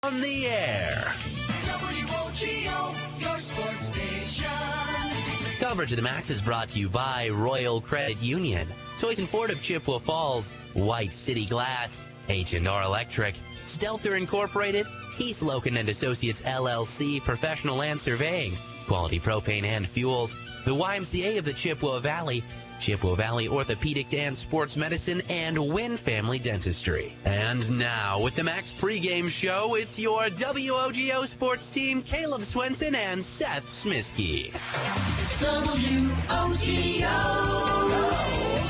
on the air. WOGO, your sports station. Coverage of the Macks is brought to you by Royal Credit Union, Toys and Ford of Chippewa Falls, White City Glass, H&R Electric, Stelter Incorporated, East Loken and Associates LLC, Professional Land Surveying, Quality Propane and Fuels, the YMCA of the Chippewa Valley Orthopedic and Sports Medicine, and Wynn Family Dentistry. And now, with the Macks pregame show, it's your WOGO sports team, Caleb Swenson and Seth Smisky. WOGO,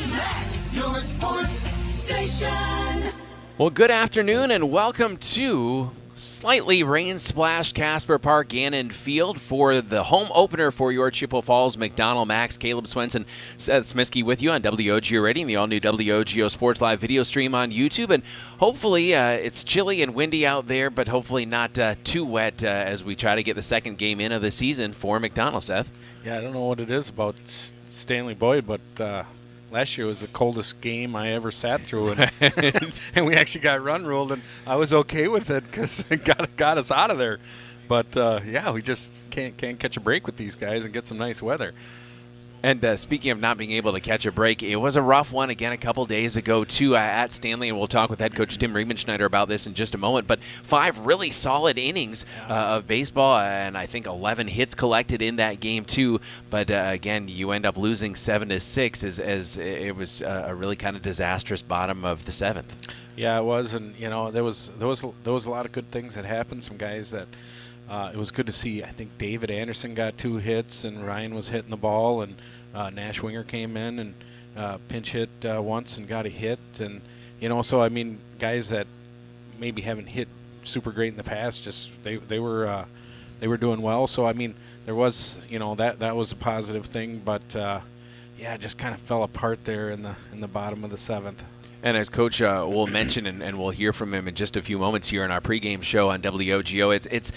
Macks, your sports station. Well, good afternoon and welcome to slightly rain-splashed Casper Park Gannon Field for the home opener for your Chippewa Falls McDonell Macks. Caleb Swenson, Seth Smisky with you on WOGO Radio and the all-new WOGO Sports Live video stream on YouTube. And hopefully it's chilly and windy out there, but hopefully not too wet as we try to get the second game in of the season for McDonell, Seth. Yeah, I don't know what it is about Stanley-Boyd, but last year was the coldest game I ever sat through, and we actually got run ruled, and I was okay with it because it got us out of there. But, yeah, we just can't catch a break with these guys and get some nice weather. And speaking of not being able to catch a break, it was a rough one again a couple days ago, too, at Stanley, and we'll talk with head coach Tim Riemenschneider about this in just a moment. But 5 really solid innings of baseball, and I think 11 hits collected in that game, too. But, again, you end up losing 7-6 as it was a really kind of disastrous bottom of the 7th. Yeah, it was, and, you know, there was a lot of good things that happened, some guys that it was good to see. I think David Anderson got 2 hits, and Ryan was hitting the ball, and Nash Winger came in and pinch hit once and got a hit. And, you know, so, I mean, guys that maybe haven't hit super great in the past, just they were doing well. So, I mean, there was, you know, that was a positive thing. But, yeah, it just kind of fell apart there in the bottom of the 7th. And as Coach will mention, and we'll hear from him in just a few moments here in our pregame show on WOGO, it's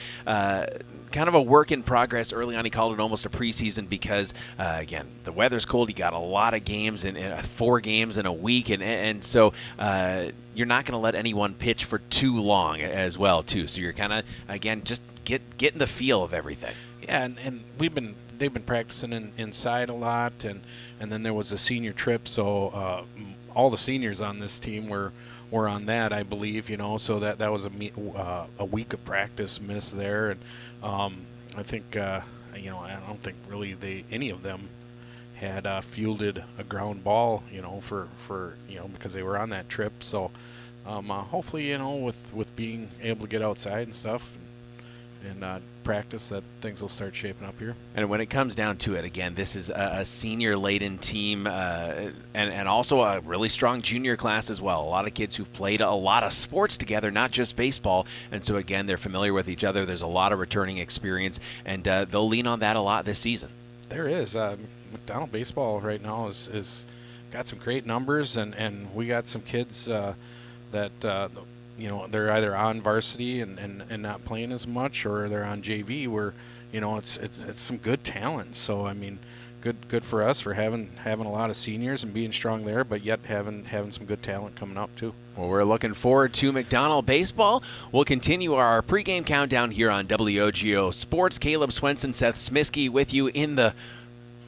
kind of a work in progress. Early on, he called it almost a preseason because, again, the weather's cold. You got a lot of games, and 4 games in a week, and so you're not going to let anyone pitch for too long as well, too. So you're kind of, again, just getting the feel of everything. Yeah, and they've been practicing inside a lot, and then there was a senior trip, so all the seniors on this team were on that, I believe, you know, so that was a week of practice missed there. And I think, you know, I don't think really any of them had fielded a ground ball, you know, for you know, because they were on that trip. So hopefully, you know, with being able to get outside and stuff and practice, that things will start shaping up here. And when it comes down to it, again, this is a senior-laden team and also a really strong junior class as well. A lot of kids who've played a lot of sports together, not just baseball. And so, again, they're familiar with each other. There's a lot of returning experience, and they'll lean on that a lot this season. There is. McDonell baseball right now is got some great numbers, and we got some kids that you know, they're either on varsity and not playing as much, or they're on JV where, you know, it's some good talent. So, I mean, good for us for having a lot of seniors and being strong there, but yet having some good talent coming up too. Well, we're looking forward to McDonell baseball. We'll continue our pregame countdown here on WOGO Sports. Caleb Swenson, Seth Smisky with you in the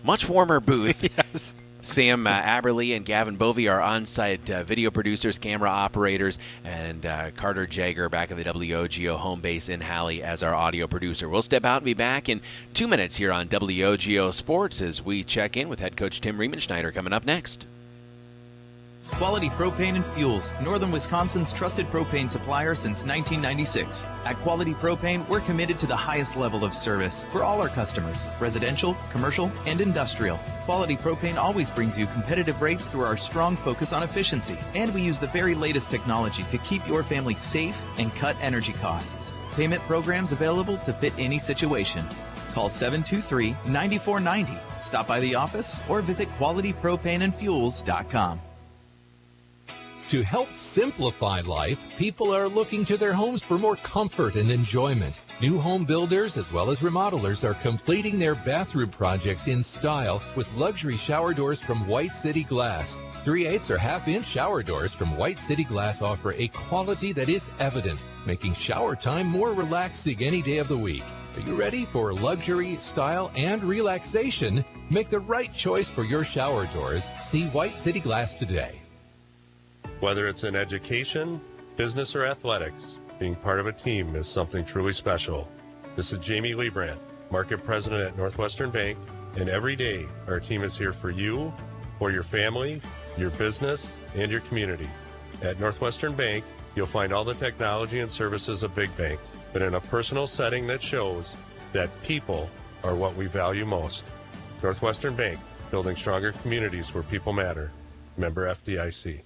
much warmer booth. Yes. Sam Aberly and Gavin Bovey are on-site video producers, camera operators, and Carter Jagger back at the WOGO home base in Halley as our audio producer. We'll step out and be back in 2 minutes here on WOGO Sports as we check in with head coach Tim Riemenschneider coming up next. Quality Propane and Fuels, Northern Wisconsin's trusted propane supplier since 1996. At Quality Propane, we're committed to the highest level of service for all our customers, residential, commercial, and industrial. Quality Propane always brings you competitive rates through our strong focus on efficiency, and we use the very latest technology to keep your family safe and cut energy costs. Payment programs available to fit any situation. Call 723-9490. Stop by the office or visit qualitypropaneandfuels.com. To help simplify life, people are looking to their homes for more comfort and enjoyment. New home builders as well as remodelers are completing their bathroom projects in style with luxury shower doors from White City Glass. 3/8 or half-inch shower doors from White City Glass offer a quality that is evident, making shower time more relaxing any day of the week. Are you ready for luxury, style, and relaxation? Make the right choice for your shower doors. See White City Glass today. Whether it's in education, business, or athletics, being part of a team is something truly special. This is Jamie Liebrandt, Market President at Northwestern Bank, and every day our team is here for you, for your family, your business, and your community. At Northwestern Bank, you'll find all the technology and services of big banks, but in a personal setting that shows that people are what we value most. Northwestern Bank, building stronger communities where people matter. Member FDIC.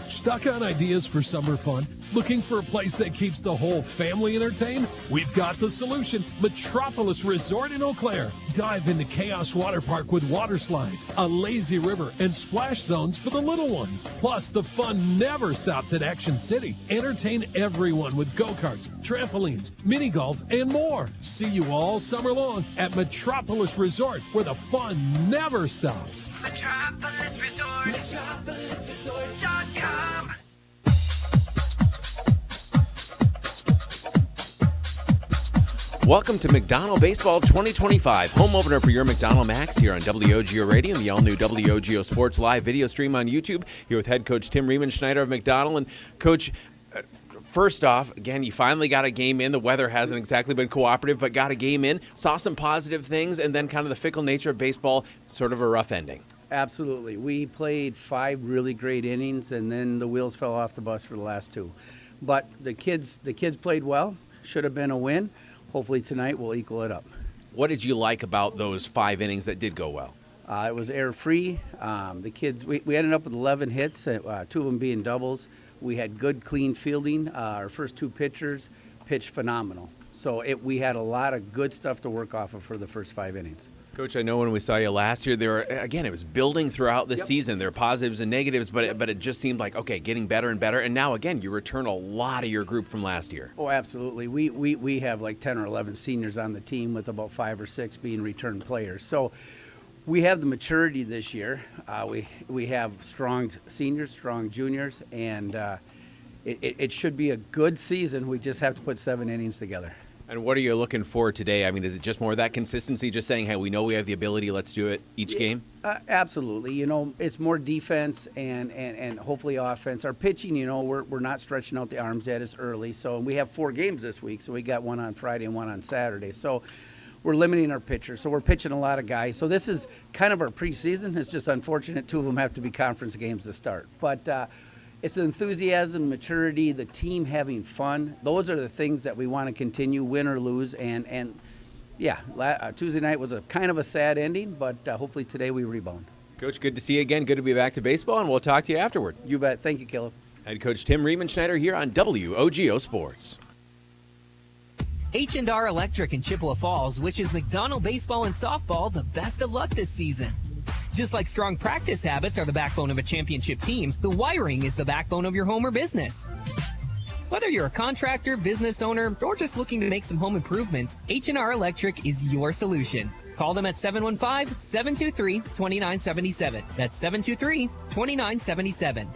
Stuck on ideas for summer fun? Looking for a place that keeps the whole family entertained? We've got the solution. Metropolis Resort in Eau Claire. Dive into Chaos Water Park with water slides, a lazy river, and splash zones for the little ones. Plus, the fun never stops at Action City. Entertain everyone with go-karts, trampolines, mini golf, and more. See you all summer long at Metropolis Resort, where the fun never stops. Metropolis Resort. MetropolisResort.com. Welcome to McDonell Baseball 2025, home opener for your McDonell Macks here on WOGO Radio and the all-new WOGO Sports live video stream on YouTube. Here with head coach Tim Riemenschneider of McDonell. And Coach, first off, again, you finally got a game in. The weather hasn't exactly been cooperative, but got a game in. Saw some positive things, and then kind of the fickle nature of baseball, sort of a rough ending. Absolutely. We played 5 really great innings, and then the wheels fell off the bus for the last 2. But the kids played well. Should have been a win. Hopefully tonight we'll equal it up. What did you like about those 5 innings that did go well? It was error-free. The kids, we ended up with 11 hits, 2 of them being doubles. We had good, clean fielding. Our first 2 pitchers pitched phenomenal. So we had a lot of good stuff to work off of for the first 5 innings. Coach, I know when we saw you last year, it was building throughout the season. There were positives and negatives, but it just seemed like, okay, getting better and better. And now, again, you return a lot of your group from last year. Oh, absolutely. We have like 10 or 11 seniors on the team, with about 5 or 6 being return players. So we have the maturity this year. We have strong seniors, strong juniors, and it should be a good season. We just have to put 7 innings together. And what are you looking for today? I mean, is it just more of that consistency, just saying, hey, we know we have the ability, let's do it each game? Absolutely. You know, it's more defense and hopefully offense. Our pitching, you know, we're not stretching out the arms yet. It's early. So we have 4 games this week. So we got 1 on Friday and 1 on Saturday. So we're limiting our pitchers. So we're pitching a lot of guys. So this is kind of our preseason. It's just unfortunate 2 of them have to be conference games to start. But it's the enthusiasm, maturity, the team having fun. Those are the things that we want to continue, win or lose. And Tuesday night was a kind of a sad ending, but hopefully today we rebound. Coach, good to see you again. Good to be back to baseball, and we'll talk to you afterward. You bet. Thank you, Caleb. Head coach Tim Riemenschneider here on WOGO Sports. H&R Electric in Chippewa Falls wishes McDonell baseball and softball the best of luck this season. Just like strong practice habits are the backbone of a championship team, the wiring is the backbone of your home or business. Whether you're a contractor, business owner, or just looking to make some home improvements, H&R Electric is your solution. Call them at 715-723-2977. That's 723-2977.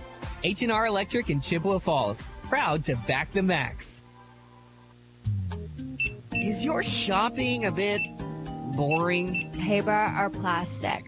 H&R Electric in Chippewa Falls. Proud to back the Macks. Is your shopping a bit boring? Paper or plastic?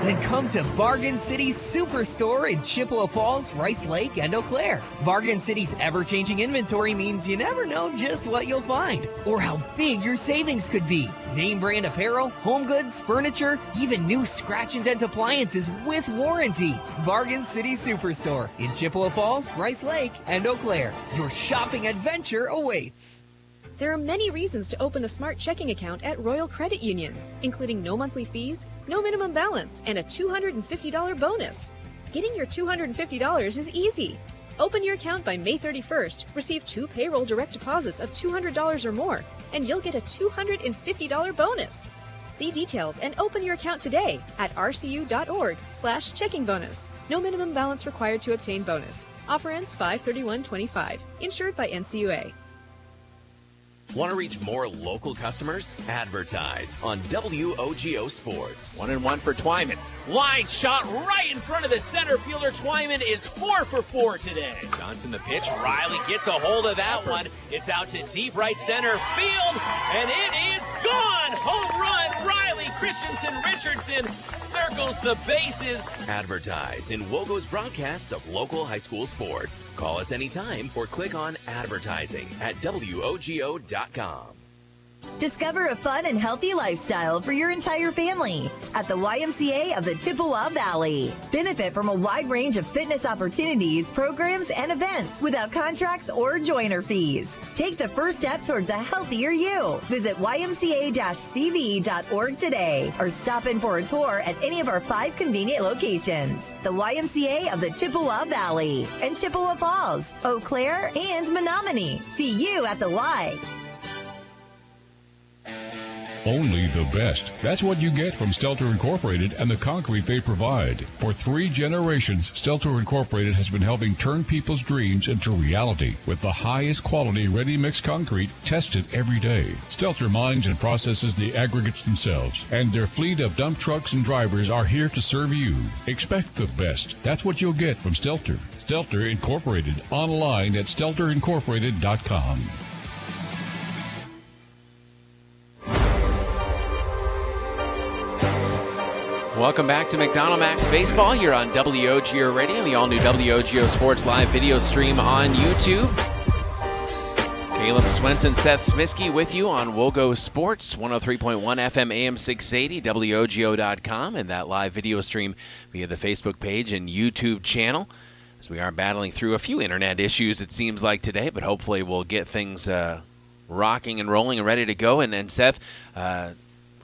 Then come to Bargain City's Superstore in Chippewa Falls, Rice Lake, and Eau Claire. Bargain City's ever-changing inventory means you never know just what you'll find or how big your savings could be. Name brand apparel, home goods, furniture, even new scratch and dent appliances with warranty. Bargain City Superstore in Chippewa Falls, Rice Lake, and Eau Claire. Your shopping adventure awaits. There are many reasons to open a smart checking account at Royal Credit Union, including no monthly fees, no minimum balance, and a $250 bonus. Getting your $250 is easy. Open your account by May 31st, receive 2 payroll direct deposits of $200 or more, and you'll get a $250 bonus. See details and open your account today at rcu.org/checking bonus. No minimum balance required to obtain bonus. Offer ends 5/31/25. Insured by NCUA. Want to reach more local customers? Advertise on WOGO Sports. 1-1 for Twyman. Line shot right in front of the center fielder. Twyman is 4 for 4 today. Johnson the pitch. Riley gets a hold of that one. It's out to deep right center field, and it is gone. Home run. Riley Christensen Richardson circles the bases. Advertise in WOGO's broadcasts of local high school sports. Call us anytime or click on advertising at WOGO.com. Discover a fun and healthy lifestyle for your entire family at the YMCA of the Chippewa Valley. Benefit from a wide range of fitness opportunities, programs, and events without contracts or joiner fees. Take the first step towards a healthier you. Visit ymca-cv.org today or stop in for a tour at any of our 5 convenient locations. The YMCA of the Chippewa Valley and Chippewa Falls, Eau Claire, and Menominee. See you at the Y. Only the best. That's what you get from Stelter Incorporated and the concrete they provide. For 3 generations, Stelter Incorporated has been helping turn people's dreams into reality with the highest quality ready-mix concrete tested every day. Stelter mines and processes the aggregates themselves, and their fleet of dump trucks and drivers are here to serve you. Expect the best. That's what you'll get from Stelter. Stelter Incorporated, online at stelterincorporated.com. Welcome back to McDonell Macks Baseball here on WOGO Radio, the all-new WOGO Sports live video stream on YouTube. Caleb Swenson, Seth Smiskey with you on WOGO Sports, 103.1 FM AM 680, WOGO.com, and that live video stream via the Facebook page and YouTube channel. As we are battling through a few internet issues, it seems like today, but hopefully we'll get things rocking and rolling and ready to go. And Seth,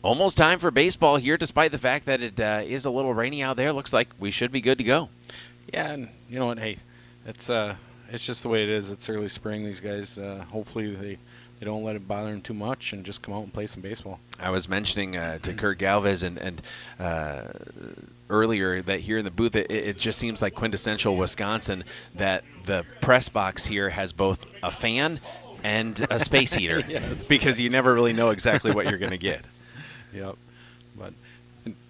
almost time for baseball here, despite the fact that it is a little rainy out there. Looks like we should be good to go. Yeah, and you know what? Hey, it's just the way it is. It's early spring. These guys, hopefully they don't let it bother them too much and just come out and play some baseball. I was mentioning to Kurt Galvez and earlier that here in the booth, it just seems like quintessential Wisconsin that the press box here has both a fan and a space heater because you never really know exactly what you're going to get. Yep, but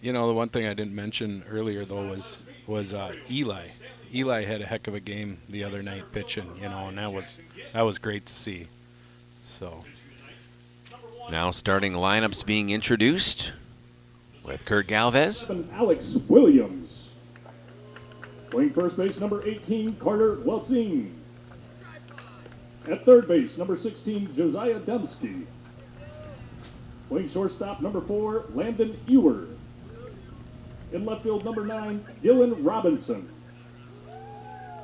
you know the one thing I didn't mention earlier though was Eli. Eli had a heck of a game the other night pitching, you know, and that was great to see. So now starting lineups being introduced with Kurt Galvez. Alex Williams. Playing first base, number 18, Carter Weltzing. At third base, number 16, Josiah Dembski. Playing shortstop, number 4, Landon Ewer. In left field, number 9, Dylan Robinson.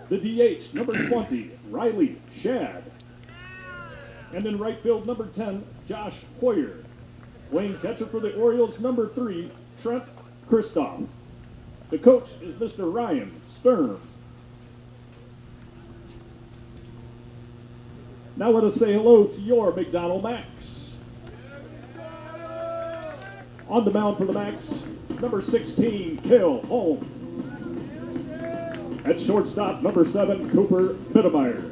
The DH, number 20, Riley Shad. And in right field, number 10, Josh Hoyer. Playing catcher for the Orioles, number 3, Trent Kristoff. The coach is Mr. Ryan Stern. Now let us say hello to your McDonell Macks. On the mound for the Macks, number 16, Cale Holm. At shortstop, number 7, Cooper Mittemeyer.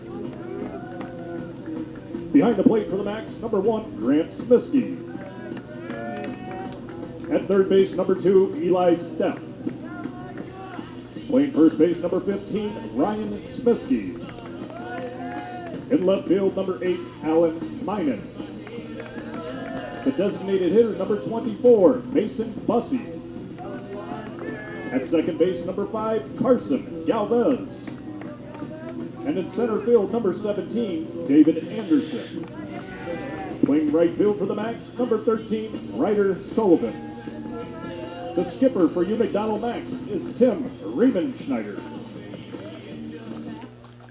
Behind the plate for the Macks, number 1, Grant Smiskey. At third base, number 2, Eli Stepp. Playing first base, number 15, Ryan Smiskey. In left field, number 8, Alan Minen. The designated hitter, number 24, Mason Bussey. At second base, number 5, Carson Galvez. And in center field, number 17, David Anderson. Playing right field for the Macks, number 13, Ryder Sullivan. The skipper for McDonell Macks is Tim Riemenschneider.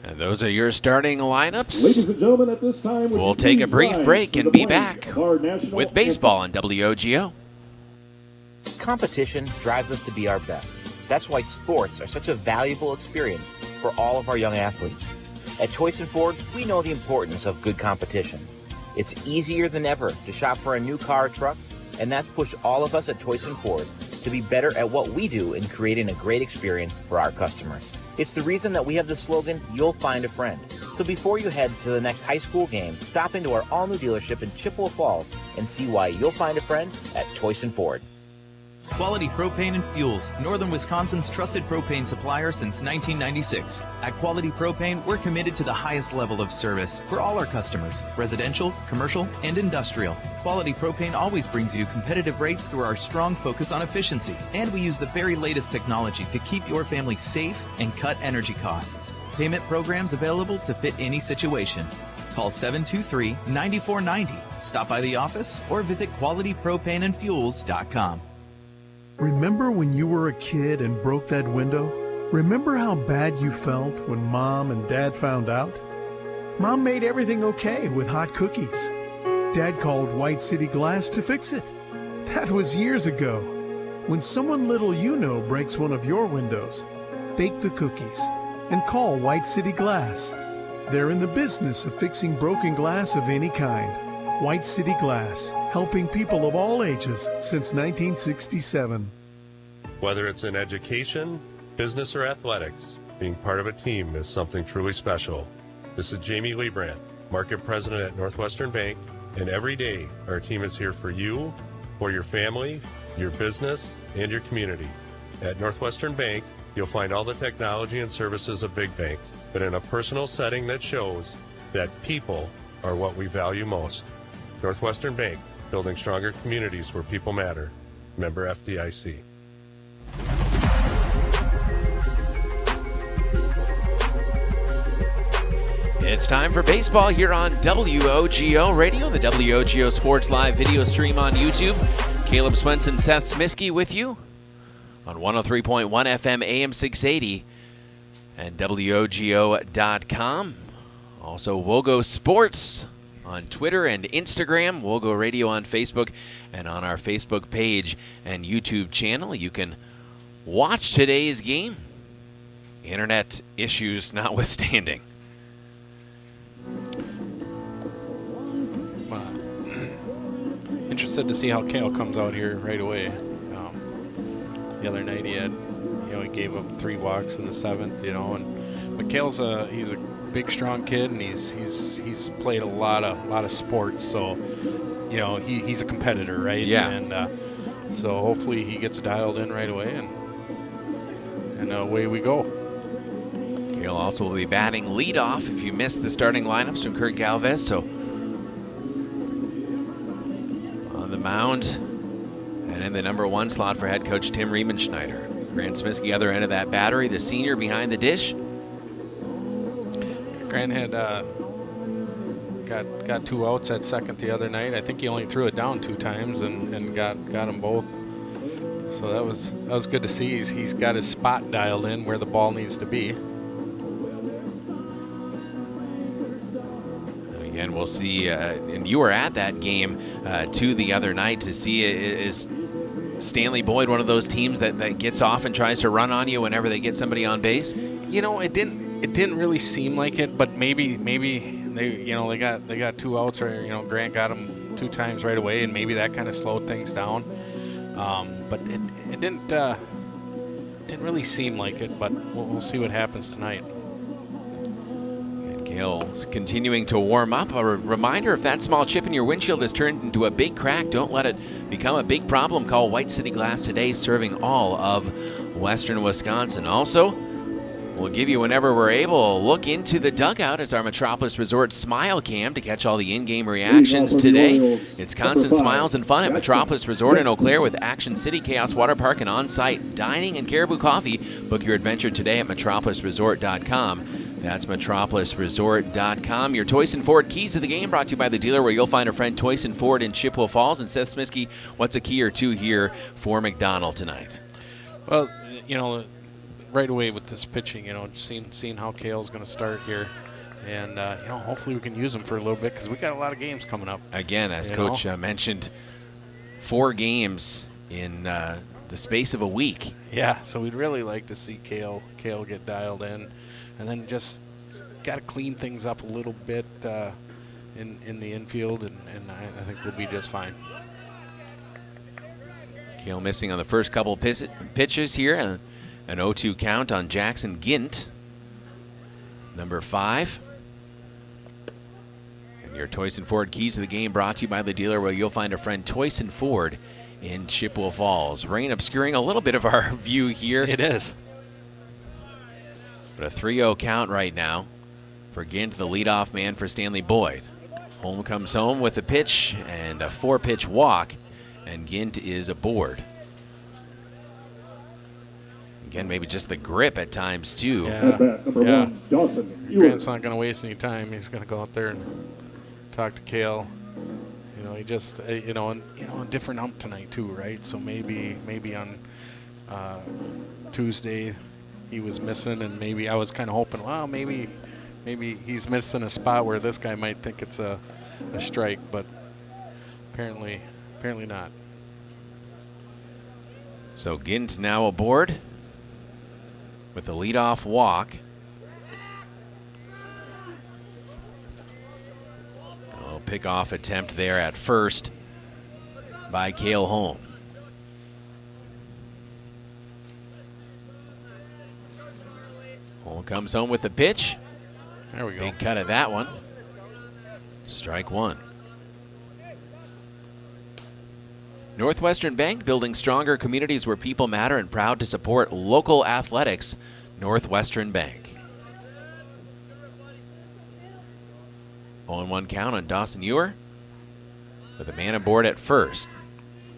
And those are your starting lineups. Ladies and gentlemen, at this time, we'll take a brief break and be back with baseball on WOGO. Competition drives us to be our best. That's why sports are such a valuable experience for all of our young athletes. At Toys & Ford, we know the importance of good competition. It's easier than ever to shop for a new car or truck and that's pushed all of us at Toyson Ford to be better at what we do in creating a great experience for our customers. It's the reason that we have the slogan, "You'll find a friend." So before you head to the next high school game, stop into our all-new dealership in Chippewa Falls and see why you'll find a friend at Toyson Ford. Quality Propane and Fuels, Northern Wisconsin's trusted propane supplier since 1996. At Quality Propane, we're committed to the highest level of service for all our customers, residential, commercial, and industrial. Quality Propane always brings you competitive rates through our strong focus on efficiency, and we use the very latest technology to keep your family safe and cut energy costs. Payment programs available to fit any situation. Call 723-9490, stop by the office, or visit qualitypropaneandfuels.com. Remember when you were a kid and broke that window? Remember how bad you felt when Mom and Dad found out? Mom made everything okay with hot cookies. Dad called White City Glass to fix it. That was years ago. When someone little you know breaks one of your windows, bake the cookies and call White City Glass. They're in the business of fixing broken glass of any kind. White City Glass, helping people of all ages since 1967. Whether it's in education, business, or athletics, being part of a team is something truly special. This is Jamie Leibrandt, Market President at Northwestern Bank, and every day our team is here for you, for your family, your business, and your community. At Northwestern Bank, you'll find all the technology and services of big banks, but in a personal setting that shows that people are what we value most. Northwestern Bank, building stronger communities where people matter. Member FDIC. It's time for baseball here on WOGO Radio, the WOGO Sports Live video stream on YouTube. Caleb Swenson, Seth Smisky with you on 103.1 FM AM 680 and WOGO.com. Also, WOGO Sports on Twitter and Instagram, WOGO Radio on Facebook, and on our Facebook page and YouTube channel. You can watch today's game, internet issues notwithstanding. Interested to see how Kale comes out here right away. The other night he gave up 3 walks in the 7th, but Kale's he's a big, strong kid, and he's played a lot of sports, so he's a competitor, right? Yeah. And so hopefully he gets dialed in right away, and away we go. Kale also will be batting leadoff if you missed the starting lineups from Kurt Galvez. So on the mound and in the number 1 slot for head coach Tim Riemenschneider. Grant Smisky, other end of that battery, the senior behind the dish. Grant had got 2 outs at second the other night. I think he only threw it down 2 times and got them both. So that was good to see. He's got his spot dialed in where the ball needs to be. And again, we'll see. And you were at that game too the other night to see is Stanley-Boyd one of those teams that gets off and tries to run on you whenever they get somebody on base? It didn't really seem like it, but maybe they got 2 outs, or Grant got them 2 times right away, and maybe that kind of slowed things down. But it didn't really seem like it, but we'll see what happens tonight. And Kale's continuing to warm up. A reminder, if that small chip in your windshield has turned into a big crack, don't let it become a big problem. Call White City Glass today, serving all of western Wisconsin. Also, we'll give you, whenever we're able, a look into the dugout as our Metropolis Resort Smile Cam to catch all the in-game reactions today. It's constant smiles and fun at Metropolis Resort in Eau Claire with Action City, Chaos Water Park, and on-site dining and Caribou Coffee. Book your adventure today at metropolisresort.com. That's metropolisresort.com. Your Toyson Ford keys to the game brought to you by the dealer where you'll find a friend, Toyson Ford in Chippewa Falls. And Seth Smisky, what's a key or two here for McDonell tonight? Well, right away with this pitching, seeing how Kale's going to start here, and hopefully we can use him for a little bit because we got a lot of games coming up. Again, as Coach mentioned, 4 games in the space of a week. Yeah, so we'd really like to see Kale get dialed in, and then just got to clean things up a little bit in the infield, and I think we'll be just fine. Kale missing on the first couple pitches here. An 0-2 count on Jackson Gint, number 5. And your Toyson Ford keys to the game brought to you by the dealer where you'll find a friend, Toyson Ford in Chippewa Falls. Rain obscuring a little bit of our view here. It is. But a 3-0 count right now for Gint, the leadoff man for Stanley-Boyd. Holm comes home with a pitch and a 4-pitch walk, and Gint is aboard. Again, maybe just the grip at times, too. Yeah. Grant's not going to waste any time. He's going to go out there and talk to Kale. You know, he just, a different ump tonight, too, right? So maybe on Tuesday he was missing, and maybe I was kind of hoping, well, maybe he's missing a spot where this guy might think it's a strike, but apparently not. So Gint now aboard with the leadoff walk. Pickoff attempt there at first by Cale Holm. Holm comes home with the pitch. There we go. Big cut of that one. Strike one. Northwestern Bank, building stronger communities where people matter and proud to support local athletics. Northwestern Bank. 0-1 count on Dawson Ewer with a man aboard at first.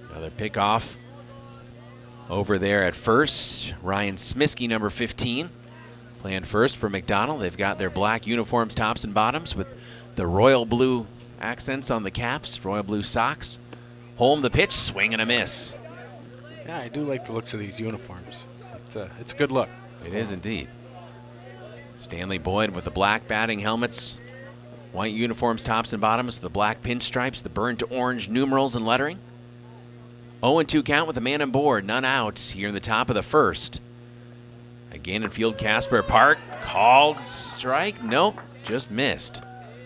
Another pickoff over there at first. Ryan Smiskey, number 15, playing first for McDonell. They've got their black uniforms, tops and bottoms, with the royal blue accents on the caps, royal blue socks. Holm the pitch, swing and a miss. Yeah, I do like the looks of these uniforms. It's a good look. It is indeed. Stanley-Boyd with the black batting helmets, white uniforms, tops and bottoms, the black pinstripes, the burnt orange numerals and lettering. 0-2 count with a man on board, none out here in the top of the first. Again in field, Casper Park, called strike. Nope, just missed.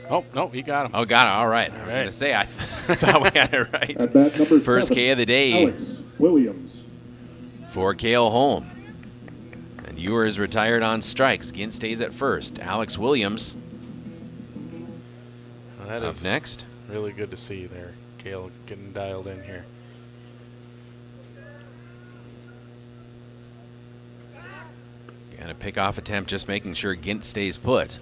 Oh, no, he got him. Oh, got it. All right. I was going to say, I thought we had it right. First K of the day. Alex Williams. For Cale Holm. And Ewer is retired on strikes. Gint stays at first. Alex Williams. That up is next. Really good to see there. Cale getting dialed in here. And a pickoff attempt, just making sure Gint stays put.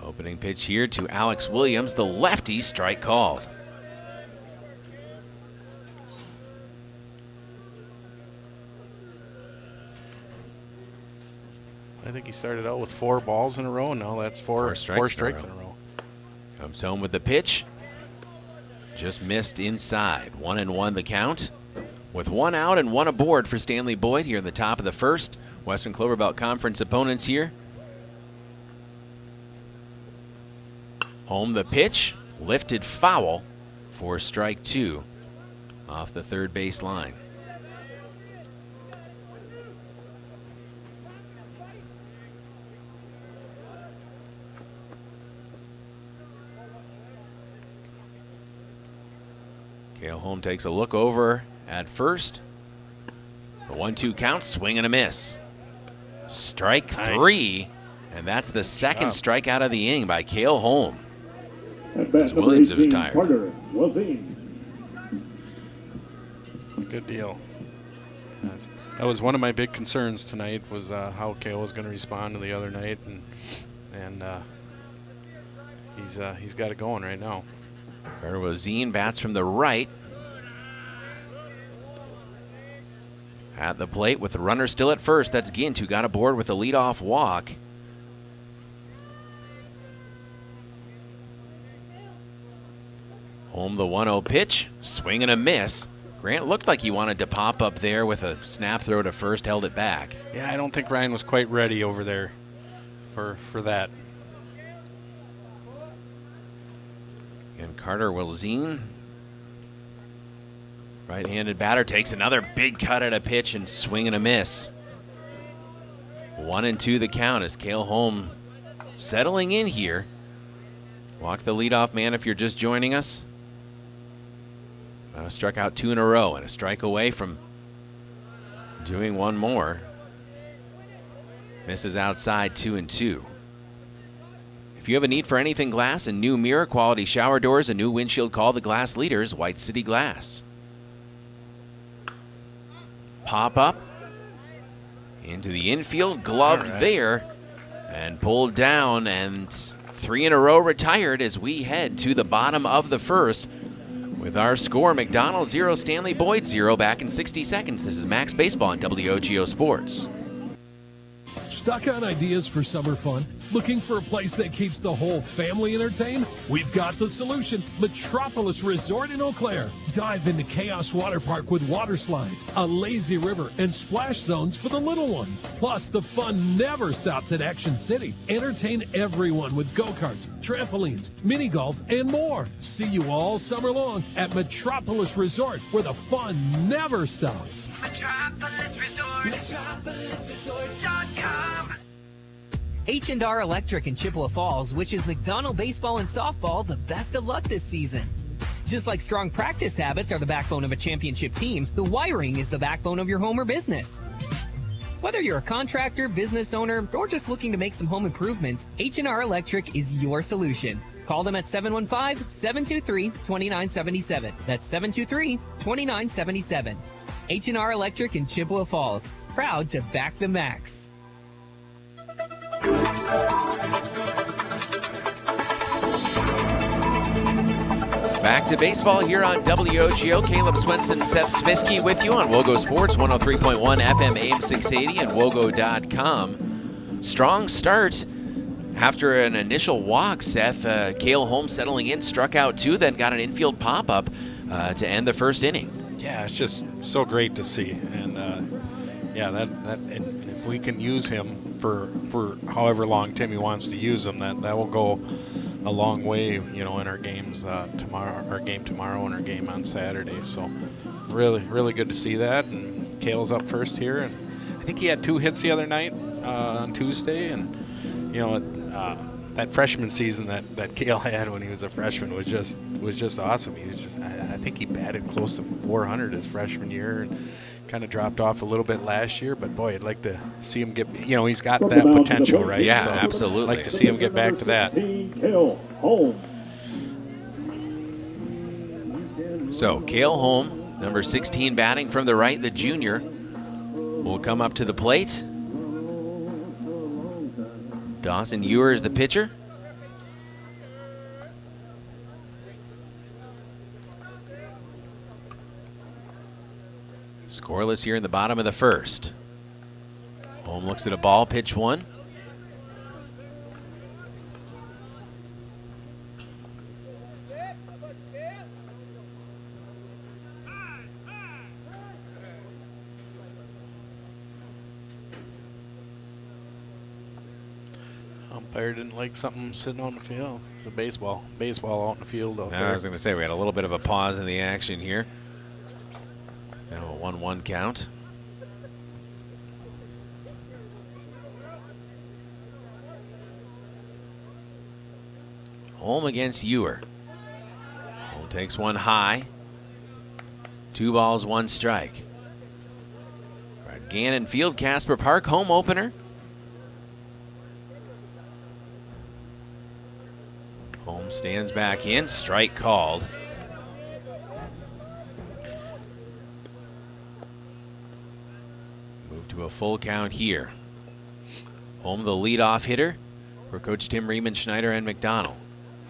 Opening pitch here to Alex Williams, the lefty, strike called. I think he started out with 4 balls in a row. Now that's four strikes in a row. Comes home with the pitch. Just missed inside. 1-1 the count. With 1 out and 1 aboard for Stanley-Boyd here in the top of the first. Western Cloverbelt Conference opponents here. Home the pitch. Lifted foul for strike 2 off the third base line. Cale Holm takes a look over at first. The 1-2 count, swing and a miss. Strike 3, and that's the second strikeout of the inning by Cale Holm. As Williams is retired. Good deal. That was one of my big concerns tonight, was how Cale was going to respond to the other night, and he's got it going right now. Carter Wozine bats from the right. At the plate with the runner still at first. That's Gint, who got aboard with a leadoff walk. Holm the 1-0 pitch. Swing and a miss. Grant looked like he wanted to pop up there with a snap throw to first, held it back. Yeah, I don't think Ryan was quite ready over there for that. And Carter Wozine, right-handed batter, takes another big cut at a pitch and swing and a miss. 1-2 the count as Cale Holm settling in here. Walk the leadoff man if you're just joining us. Struck out 2 in a row and a strike away from doing one more. Misses outside 2-2. If you have a need for anything glass and new mirror quality shower doors and new windshield, call the glass leaders, White City Glass. Pop up into the infield, gloved there and pulled down, and 3 in a row retired as we head to the bottom of the first with our score, McDonell 0, Stanley-Boyd 0, back in 60 seconds. This is Macks Baseball on WOGO Sports. Stuck on ideas for summer fun? Looking for a place that keeps the whole family entertained? We've got the solution. Metropolis Resort in Eau Claire. Dive into Chaos Water Park with water slides, a lazy river, and splash zones for the little ones. Plus, the fun never stops at Action City. Entertain everyone with go-karts, trampolines, mini golf, and more. See you all summer long at Metropolis Resort, where the fun never stops. Metropolis Resort. MetropolisResort.com. H&R Electric in Chippewa Falls wishes McDonell baseball and softball the best of luck this season. Just like strong practice habits are the backbone of a championship team, the wiring is the backbone of your home or business. Whether you're a contractor, business owner, or just looking to make some home improvements, H&R Electric is your solution. Call them at 715-723-2977. That's 723-2977. H&R Electric in Chippewa Falls. Proud to back the Macks. Back to baseball here on WOGO. Caleb Swenson, Seth Smisky with you on WOGO Sports, 103.1 FM, AM 680, and WOGO.com. Strong start after an initial walk, Seth. Cale Holm settling in, struck out 2, then got an infield pop-up to end the first inning. Yeah, it's just so great to see. And, and if we can use him for however long Timmy wants to use him, that will go a long way, in our games tomorrow, our game tomorrow and our game on Saturday. So really, really good to see that. And Cale's up first here, and I think he had 2 hits the other night on Tuesday. And that freshman season that Cale had when he was a freshman was just awesome. He was just, I think he batted close to 400 his freshman year, and kind of dropped off a little bit last year. But boy, I'd like to see him get. He's got that potential, right? Yeah, so absolutely. I'd like to see him get back to that. So Cale Holm, number 16, batting from the right, the junior, will come up to the plate. Dawson Ewer is the pitcher. Scoreless here in the bottom of the first. Holm looks at a ball, pitch 1. Umpire didn't like something sitting on the field. It's a baseball out in the field out there. I was going to say, we had a little bit of a pause in the action here. Now a 1-1 count. Holm against Ewer. Holm takes one high. 2 balls, 1 strike. At Gannon Field, Casper Park, home opener. Holm stands back in, strike called. Move to a full count here. Holm, the leadoff hitter for Coach Tim Riemenschneider and McDonell.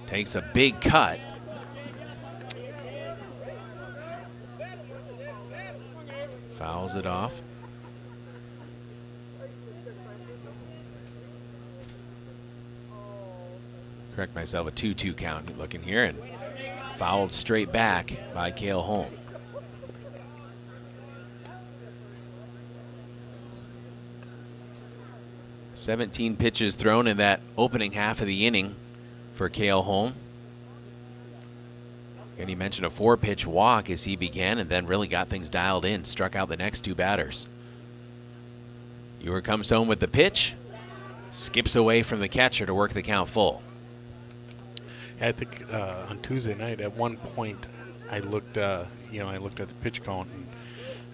Takes a big cut. Fouls it off. Correct myself, a 2-2 count looking here, and fouled straight back by Cale Holm. "17 pitches thrown in that opening half of the inning for Cale Holm. And he mentioned a 4-pitch walk as he began, and then really got things dialed in, struck out the next 2 batters. Ewer comes home with the pitch, skips away from the catcher to work the count full. I think on Tuesday night, at one point, I looked at the pitch count, and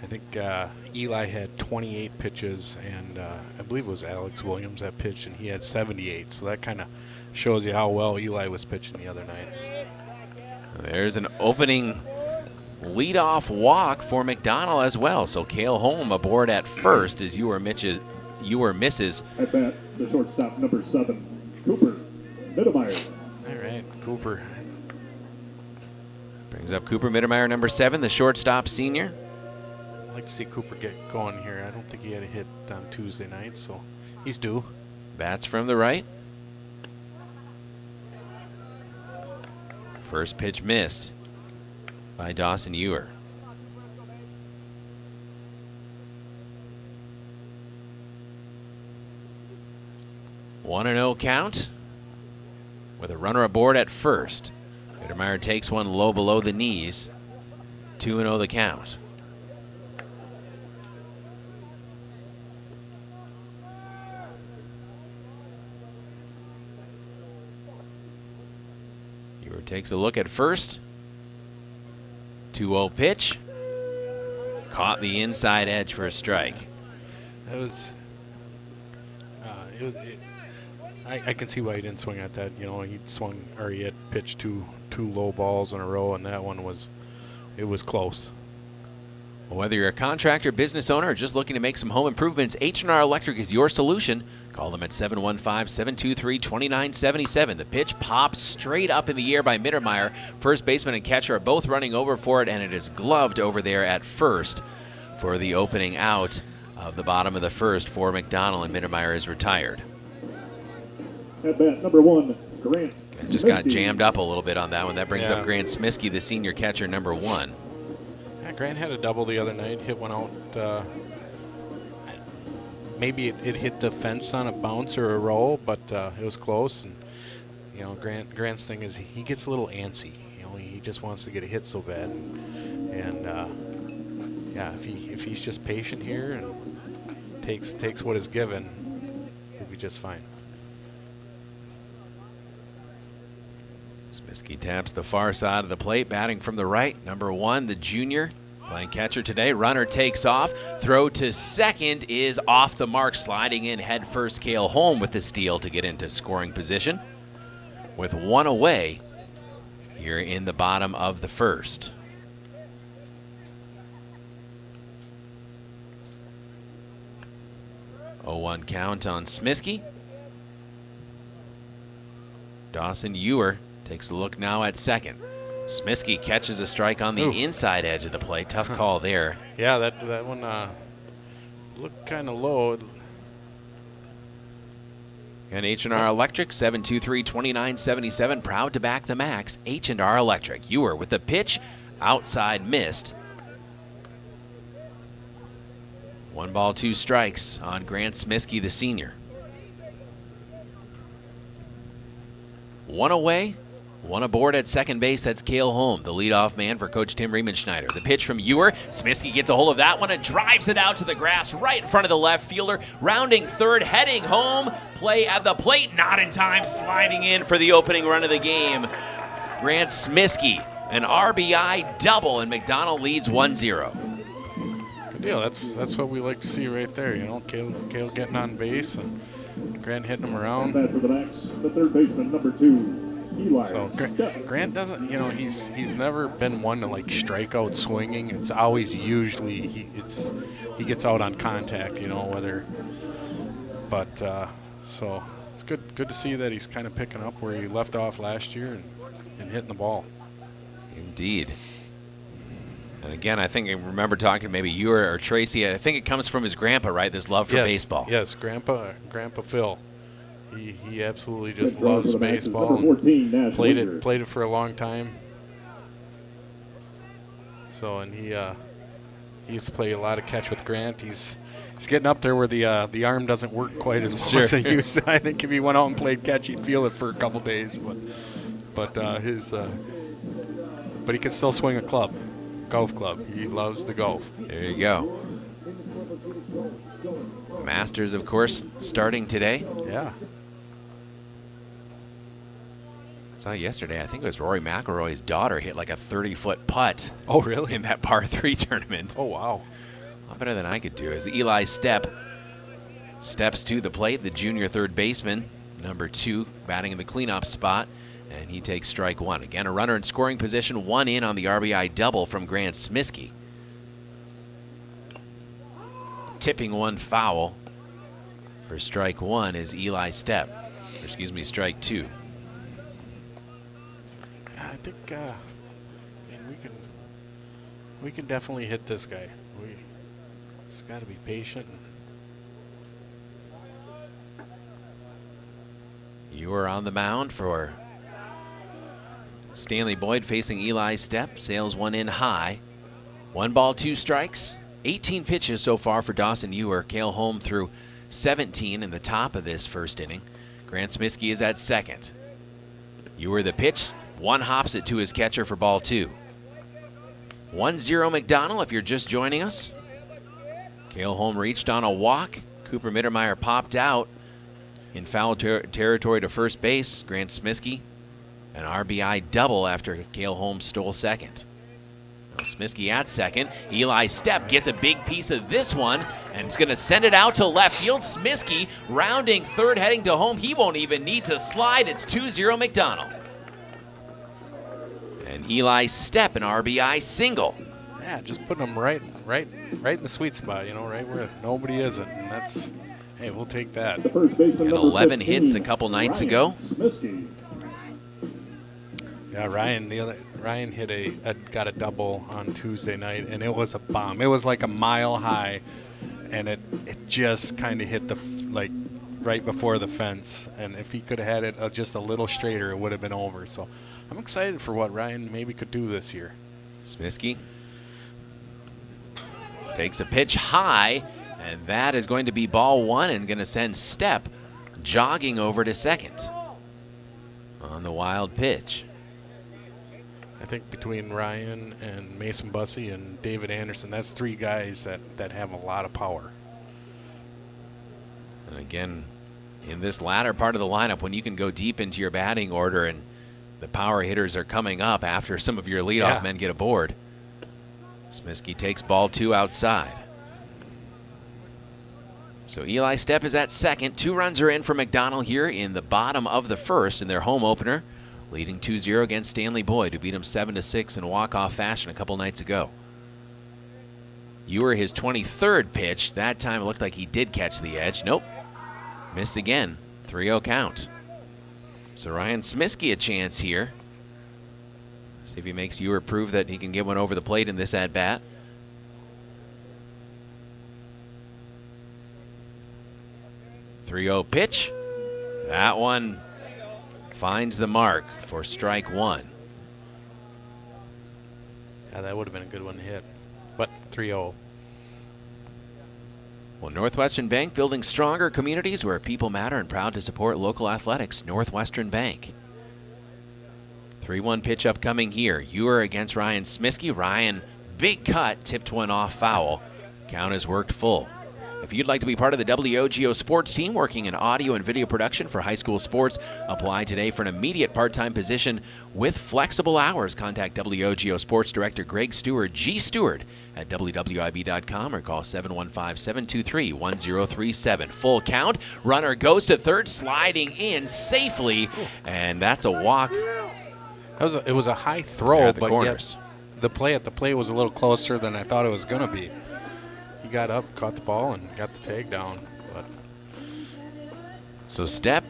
I think Eli had 28 pitches, and I believe it was Alex Williams that pitched, and he had 78. So that kind of shows you how well Eli was pitching the other night. There's an opening leadoff walk for McDonell as well. So Cale Holm aboard at first as Ewer misses. At bat, the shortstop, number 7, Cooper Mittermeier. All right, Cooper. Brings up Cooper Mittermeier, number 7, the shortstop senior. I'd like to see Cooper get going here. I don't think he had a hit on Tuesday night, so he's due. Bats from the right. First pitch missed by Dawson Ewer. One and 0 count with a runner aboard at first. Mittermeier takes one low below the knees. 2-0 the count. Ewer takes a look at first. 2-0 pitch. Caught the inside edge for a strike. That was. I can see why he didn't swing at that. You know, he had pitched two low balls in a row, and that one was close. Well, whether you're a contractor, business owner, or just looking to make some home improvements, H&R Electric is your solution. Call them at 715-723-2977. The pitch pops straight up in the air by Mittermeier. First baseman and catcher are both running over for it, and it is gloved over there at first for the opening out of the bottom of the first for McDonell, and Mittermeier is retired. At bat, number 1, Grant. Just got jammed up a little bit on that one. That brings up Grant Smiskey, the senior catcher, number 1. Yeah, Grant had a double the other night, hit one out. Maybe it hit the fence on a bounce or a roll, but it was close. And you know, Grant's thing is he gets a little antsy. You know, he just wants to get a hit so bad. And yeah, if he's just patient here and takes what is given, he'll be just fine. Smiskey taps the far side of the plate, batting from the right. Number 1, the junior, playing catcher today. Runner takes off. Throw to second is off the mark. Sliding in head first, Cale Holm with the steal to get into scoring position. With one away here in the bottom of the first. 0-1 count on Smiskey. Dawson Ewer takes a look now at second. Smiskey catches a strike on the inside edge of the plate. Tough call there. Yeah, that one looked kind of low. And H&R Electric, 723-2977, proud to back the Macks. H&R Electric. Ewer with the pitch, outside missed. 1 ball, 2 strikes on Grant Smiskey, the senior. 1 away, 1 aboard at second base. That's Cale Holm, the leadoff man for Coach Tim Riemenschneider. The pitch from Ewer. Smiskey gets a hold of that one and drives it out to the grass right in front of the left fielder. Rounding third, heading home. Play at the plate, not in time. Sliding in for the opening run of the game. Grant Smiskey, an RBI double, and McDonell leads 1-0. Good deal. That's what we like to see right there. You know, Cale getting on base and Grant hitting him around. Back for the Macks, the third baseman, number 2, Eli. So Grant doesn't, you know, he's never been one to like strike out swinging. It's always usually he gets out on contact, you know, whether. But so it's good to see that he's kind of picking up where he left off last year and hitting the ball. Indeed. And again, I think I remember talking to maybe you or Tracy. I think it comes from his grandpa, right? This love for baseball. Yes, Grandpa Phil. He absolutely just loves baseball. 14, played it for a long time. So and he used to play a lot of catch with Grant. He's getting up there where the arm doesn't work quite as well as it used to. I think if he went out and played catch, he'd feel it for a couple days. But he can still swing a club. Golf club. He loves the golf. There you go. Masters, of course, starting today. Yeah. Saw yesterday, I think it was Rory McIlroy's daughter hit like a 30-foot putt. Oh, really? In that par 3 tournament. Oh, wow. A lot better than I could do. As Eli Stepp steps to the plate, the junior third baseman, number 2, batting in the cleanup spot, and he takes strike 1. Again, a runner in scoring position, 1 in on the RBI double from Grant Smiskey. Tipping 1 foul for strike 1 is Eli Stepp. Or excuse me, strike 2. I think we can definitely hit this guy. We just got to be patient. You are on the mound for Stanley-Boyd facing Eli Stepp. Sails 1 in high. 1 ball, 2 strikes. 18 pitches so far for Dawson Ewer. Cale Holm through 17 in the top of this first inning. Grant Smiskey is at second. Ewer the pitch. 1 hops it to his catcher for ball 2. 1-0 McDonell if you're just joining us. Cale Holm reached on a walk. Cooper Mittermeier popped out in foul territory to first base. Grant Smiskey, an RBI double after Cale Holm stole second. Now Smiskey at second. Eli Stepp gets a big piece of this one and is going to send it out to left field. Smiskey rounding third, heading to home. He won't even need to slide. It's 2-0 McDonell. And Eli Stepp, an RBI single. Yeah, just putting them right in the sweet spot, right where nobody isn't. And that's, hey, we'll take that. Had 11 hits a couple nights ago. Yeah, Ryan hit got a double on Tuesday night, and it was a bomb. It was like a mile high, and it just kind of hit right before the fence. And if he could have had it just a little straighter, it would have been over. So I'm excited for what Ryan maybe could do this year. Smiskey takes a pitch high, and that is going to be ball 1 and going to send Stepp jogging over to second on the wild pitch. I think between Ryan and Mason Bussey and David Anderson, that's 3 guys that have a lot of power. And again, in this latter part of the lineup, when you can go deep into your batting order and the power hitters are coming up after some of your leadoff men get aboard. Smiskey takes ball 2 outside. So Eli Stepp is at second. 2 runs are in for McDonell here in the bottom of the first in their home opener, leading 2-0 against Stanley-Boyd, who beat him 7-6 in walk-off fashion a couple nights ago. Ewer his 23rd pitch. That time it looked like he did catch the edge. Nope. Missed again. 3-0 count. So Ryan Smiskey a chance here. See if he makes Ewer prove that he can get one over the plate in this at-bat. .30 pitch. That one finds the mark for strike 1. Yeah, that would have been a good one to hit. But 3-0. Well, Northwestern Bank, building stronger communities where people matter, and proud to support local athletics. Northwestern Bank. 3-1 pitch upcoming here. Ewer against Ryan Smiskey. Ryan, big cut, tipped one off foul. Count has worked full. If you'd like to be part of the WOGO sports team working in audio and video production for high school sports, apply today for an immediate part-time position with flexible hours. Contact WOGO Sports Director Greg Stewart, G. Stewart, at WWIB.com or call 715-723-1037. Full count. Runner goes to third, sliding in safely, and that's a walk. It was a high throw, but corners. Yet the play at the plate was a little closer than I thought it was going to be. He got up, caught the ball, and got the tag down. But so Stepp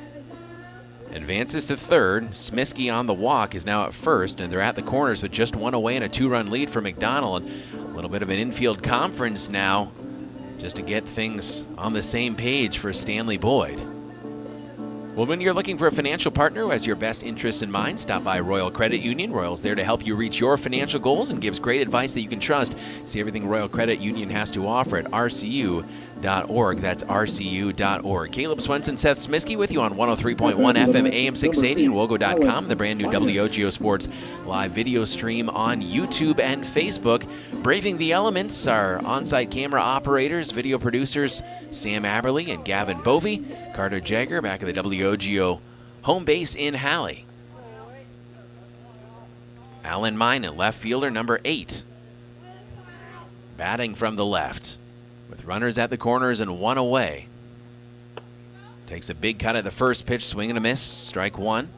advances to third. Smiskey on the walk is now at first, and they're at the corners with just 1 away and a 2-run lead for McDonell. And a little bit of an infield conference now just to get things on the same page for Stanley-Boyd. Well, when you're looking for a financial partner who has your best interests in mind, stop by Royal Credit Union. Royal's there to help you reach your financial goals and gives great advice that you can trust. See everything Royal Credit Union has to offer at rcu.ca. That's rcu.org. Caleb Swenson, Seth Smiskey with you on 103.1 FM AM 680 and WOGO.com, the brand new WOGO Sports live video stream on YouTube and Facebook. Braving the elements, our on-site camera operators, video producers, Sam Aberley and Gavin Bovey. Carter Jagger back at the WOGO home base in Halley. Alan Minen, left fielder, number 8. Batting from the left. With runners at the corners and one away. Takes a big cut at the first pitch, swing and a miss, strike one.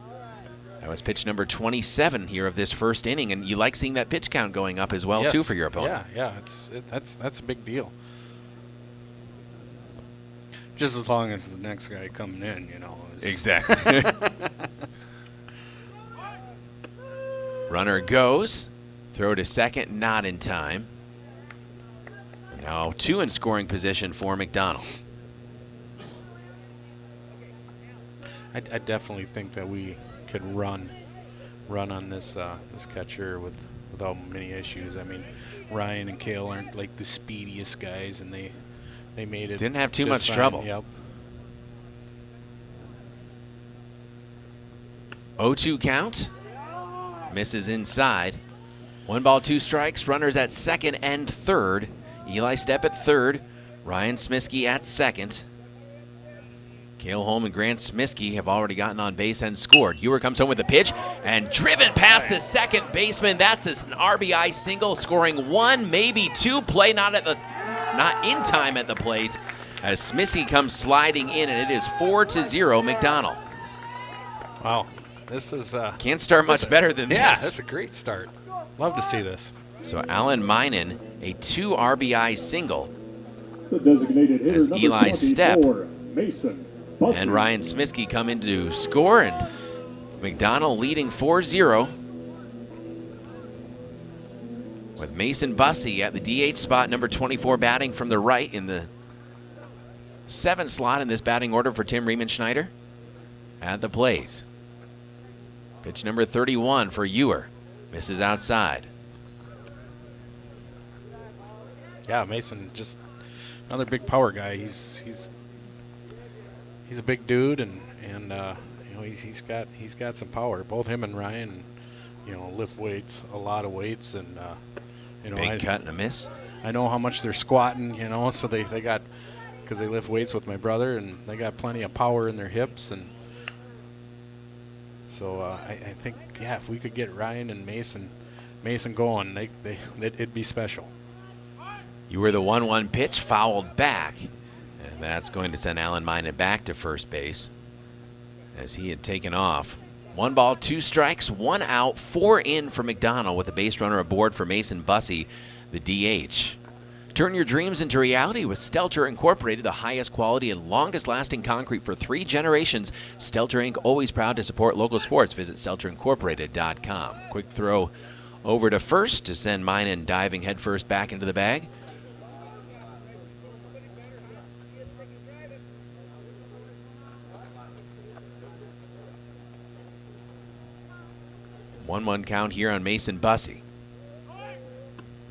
That was pitch number 27 here of this first inning, and you like seeing that pitch count going up as well, Yes. too, for your opponent. Yeah, that's a big deal. Just as long as the next guy coming in, Exactly. Runner goes. Throw to second, not in time. Now 2 in scoring position for McDonell. I definitely think that we could run on this this catcher without many issues. I mean, Ryan and Cale aren't like the speediest guys, and they made it. Didn't have too just much fine. trouble. Yep. 0-2 count. Misses inside. 1 ball, 2 strikes. Runners at second and third. Eli Stepp at third. Ryan Smiskey at second. Cale Holm and Grant Smiskey have already gotten on base and scored. Ewer comes home with the pitch and driven past the second baseman. That's an RBI single, scoring 1, maybe 2. Play not in time at the plate as Smiskey comes sliding in, and it is 4-0 McDonell. Wow, this is can't start much better than yeah, this. that's a great start. Love to see this. So Alan Minen, a 2 RBI single. The designated hitter, As number Eli Stepp 24, Mason Bussey. and Ryan Smiskey come in to score, and McDonell leading 4-0 with Mason Bussey at the DH spot, number 24, batting from the right in the 7th slot in this batting order for Tim Riemenschneider at the plate. Pitch number 31 for Ewer. Misses outside. Yeah, Mason, just another big power guy. He's a big dude, and he's got some power. Both him and Ryan, lift weights, a lot of weights, and Big cut and a miss. I know how much they're squatting, so they got, because they lift weights with my brother, and they got plenty of power in their hips, and so I think, yeah, if we could get Ryan and Mason going, it'd be special. You were the 1-1 pitch, fouled back, and that's going to send Alan Minen back to first base as he had taken off. 1 ball, 2 strikes, 1 out, 4 in for McDonell with a base runner aboard for Mason Bussey, the DH. Turn your dreams into reality with Stelter Incorporated, the highest quality and longest lasting concrete for 3 generations. Stelter Inc. always proud to support local sports. Visit StelterIncorporated.com. Quick throw over to first to send Minen diving headfirst back into the bag. One count here on Mason Bussey.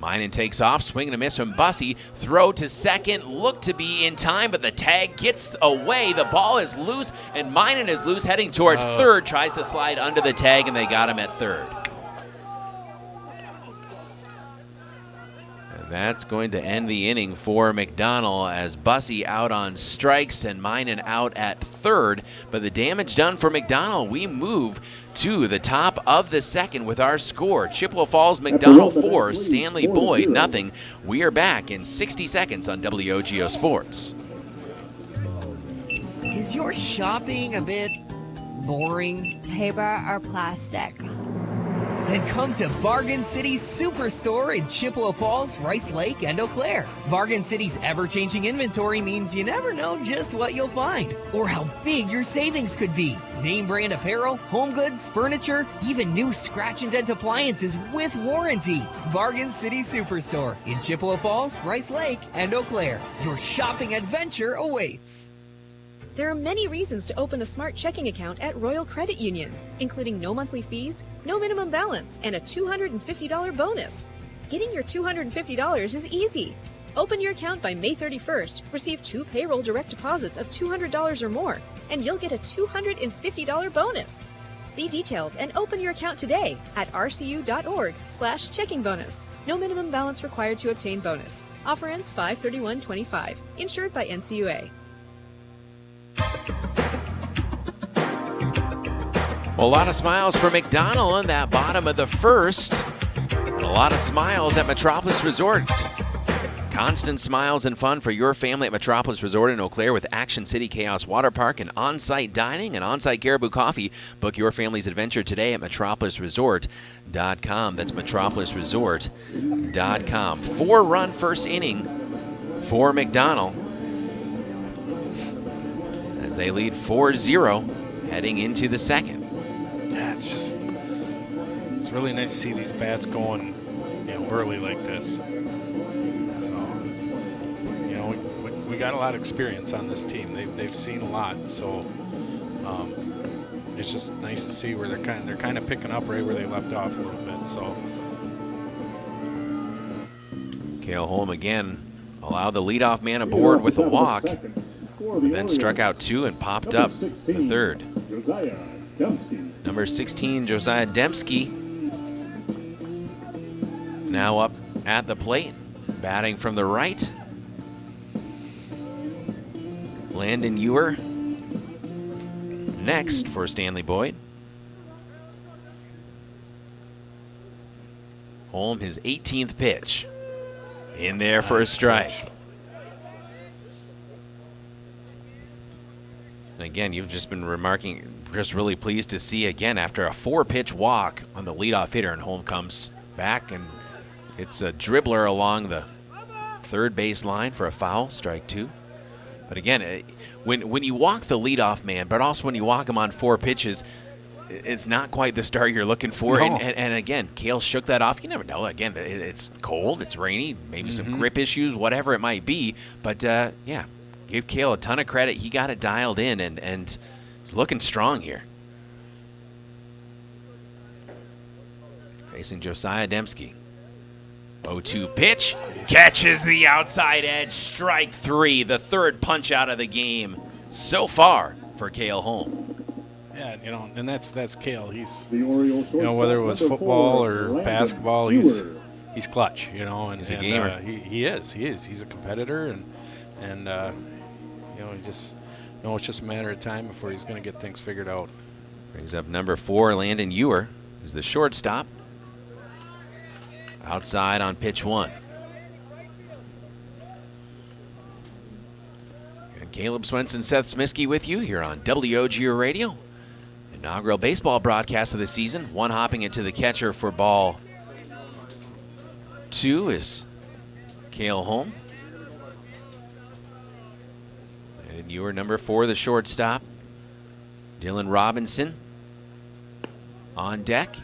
Minen takes off, swing and a miss from Bussey. Throw to second, looked to be in time, but the tag gets away. The ball is loose, and Minen is loose, heading toward third. Tries to slide under the tag, and they got him at third. And that's going to end the inning for McDonell as Bussey out on strikes and Minen out at third. But the damage done for McDonell, we move to the top of the second with our score. Chippewa Falls McDonell 4, Stanley-Boyd nothing. We are back in 60 seconds on WOGO Sports. Is your shopping a bit boring? Paper or plastic? Then come to Bargain City's Superstore in Chippewa Falls, Rice Lake, and Eau Claire. Bargain City's ever-changing inventory means you never know just what you'll find or how big your savings could be. Name brand apparel, home goods, furniture, even new scratch and dent appliances with warranty. Bargain City Superstore in Chippewa Falls, Rice Lake, and Eau Claire. Your shopping adventure awaits. There are many reasons to open a smart checking account at Royal Credit Union, including no monthly fees, no minimum balance, and a $250 bonus. Getting your $250 is easy. Open your account by May 31st, receive 2 payroll direct deposits of $200 or more, and you'll get a $250 bonus. See details and open your account today at rcu.org/checking bonus. No minimum balance required to obtain bonus. Offer ends 5/31/25. Insured by NCUA. Well, a lot of smiles for McDonell in that bottom of the first. And a lot of smiles at Metropolis Resort. Constant smiles and fun for your family at Metropolis Resort in Eau Claire with Action City Chaos Water Park and on-site dining and on-site Caribou Coffee. Book your family's adventure today at metropolisresort.com. That's metropolisresort.com. 4-run first inning for McDonell as they lead 4-0 heading into the second. Yeah, it's really nice to see these bats going, early like this. We got a lot of experience on this team. They've seen a lot, so it's just nice to see where they're kind of picking up right where they left off a little bit. So Cale Holm again allowed the leadoff man aboard with a walk, then struck out 2 and popped up the third. Number 16, Josiah Dembski, now up at the plate, batting from the right. Landon Ewer next for Stanley-Boyd. Holm, his 18th pitch. In there for a strike. And again, you've just been remarking, just really pleased to see again after a 4-pitch walk on the leadoff hitter, and Holm comes back and it's a dribbler along the third base line for a foul, strike 2. But again, when you walk the leadoff man, but also when you walk him on 4 pitches, it's not quite the start you're looking for. No. And again, Cale shook that off. You never know. Again, it's cold, it's rainy, maybe some grip issues, whatever it might be. But, yeah, give Cale a ton of credit. He got it dialed in, and he's looking strong here. Facing Josiah Dembski. 0-2 pitch, catches the outside edge, strike 3, the third punch out of the game so far for Cale Holm. Yeah, and that's Cale. He's whether it was football or basketball, he's clutch. And he's a gamer. He is. He's a competitor, and it's just a matter of time before he's going to get things figured out. Brings up number 4, Landon Ewer, who's the shortstop. Outside on pitch 1. And Caleb Swenson, Seth Smiskey with you here on WOGO Radio. Inaugural baseball broadcast of the season. One hopping it to the catcher for ball 2 is Cale Holm. And you are number 4, the shortstop. Dylan Robinson on deck.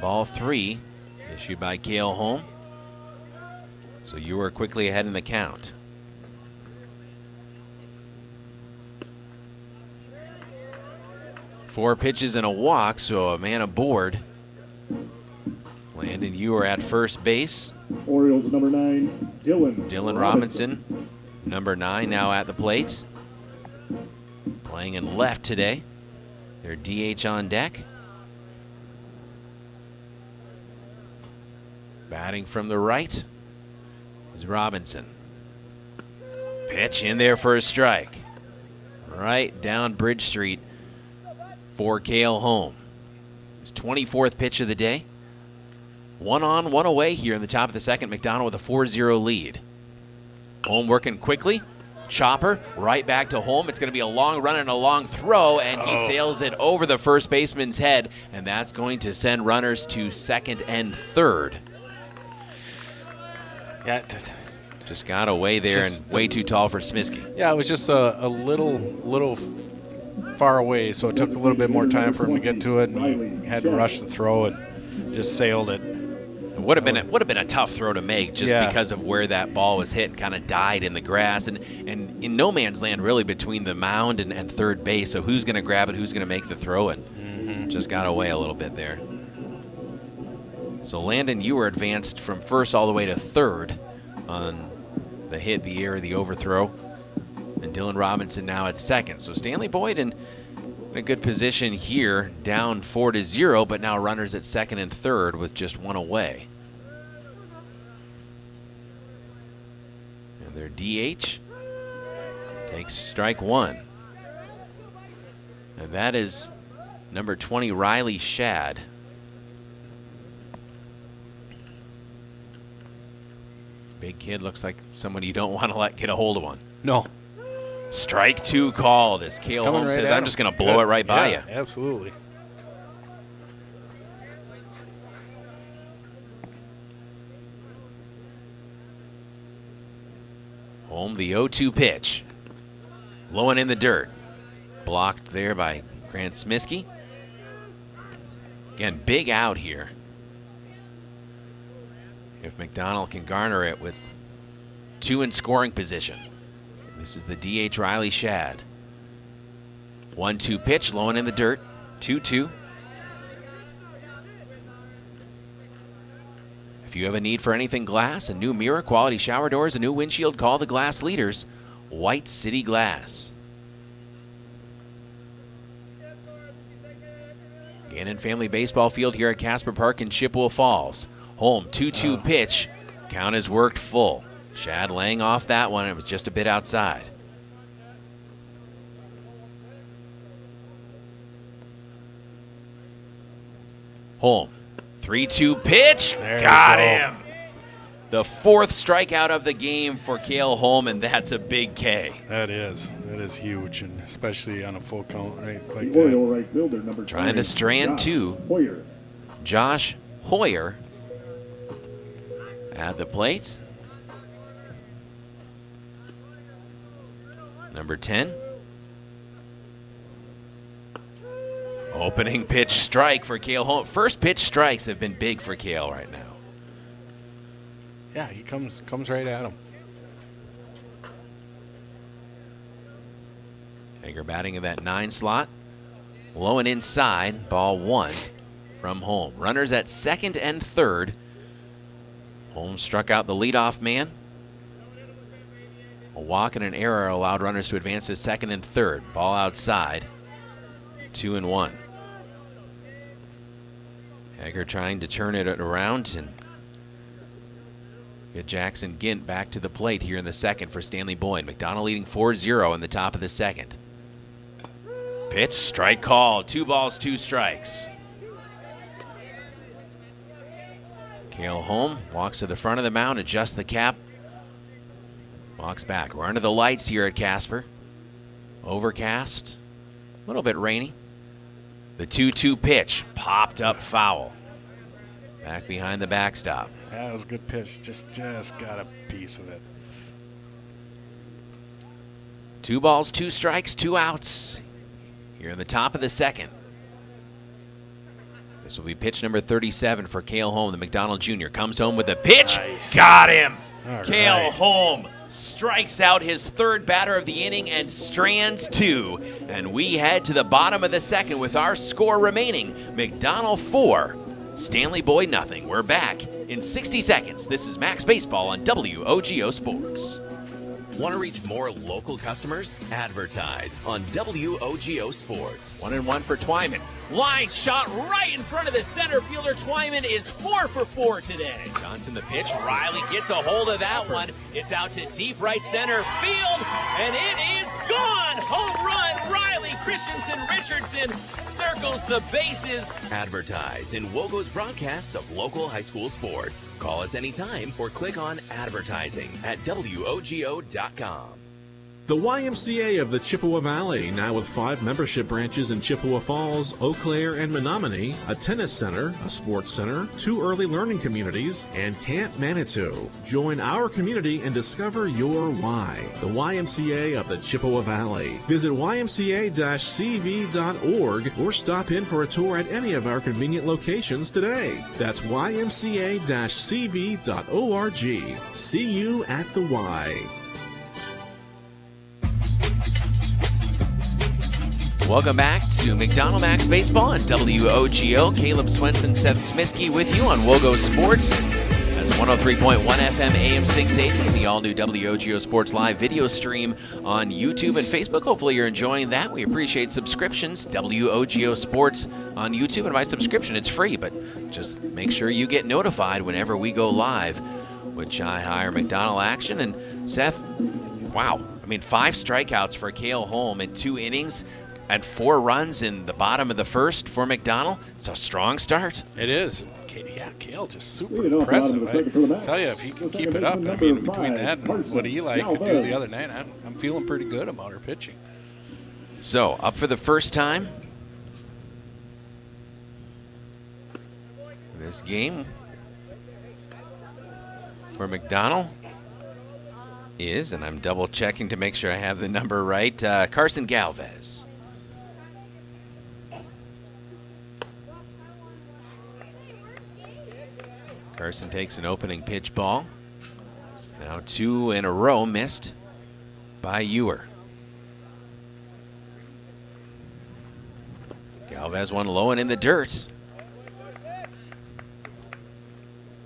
Ball 3 issued by Cale Holm. So you were quickly ahead in the count. Four pitches and a walk, so a man aboard. Landon, you are at first base. Orioles number 9, Dylan Robinson, number 9, now at the plate. Playing in left today. Their DH on deck. Batting from the right is Robinson. Pitch in there for a strike. Right down Bridge Street for Cale Holm. His 24th pitch of the day. 1 on, 1 away here in the top of the second. McDonell with a 4-0 lead. Holm working quickly. Chopper right back to Holm. It's going to be a long run and a long throw, and he sails it over the first baseman's head, and that's going to send runners to second and third. Yeah, just got away there and way too tall for Smiskey. Yeah, it was just a little far away, so it took a little bit more time for him to get to it, and he had to rush the throw and just sailed it. It would have been a tough throw to make just because of where that ball was hit and kind of died in the grass and in no man's land really between the mound and third base. So who's going to grab it? Who's going to make the throw? And just got away a little bit there. So Landon Ewer advanced from first all the way to third on the hit, the error, the overthrow. And Dylan Robinson now at second. So Stanley-Boyd in a good position here, down 4-0, but now runners at second and third with just one away. And their DH takes strike one. And that is number 20, Riley Shad. Big kid, looks like someone you don't want to let get a hold of one. No. Strike two called as Cale Holmes says, I'm just going to blow it right by you. Absolutely. Holm, the 0-2 pitch. Low and in the dirt. Blocked there by Grant Smiskey. Again, big out here. If McDonell can garner it with two in scoring position. This is the DH Riley Shad. 1-2 pitch, low and in the dirt. 2-2. If you have a need for anything glass, a new mirror, quality shower doors, a new windshield, call the glass leaders, White City Glass. Gannon Family Baseball Field here at Casper Park in Chippewa Falls. Holm, 2-2 pitch. Count has worked full. Shad laying off that one. It was just a bit outside. Holm, 3-2 pitch. Got him. The fourth strikeout of the game for Cale Holm, and that's a big K. That is huge, and especially on a full count like The Oriole that. right fielder, number Trying to strand two. Hoyer. Josh Hoyer at the plate. Number 10. Opening pitch strike for Cale Holm. First pitch strikes have been big for Cale right now. Yeah, he comes right at him. Hager batting in that 9 slot. Low and inside, ball 1 from Holm. Runners at second and third. Holm struck out the leadoff man. A walk and an error allowed runners to advance to second and third. Ball outside. 2-1. Hager trying to turn it around and get Jackson Gint back to the plate here in the second for Stanley-Boyd. McDonell leading 4-0 in the top of the second. Pitch, strike call. 2 balls, 2 strikes. Cale Holm walks to the front of the mound, adjusts the cap. Walks back. We're under the lights here at Casper. Overcast. A little bit rainy. The 2-2 pitch. Popped up foul. Back behind the backstop. That was a good pitch. Just got a piece of it. 2 balls, 2 strikes, 2 outs. Here in the top of the second. This will be pitch number 37 for Cale Holm. The McDonell Jr. comes home with a pitch. Nice. Got him. All Cale right. Holm strikes out his third batter of the inning and strands 2. And we head to the bottom of the second with our score remaining. McDonell 4, Stanley-Boyd nothing. We're back in 60 seconds. This is Macks Baseball on WOGO Sports. Want to reach more local customers? Advertise on WOGO Sports. 1-1 for Twyman. Line shot right in front of the center fielder. Twyman is 4 for 4 today. Johnson the pitch. Riley gets a hold of that one. It's out to deep right center field, and it is gone. Home run, Riley. Christensen Richardson circles the bases. Advertise in WOGO's broadcasts of local high school sports. Call us anytime or click on advertising at WOGO.com. The YMCA of the Chippewa Valley, now with 5 membership branches in Chippewa Falls, Eau Claire, and Menominee, a tennis center, a sports center, 2 early learning communities, and Camp Manitou. Join our community and discover your why. The YMCA of the Chippewa Valley. Visit ymca-cv.org or stop in for a tour at any of our convenient locations today. That's ymca-cv.org. See you at the Y. Welcome back to McDonell Macks Baseball on WOGO. Caleb Swenson, Seth Smiskey with you on WOGO Sports. That's 103.1 FM, AM 680, and the all-new WOGO Sports Live video stream on YouTube and Facebook. Hopefully you're enjoying that. We appreciate subscriptions. WOGO Sports on YouTube, and by subscription, it's free, but just make sure you get notified whenever we go live with Chi Higher McDonell action. And Seth, wow, I mean, 5 strikeouts for Cale Holm in 2 innings and 4 runs in the bottom of the first for McDonell. It's a strong start. It is. Yeah, Cale just super impressive. I tell you, if he can keep it up, I mean, between that and what Eli could do the other night, I'm feeling pretty good about her pitching. So, up for the first time this game for McDonell is, and I'm double checking to make sure I have the number right, Carson Galvez. Carson takes an opening pitch ball. Now 2 in a row missed by Ewer. Galvez one low and in the dirt.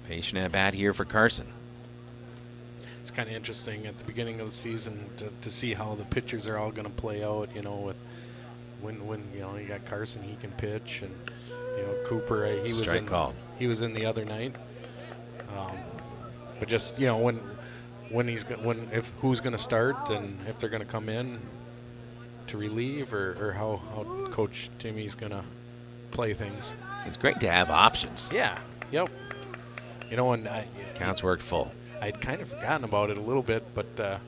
Patient at bat here for Carson. It's kind of interesting at the beginning of the season to see how the pitchers are all going to play out, you know, with when you know, you got Carson, he can pitch, and you know, Cooper, he was in the other night. But just, you know, who's going to start and if they're going to come in to relieve or how Coach Timmy's going to play things. It's great to have options. Yeah. Yep. You know, and counts worked full. I'd kind of forgotten about it a little bit, but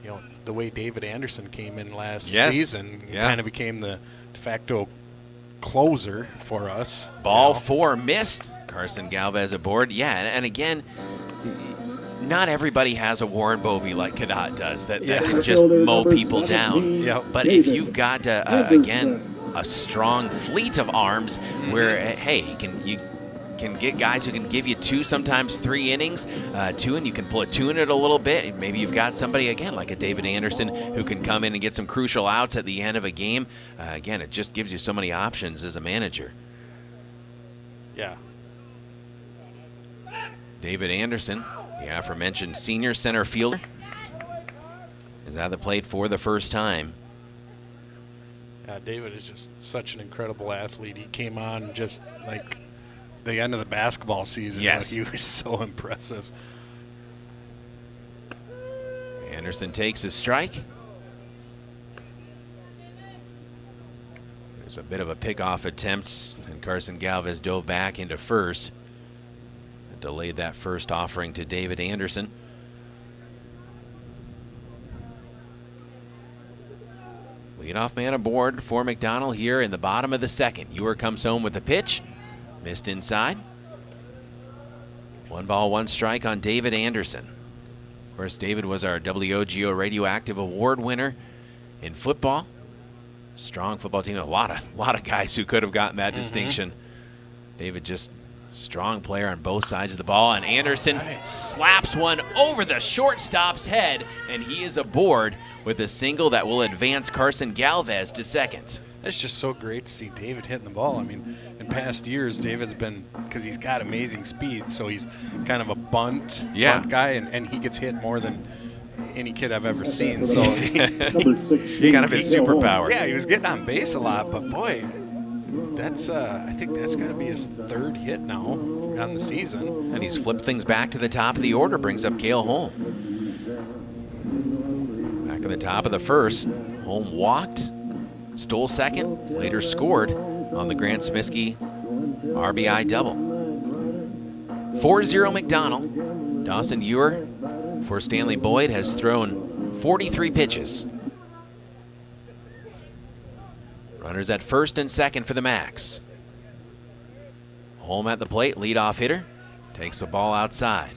you know, the way David Anderson came in last season, kind of became the de facto closer for us. Ball 4 missed. Carson Galvez aboard. Yeah, and again, not everybody has a Warren Bovee like Cadet does that can just mow people down. But if you've got, again, a strong fleet of arms where, hey, you can get guys who can give you 2, sometimes 3 innings, 2, and you can platoon it a little bit. Maybe you've got somebody, again, like a David Anderson who can come in and get some crucial outs at the end of a game. Again, it just gives you so many options as a manager. Yeah. David Anderson, the aforementioned senior center fielder, is at the plate for the first time. David is just such an incredible athlete. He came on just like the end of the basketball season. Yes. Like, he was so impressive. Anderson takes a strike. There's a bit of a pickoff attempt, and Carson Galvez dove back into first. Delayed that first offering to David Anderson. Leadoff man aboard for McDonell here in the bottom of the second. Ewer comes home with the pitch. Missed inside. 1 ball, 1 strike on David Anderson. Of course, David was our WOGO Radioactive Award winner in football. Strong football team. A lot of guys who could have gotten that distinction. David just strong player on both sides of the ball, and Anderson slaps one over the shortstop's head, and he is aboard with a single that will advance Carson Galvez to second. It's just so great to see David hitting the ball. I mean, in past years, David's been, because he's got amazing speed, so he's kind of a bunt guy, and he gets hit more than any kid I've ever seen. So he kind of his superpower. Yeah, he was getting on base a lot, but boy, that's I think that's got to be his 3rd hit now on the season. And he's flipped things back to the top of the order, brings up Cale Holm. Back in the top of the first, Holm walked, stole second, later scored on the Grant Smiskey RBI double. 4-0 McDonell. Dawson Ewer for Stanley-Boyd has thrown 43 pitches. Runners at first and second for the Macks. Holm at the plate, leadoff hitter, takes the ball outside.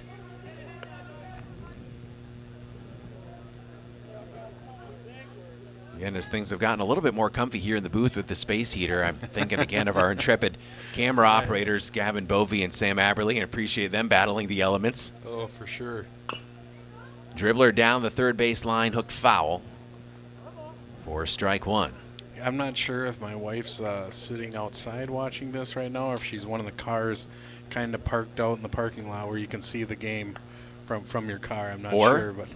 Again, as things have gotten a little bit more comfy here in the booth with the space heater, I'm thinking again of our intrepid camera operators, Gavin Bovey and Sam Aberley, and appreciate them battling the elements. Oh, for sure. Dribbler down the third base line, hooked foul for strike 1. I'm not sure if my wife's sitting outside watching this right now, or if she's one of the cars kind of parked out in the parking lot where you can see the game from your car. I'm not sure, but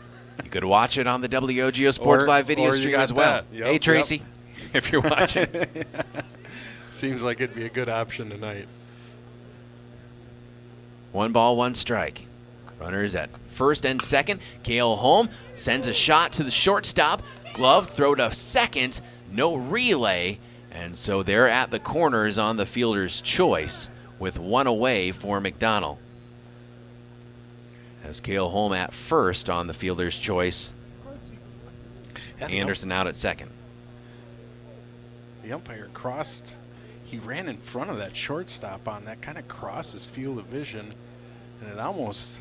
you could watch it on the WOGO Sports Live video stream as well. Yep, hey, Tracy, if you're watching. Seems like it'd be a good option tonight. 1 ball, 1 strike. Runners at first and second. Cale Holm sends a shot to the shortstop. Glove throw to second. No relay. And so they're at the corners on the fielder's choice with 1 away for McDonell. As Cale Holm at first on the fielder's choice. Anderson out at second. The umpire crossed. He ran in front of that shortstop on that, kind of crossed his field of vision, and it almost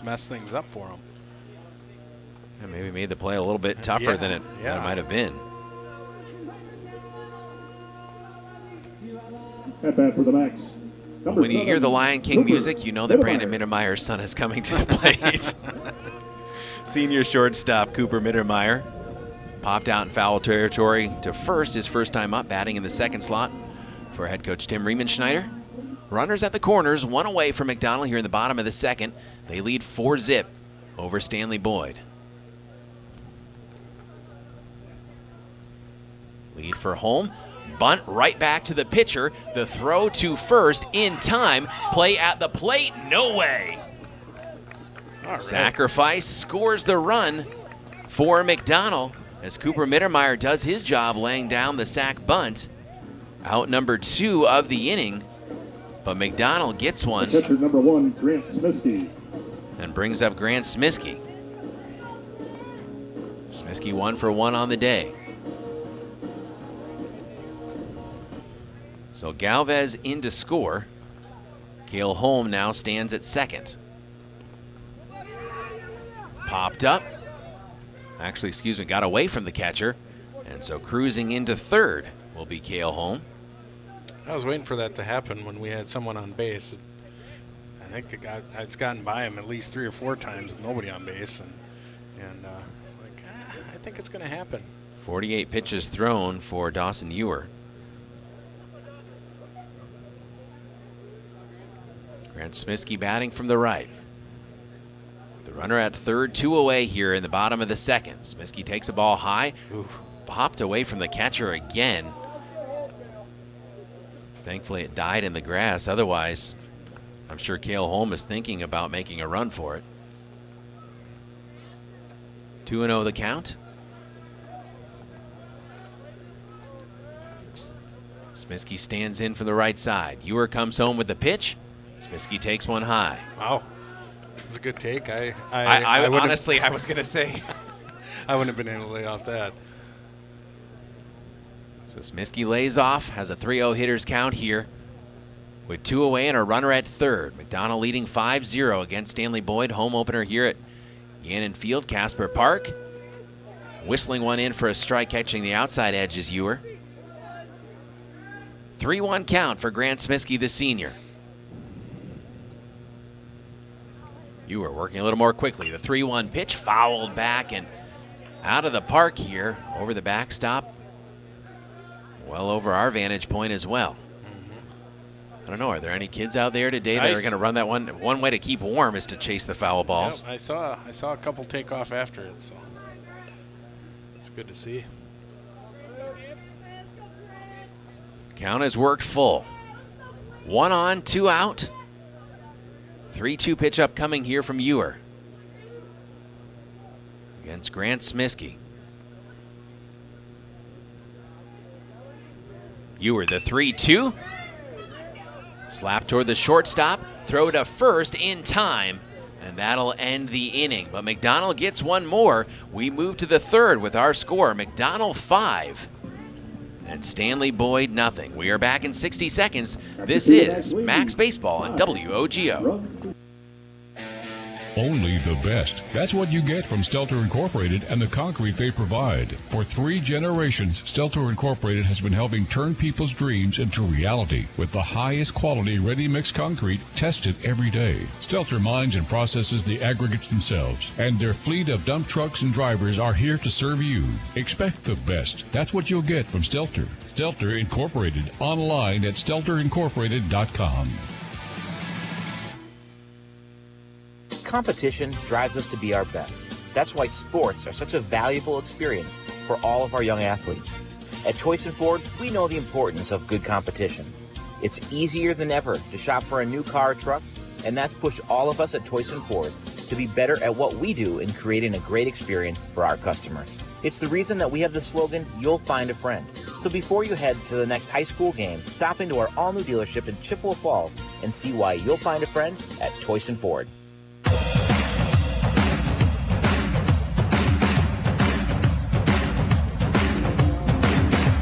messed things up for him. Yeah, maybe made the play a little bit tougher than it might have been. At bat for the Macks. When you hear the Lion King music, you know that Brandon Mittermeier's son is coming to the plate. Senior shortstop Cooper Mittermeier popped out in foul territory to first, his first time up, batting in the second slot for head coach Tim Riemenschneider. Runners at the corners, 1 away from McDonell here in the bottom of the second. They lead 4-0 over Stanley-Boyd. Lead for Holm. Bunt right back to the pitcher. The throw to first in time. Play at the plate. No way. All right. Sacrifice scores the run for McDonell as Cooper Mittermeier does his job laying down the sac bunt. Out number 2 of the inning. But McDonell gets one. Catcher number 1, Grant Smisky. And brings up Grant Smisky. Smisky 1 for 1 on the day. So Galvez in to score. Cale Holm now stands at second. Popped up. Actually, excuse me, got away from the catcher. And so cruising into third will be Cale Holm. I was waiting for that to happen when we had someone on base. I think it's gotten by him at least 3 or 4 times with nobody on base. I think it's going to happen. 48 pitches thrown for Dawson Ewer. Grant Smisky batting from the right. The runner at third, 2 away here in the bottom of the second. Smisky takes a ball high. Popped away from the catcher again. Thankfully it died in the grass. Otherwise, I'm sure Cale Holm is thinking about making a run for it. 2-0 the count. Smisky stands in from the right side. Ewer comes home with the pitch. Smisky takes one high. Wow. It's a good take. I honestly, I was going to say. I wouldn't have been able to lay off that. So Smisky lays off, has a 3-0 hitters count here with 2 away and a runner at third. McDonell leading 5-0 against Stanley-Boyd. Home opener here at Gannon Field, Casper Park. Whistling one in for a strike, catching the outside edge is Ewer. 3-1 count for Grant Smisky, the senior. Ewer working a little more quickly. The 3-1 pitch fouled back and out of the park here over the backstop. Well over our vantage point as well. I don't know, are there any kids out there today that are going to run that one? One way to keep warm is to chase the foul balls. Yep, I saw a couple take off after it, so it's good to see. Count has worked full. 1 on, 2 out. 3-2 pitch upcoming here from Ewer against Grant Smisky. Ewer, the 3-2. Slap toward the shortstop. Throw to first in time. And that'll end the inning. But McDonell gets one more. We move to the third with our score. McDonell 5 and Stanley-Boyd nothing. We are back in 60 seconds. This is Macks Baseball on WOGO. Only the best. That's what you get from Stelter Incorporated and the concrete they provide. For 3 generations, Stelter Incorporated has been helping turn people's dreams into reality with the highest quality ready-mix concrete tested every day. Stelter mines and processes the aggregates themselves, and their fleet of dump trucks and drivers are here to serve you. Expect the best. That's what you'll get from Stelter. Stelter Incorporated, online at stelterincorporated.com. Competition drives us to be our best. That's why sports are such a valuable experience for all of our young athletes. At Choice and Ford, we know the importance of good competition. It's easier than ever to shop for a new car or truck, and that's pushed all of us at Choice and Ford to be better at what we do in creating a great experience for our customers. It's the reason that we have the slogan, "You'll find a friend." So before you head to the next high school game, stop into our all-new dealership in Chippewa Falls and see why you'll find a friend at Choice and Ford.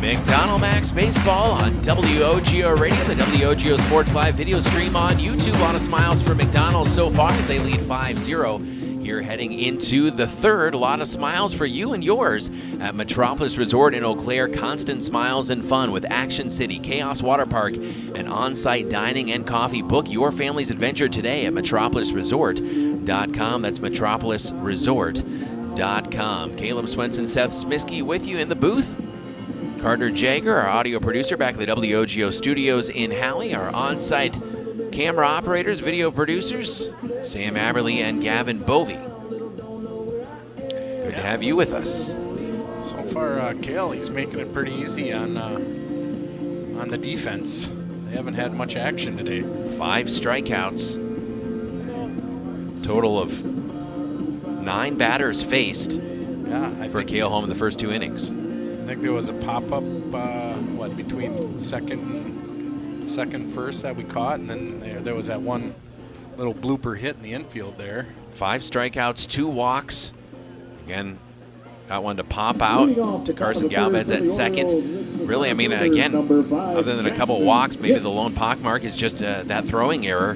McDonell Macks Baseball on WOGO Radio, the WOGO Sports Live video stream on YouTube. A lot of smiles for McDonell so far as they lead 5-0. Here heading into the third, a lot of smiles for you and yours at Metropolis Resort in Eau Claire. Constant smiles and fun with Action City, Chaos Water Park, and on-site dining and coffee. Book your family's adventure today at metropolisresort.com. That's metropolisresort.com. Caleb Swenson, Seth Smisky with you in the booth. Carter Jager, our audio producer, back at the WOGO studios in Halley. Our on-site camera operators, video producers, Sam Aberley and Gavin Bovey. Good to have you with us. So far, Cale, he's making it pretty easy on the defense. They haven't had much action today. 5 strikeouts. Total of 9 batters faced for Cale Home in the first 2 innings. I think there was a pop-up, between second, first that we caught, and then there was that one little blooper hit in the infield there. 5 strikeouts, 2 walks. Again, got one to pop out to Carson Galvez at second. Really, I mean, again, other than a couple walks, maybe the lone pockmark is just that throwing error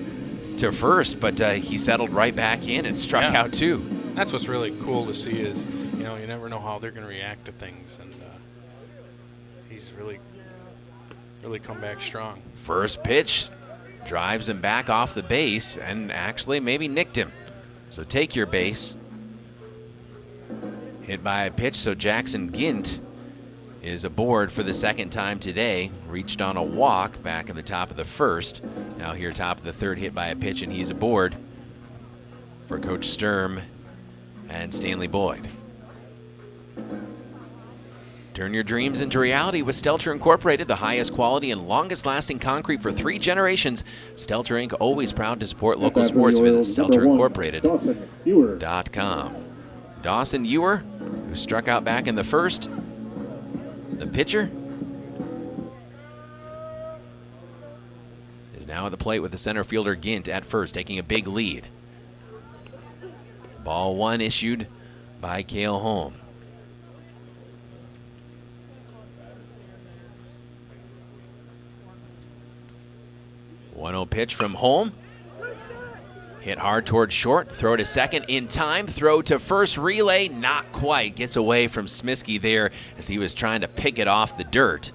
to first, but he settled right back in and struck out 2. That's what's really cool to see is, you never know how they're going to react to things, and he's really come back strong. First pitch drives him back off the base and actually maybe nicked him. So take your base. Hit by a pitch, so Jackson Gint is aboard for the second time today. Reached on a walk back in the top of the first. Now here top of the third, hit by a pitch, and he's aboard for Coach Sturm and Stanley-Boyd. Turn your dreams into reality with Stelter Incorporated, the highest quality and longest lasting concrete for 3 generations. Stelter Inc., always proud to support local sports. Visit StelterIncorporated.com. Dawson Ewer, who struck out back in the first. The pitcher is now at the plate with the center fielder Gint at first, taking a big lead. Ball 1 issued by Cale Holm. One-0 pitch from Holm. Hit hard towards short. Throw to second in time. Throw to first. Relay, not quite. Gets away from Smisky there as he was trying to pick it off the dirt.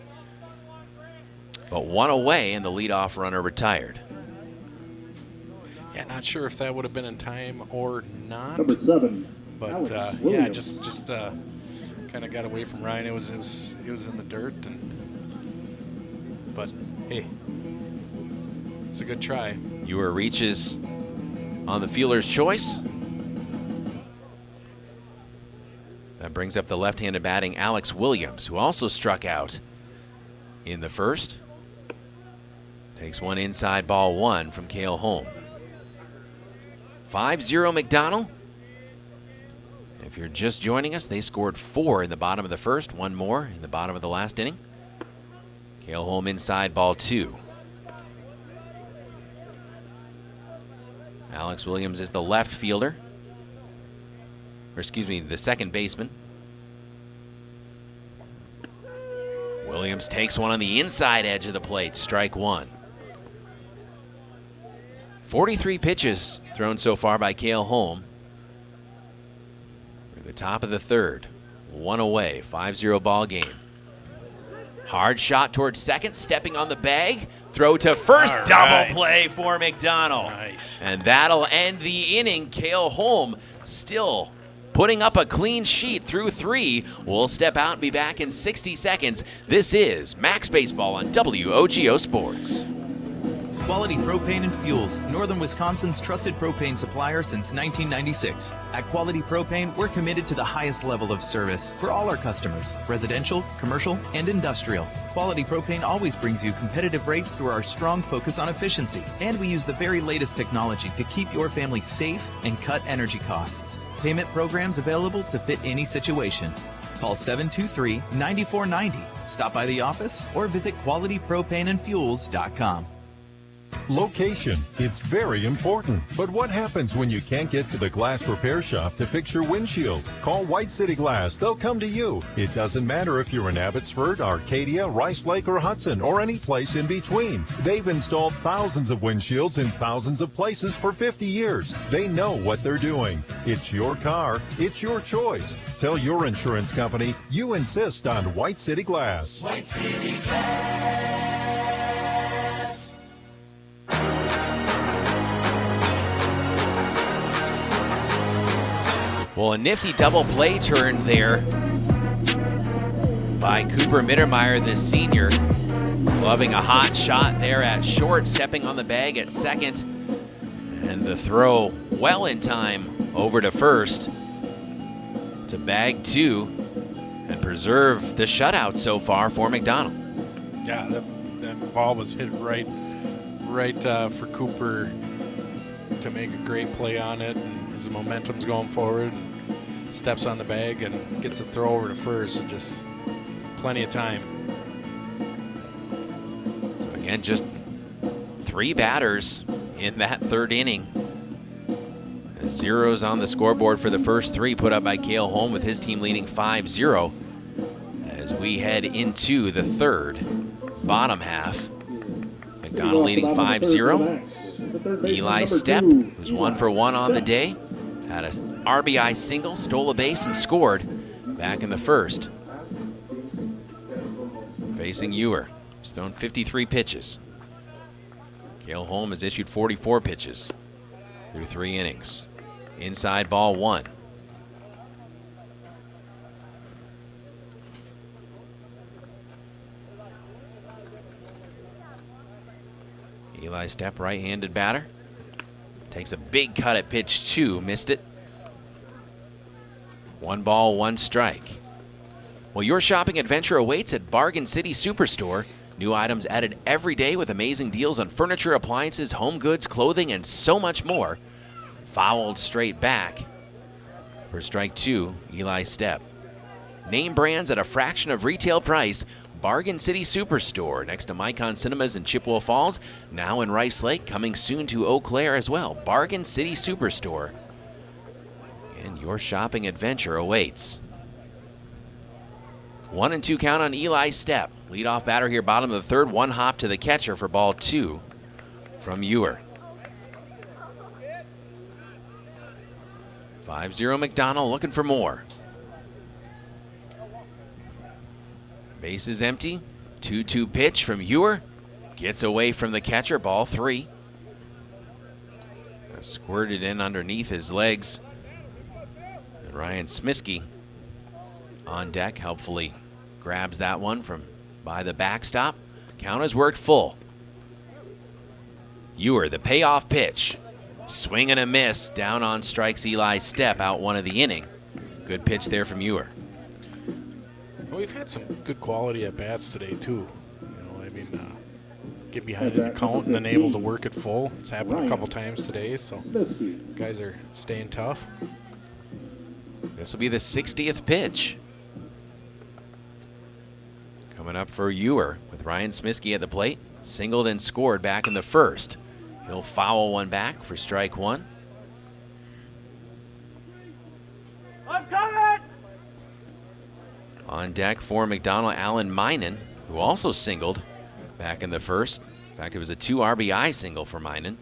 But 1 away, and the leadoff runner retired. Yeah, not sure if that would have been in time or not. Number 7. But just kind of got away from Ryan. It was in the dirt, but hey, it's a good try. Ewer reaches on the fielder's choice. That brings up the left-handed batting Alex Williams, who also struck out in the first. Takes one inside, ball 1 from Cale Holm. 5-0 McDonell. If you're just joining us, they scored 4 in the bottom of the first, 1 more in the bottom of the last inning. Cale Holm inside, ball 2. Alex Williams is the left fielder. Or excuse me, the second baseman. Williams takes one on the inside edge of the plate, strike 1. 43 pitches thrown so far by Cale Holm. We're at the top of the third. One away, 5-0 ball game. Hard shot towards second, stepping on the bag. Throw to first, double play for McDonell. Nice. And that'll end the inning. Cale Holm still putting up a clean sheet through 3. We'll step out and be back in 60 seconds. This is Macks Baseball on WOGO Sports. Quality Propane and Fuels, Northern Wisconsin's trusted propane supplier since 1996. At Quality Propane, we're committed to the highest level of service for all our customers, residential, commercial, and industrial. Quality Propane always brings you competitive rates through our strong focus on efficiency, and we use the very latest technology to keep your family safe and cut energy costs. Payment programs available to fit any situation. Call 723-9490. Stop by the office or visit qualitypropaneandfuels.com. Location, it's very important. But what happens when you can't get to the glass repair shop to fix your windshield? Call White City Glass. They'll come to you. It doesn't matter if you're in Abbotsford, Arcadia, Rice Lake, or Hudson, or any place in between. They've installed thousands of windshields in thousands of places for 50 years. They know what they're doing. It's your car. It's your choice. Tell your insurance company you insist on White City Glass. White City Glass. Well, a nifty double play turn there by Cooper Mittermeier, the senior. Loving a hot shot there at short, stepping on the bag at second. And the throw well in time over to first to bag 2 and preserve the shutout so far for McDonell. Yeah, that ball was hit right for Cooper to make a great play on it. And as the momentum's going forward, and steps on the bag and gets a throw over to first, and just plenty of time. So again, just 3 batters in that third inning. Zeros on the scoreboard for the first 3 put up by Cale Holm, with his team leading 5-0 as we head into the third bottom half. McDonell leading 5-0. Eli Stepp, who's 1 for 1 on the day, had a RBI single, stole a base, and scored back in the first. Facing Ewer, he's thrown 53 pitches. Cale Holm has issued 44 pitches through 3 innings. Inside ball 1. Eli Stepp, right-handed batter. Takes a big cut at pitch 2, missed it. 1 ball, 1 strike. Well, your shopping adventure awaits at Bargain City Superstore. New items added every day with amazing deals on furniture, appliances, home goods, clothing, and so much more. Fouled straight back for strike 2, Eli Stepp. Name brands at a fraction of retail price. Bargain City Superstore, next to Micon Cinemas in Chippewa Falls, now in Rice Lake, coming soon to Eau Claire as well. Bargain City Superstore. And your shopping adventure awaits. 1-2 count on Eli Stepp. Leadoff batter here, bottom of the third. 1 hop to the catcher for ball 2 from Ewer. 5-0 McDonell looking for more. Base is empty. 2-2 pitch from Ewer. Gets away from the catcher. Ball 3. Squirted in underneath his legs. And Ryan Smiskey on deck helpfully grabs that one from by the backstop. Count has worked full. Ewer, the payoff pitch. Swing and a miss. Down on strikes Eli Stepp, out 1 of the inning. Good pitch there from Ewer. Well, we've had some good quality at bats today too. Get behind the count and then able to work it full. It's happened a couple times today, so guys are staying tough. This will be the 60th pitch. Coming up for Ewer with Ryan Smiskey at the plate. Singled and scored back in the first. He'll foul one back for strike 1. I'm coming! On deck for McDonell, Alan Minen, who also singled back in the first. In fact, it was a 2 RBI single for Minen.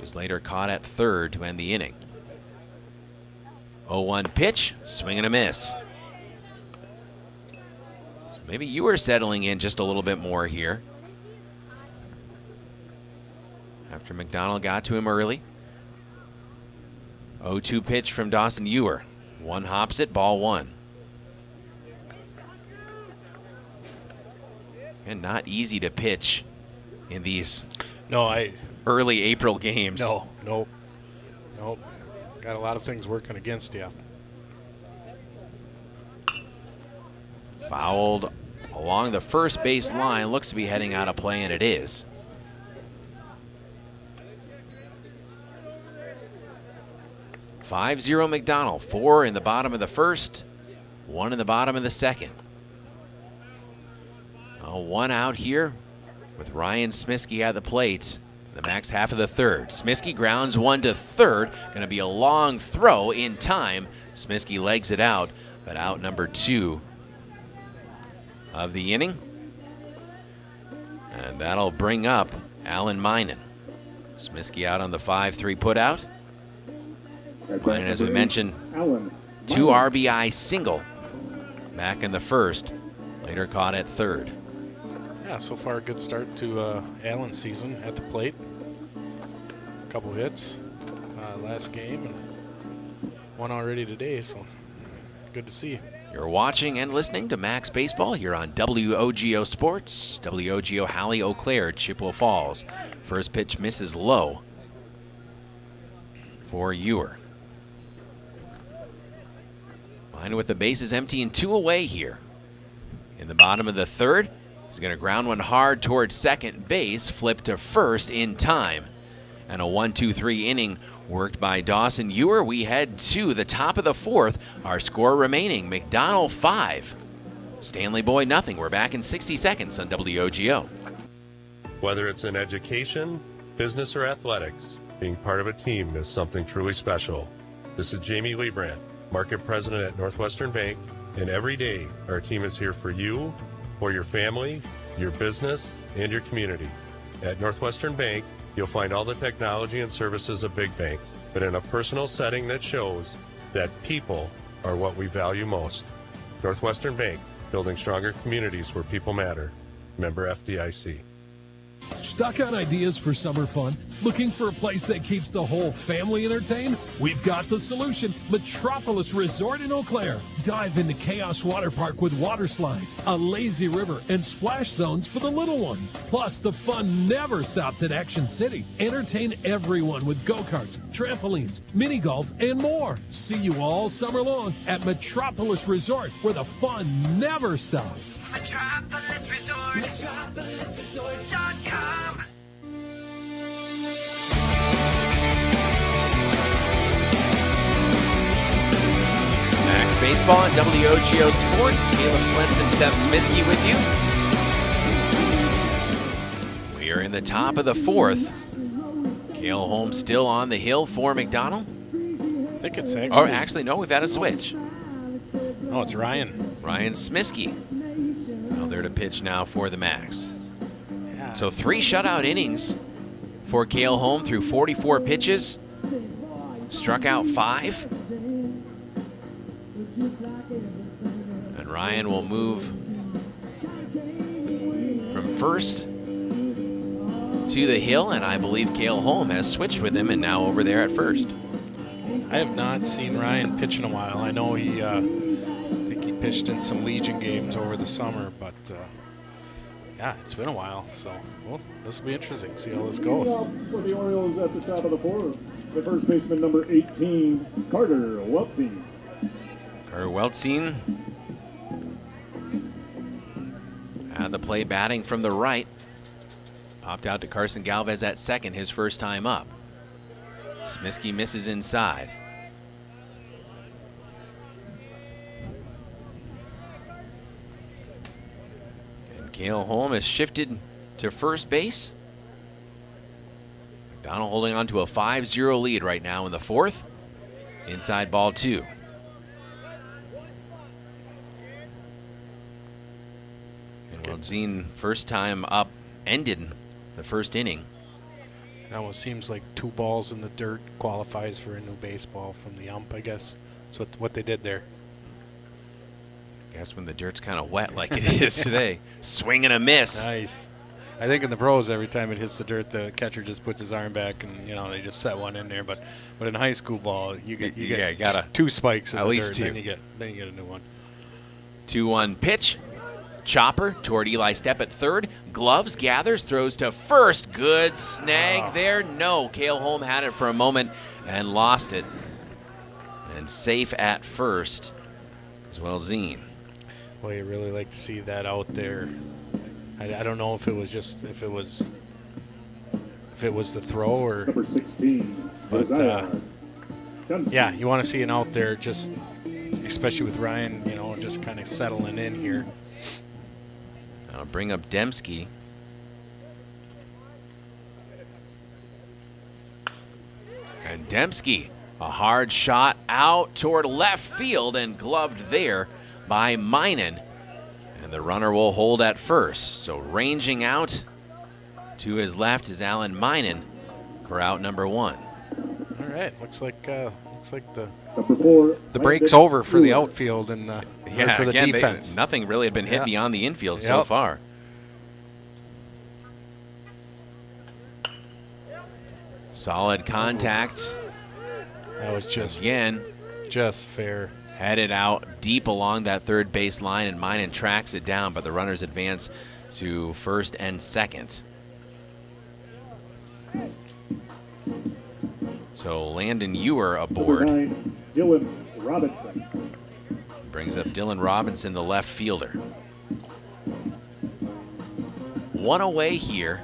was later caught at third to end the inning. 0-1 pitch, swing and a miss. So maybe you were settling in just a little bit more here after McDonell got to him early. 0-2 pitch from Dawson Ewer. One hops it, ball one. And not easy to pitch in these early April games. Nope. Got a lot of things working against you. Fouled along the first base line. Looks to be heading out of play, and it is. (5-0) McDonell. 4 in the bottom of the first, 1 in the bottom of the second. One out here with Ryan Smiskey at the plate. The Macks half of the third. Smiskey grounds one to third. Going to be a long throw in time. Smiskey legs it out, but out number 2 of the inning. And that'll bring up Alan Minen. Smiskey out on the 5-3 putout. Minen, as we mentioned, 2 RBI single back in the first. Later caught at third. Yeah, so far a good start to Allen's season at the plate. A couple hits last game and one already today, so good to see. You're watching and listening to Macks Baseball here on WOGO Sports. WOGO Halley, Eau Claire, Chippewa Falls. First pitch misses low for Ewer. Miner with the bases empty and 2 away here. In the bottom of the third, he's going to ground one hard towards second base, flip to first in time. And a 1-2-3 inning worked by Dawson Ewer. We head to the top of the fourth. Our score remaining, McDonell 5, Stanley-Boyd nothing. We're back in 60 seconds on WOGO. Whether it's in education, business, or athletics, being part of a team is something truly special. This is Jamie Lebrand, Market President at Northwestern Bank, and every day our team is here for you, for your family, your business, and your community. At Northwestern Bank, you'll find all the technology and services of big banks, but in a personal setting that shows that people are what we value most. Northwestern Bank, building stronger communities where people matter. Member FDIC. Stuck on ideas for summer fun? Looking for a place that keeps the whole family entertained? We've got the solution. Metropolis Resort in Eau Claire. Dive into Chaos Water Park with water slides, a lazy river, and splash zones for the little ones. Plus, the fun never stops at Action City. Entertain everyone with go-karts, trampolines, mini golf, and more. See you all summer long at Metropolis Resort, where the fun never stops. Metropolis Resort. MetropolisResort.com. Macks Baseball and WOGO Sports. Caleb Swenson, Seth Smiskey with you. We are in the top of the fourth. Cale Holmes still on the hill for McDonell. I think it's actually... Oh, actually, no, we've had a switch. Oh, it's Ryan. Ryan Smiskey. Well, there to pitch now for the Macks. Yeah. So 3 shutout innings for Cale Holmes through 44 pitches. Struck out 5. And Ryan will move from first to the hill, and I believe Cale Holmes has switched with him and now over there at first. I have not seen Ryan pitch in a while. I know he, I think he pitched in some Legion games over the summer, but yeah, it's been a while. So, well, this will be interesting. See how this goes. For the Orioles at the top of the fourth, the first baseman, number 18, Carter Weltzing. Carter Weltzing had the play batting from the right. Popped out to Carson Galvez at second, his first time up. Smiskey misses inside. And Cale Holmes has shifted to first base. McDonell holding on to a 5-0 lead right now in the fourth. Inside ball 2. And Weltzing, first time up, ended the first inning It almost seems like 2 balls in the dirt qualifies for a new baseball from the ump, I guess. That's what they did there. I guess when the dirt's kind of wet like it is today. Swing and a miss. Nice. I think in the pros, every time it hits the dirt, the catcher just puts his arm back and, they just set one in there. But in high school ball, you get gotta 2 spikes in at the least dirt, 2. Then you get a new one. 2-1 pitch. Chopper toward Eli Stepp at third. Gloves, gathers, throws to first. Good snag there. No, Cale Holm had it for a moment and lost it. And safe at first as well, Zine. Well, you really like to see that out there. I don't know if it was the throw or. Number 16. But yeah, you want to see an out there, just especially with Ryan, just kind of settling in here. I'll bring up Dembski. And Dembski, a hard shot out toward left field and gloved there by Minen. And the runner will hold at first. So ranging out to his left is Alan Minen for out number 1. All right, looks like the break's over for the outfield and for the defense. Nothing really had been hit beyond the infield so far. Solid contact. That was just fair. Headed out deep along that third base line, and Minen tracks it down, but the runners advance to first and second. So Landon Ewer aboard. Number 9, Dylan Robinson. Brings up Dylan Robinson, the left fielder. 1 away here.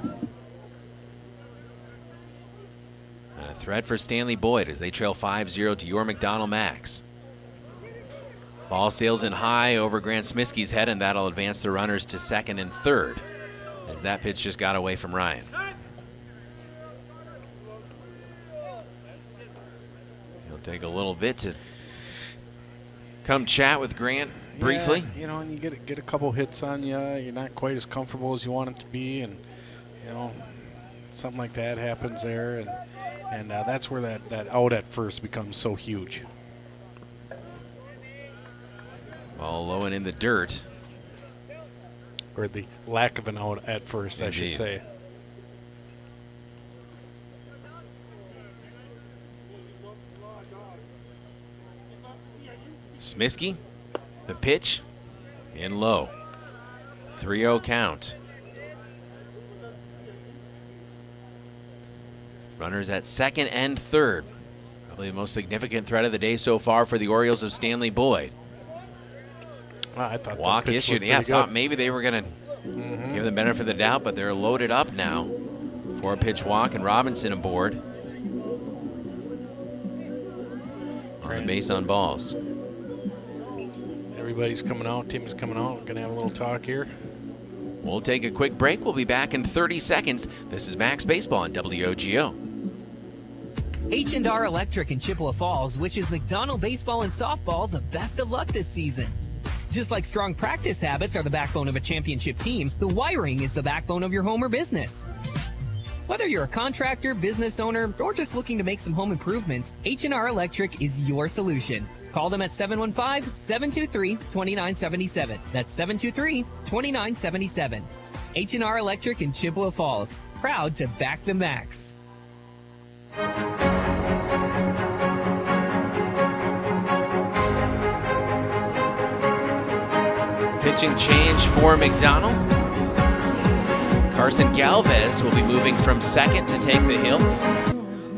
And a threat for Stanley-Boyd as they trail 5-0 to your McDonell Macks. Ball sails in high over Grant Smiskey's head, and that'll advance the runners to second and third as that pitch just got away from Ryan. He'll take a little bit to come chat with Grant briefly. Yeah, and you get a couple hits on you. You're not quite as comfortable as you want it to be, and something like that happens there, and that's where that out at first becomes so huge. Ball low and in the dirt. Or the lack of an out at first, Indeed. I should say. Smiskey, the pitch, in low. 3-0 count. Runners at second and third. Probably the most significant threat of the day so far for the Orioles of Stanley-Boyd. I thought walk that pitch issued. looked Yeah, I pretty thought good. maybe they were going to give them the benefit of the doubt, but they're loaded up now. 4-pitch walk and Robinson aboard. On the base on balls. Everybody's coming out. Team is coming out. We're going to have a little talk here. We'll take a quick break. We'll be back in 30 seconds. This is Macks Baseball on WOGO. H&R Electric in Chippewa Falls wishes McDonell baseball and softball the best of luck this season. Just like strong practice habits are the backbone of a championship team, the wiring is the backbone of your home or business. Whether you're a contractor, business owner, or just looking to make some home improvements, H&R Electric is your solution. Call them at 715-723-2977. That's 723-2977. H&R Electric in Chippewa Falls. Proud to back the Macks. Pitching change for McDonell. Carson Galvez will be moving from second to take the hill.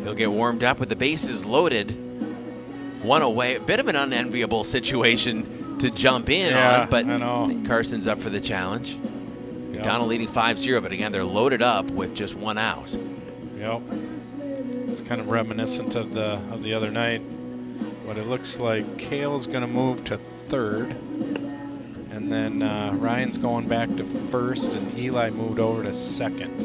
He'll get warmed up with the bases loaded. 1 away. A bit of an unenviable situation to jump in on, but I think Carson's up for the challenge. McDonell leading 5-0, but again, they're loaded up with just 1 out. Yep. It's kind of reminiscent of the other night, but it looks like Cale's going to move to third. And then Ryan's going back to first, and Eli moved over to second.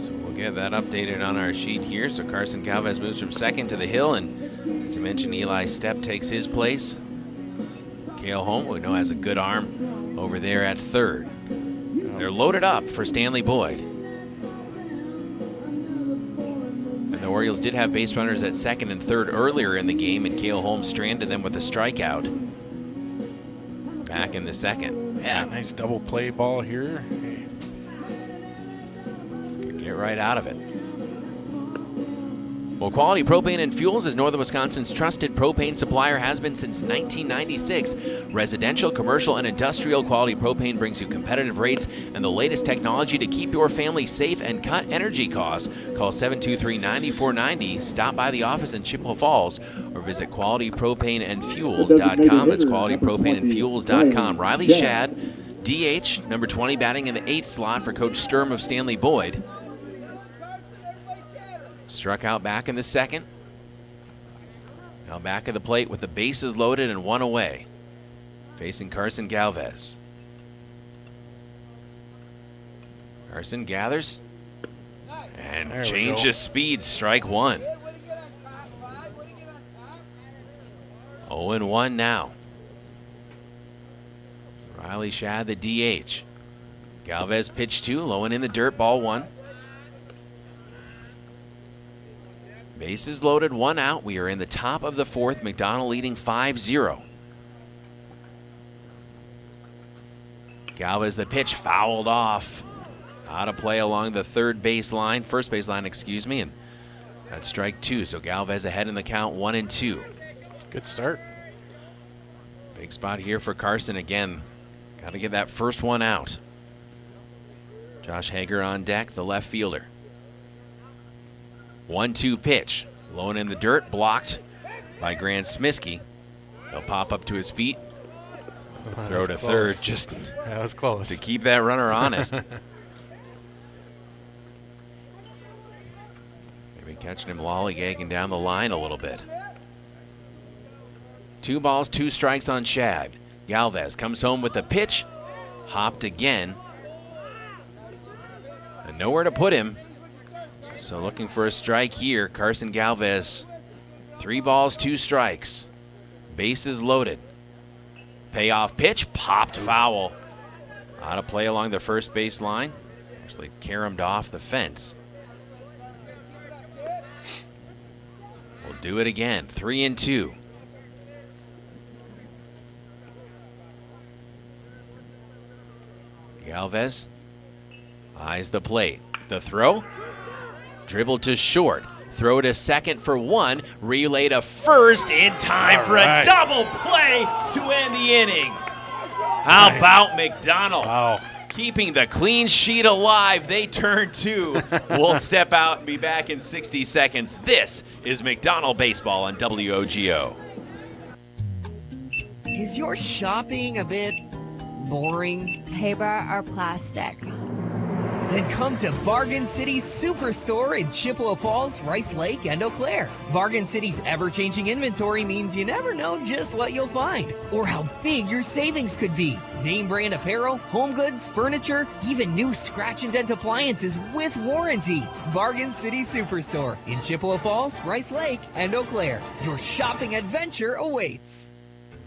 So we'll get that updated on our sheet here. So Carson Galvez moves from second to the hill, and as I mentioned, Eli Stepp takes his place. Cale Holm, we know, has a good arm over there at third. They're loaded up for Stanley-Boyd. And the Orioles did have base runners at second and third earlier in the game, and Cale Holmes stranded them with a strikeout. Back in the second. Yeah, nice double play ball here. Could get right out of it. Well, Quality Propane and Fuels is Northern Wisconsin's trusted propane supplier, has been since 1996. Residential, commercial, and industrial quality propane brings you competitive rates and the latest technology to keep your family safe and cut energy costs. Call 723-9490, stop by the office in Chippewa Falls, or visit qualitypropaneandfuels.com. That's qualitypropaneandfuels.com. Riley Shad, DH, number 20, batting in the 8th slot for Coach Sturm of Stanley-Boyd. Struck out back in the second. Now back at the plate with the bases loaded and one away. Facing Carson Galvez. Carson gathers and changes speed, strike one. 0-1 now. Riley Shad, the DH. Galvez pitch 2, low and in the dirt, ball 1. Bases loaded, 1 out. We are in the top of the 4th. McDonell leading 5-0. Galvez, the pitch fouled off. Out of play along the first base line, and that's strike 2. So Galvez ahead in the count, 1-2. Good start. Big spot here for Carson again. Got to get that first one out. Josh Hager on deck, the left fielder. 1-2 pitch. Low and in the dirt, blocked by Grant Smiskey. He'll pop up to his feet. Throw to third, just that was close to keep that runner honest. Maybe catching him lollygagging down the line a little bit. 2 balls, 2 strikes on Shad. Galvez comes home with the pitch. Hopped again. And nowhere to put him. So looking for a strike here. Carson Galvez. 3 balls, 2 strikes. Bases loaded. Payoff pitch, popped foul. Out of play along the first base line. Actually caromed off the fence. We'll do it again. 3-2. Galvez eyes the plate. The throw. Dribble to short. Throw to second for 1. Relay to first in time for a double play to end the inning. How about McDonell? Wow. Keeping the clean sheet alive. They turn 2. We'll step out and be back in 60 seconds. This is McDonell Baseball on WOGO. Is your shopping a bit boring? Paper or plastic? Then come to Bargain City's Superstore in Chippewa Falls, Rice Lake, and Eau Claire. Bargain City's ever-changing inventory means you never know just what you'll find or how big your savings could be. Name brand apparel, home goods, furniture, even new scratch and dent appliances with warranty. Bargain City Superstore in Chippewa Falls, Rice Lake, and Eau Claire. Your shopping adventure awaits.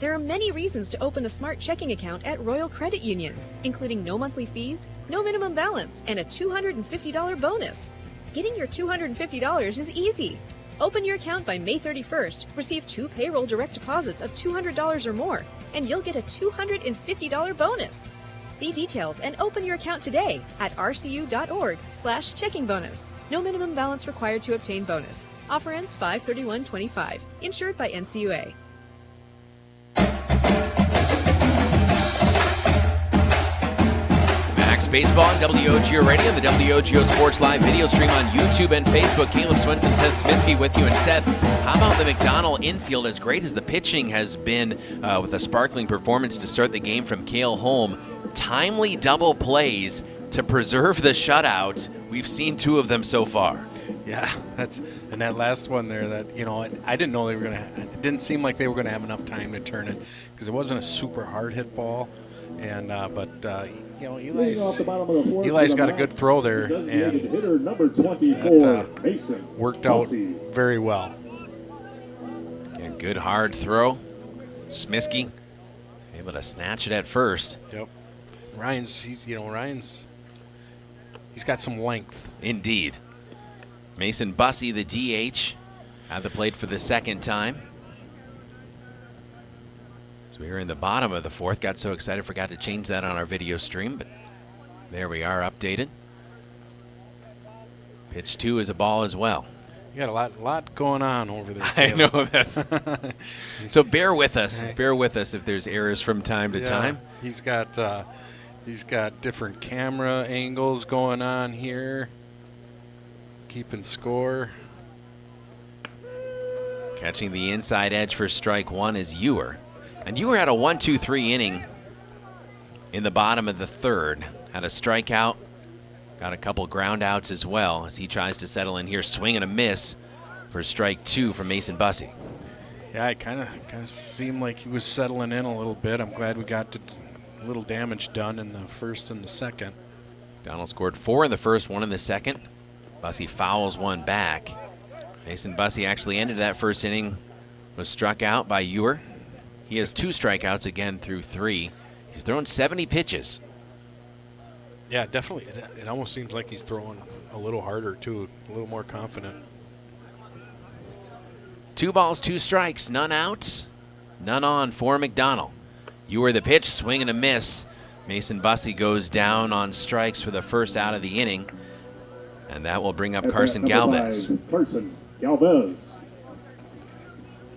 There are many reasons to open a smart checking account at Royal Credit Union, including no monthly fees, no minimum balance, and a $250 bonus. Getting your $250 is easy. Open your account by May 31st, receive 2 payroll direct deposits of $200 or more, and you'll get a $250 bonus. See details and open your account today at rcu.org/checking bonus. No minimum balance required to obtain bonus. Offer ends 5/31/25. Insured by NCUA. Macks Baseball on WOGO Radio and the WOGO Sports Live video stream on YouTube and Facebook. Caleb Swenson, Seth Smiskey with you. And Seth, how about the McDonell infield? As great as the pitching has been with a sparkling performance to start the game from Cale Holm, timely double plays to preserve the shutout. We've seen 2 of them so far. Yeah, and that last one there, that I didn't know they were gonna. It didn't seem like they were gonna have enough time to turn it because it wasn't a super hard hit ball, and but Eli's got a good throw there, and that worked out very well. Yeah, good hard throw. Smiskey able to snatch it at first. Yep. Ryan's he's got some length. Indeed. Mason Bussey, the DH, at the plate for the second time. So we were in the bottom of the fourth. Got so excited, forgot to change that on our video stream, but there we are, updated. Pitch 2 is a ball as well. You got a lot going on over there. I know this. So bear with us. Bear with us if there's errors from time to time. He's got different camera angles going on here. Keeping score. Catching the inside edge for strike 1 is Ewer. And Ewer had a 1-2-3 inning in the bottom of the third. Had a strikeout. Got a couple ground outs as well as he tries to settle in here. Swing and a miss for strike 2 from Mason Bussey. Yeah, it kind of seemed like he was settling in a little bit. I'm glad we got a little damage done in the first and the second. Donald scored 4 in the first, 1 in the second. Bussey fouls one back. Mason Bussey actually ended that first inning, was struck out by Ewer. He has 2 strikeouts again through 3. He's thrown 70 pitches. Yeah, definitely. It almost seems like he's throwing a little harder, too, a little more confident. 2 balls, 2 strikes, none out, none on for McDonell. Ewer the pitch, swing and a miss. Mason Bussey goes down on strikes for the first out of the inning, and that will bring up Carson Galvez. Carson Galvez.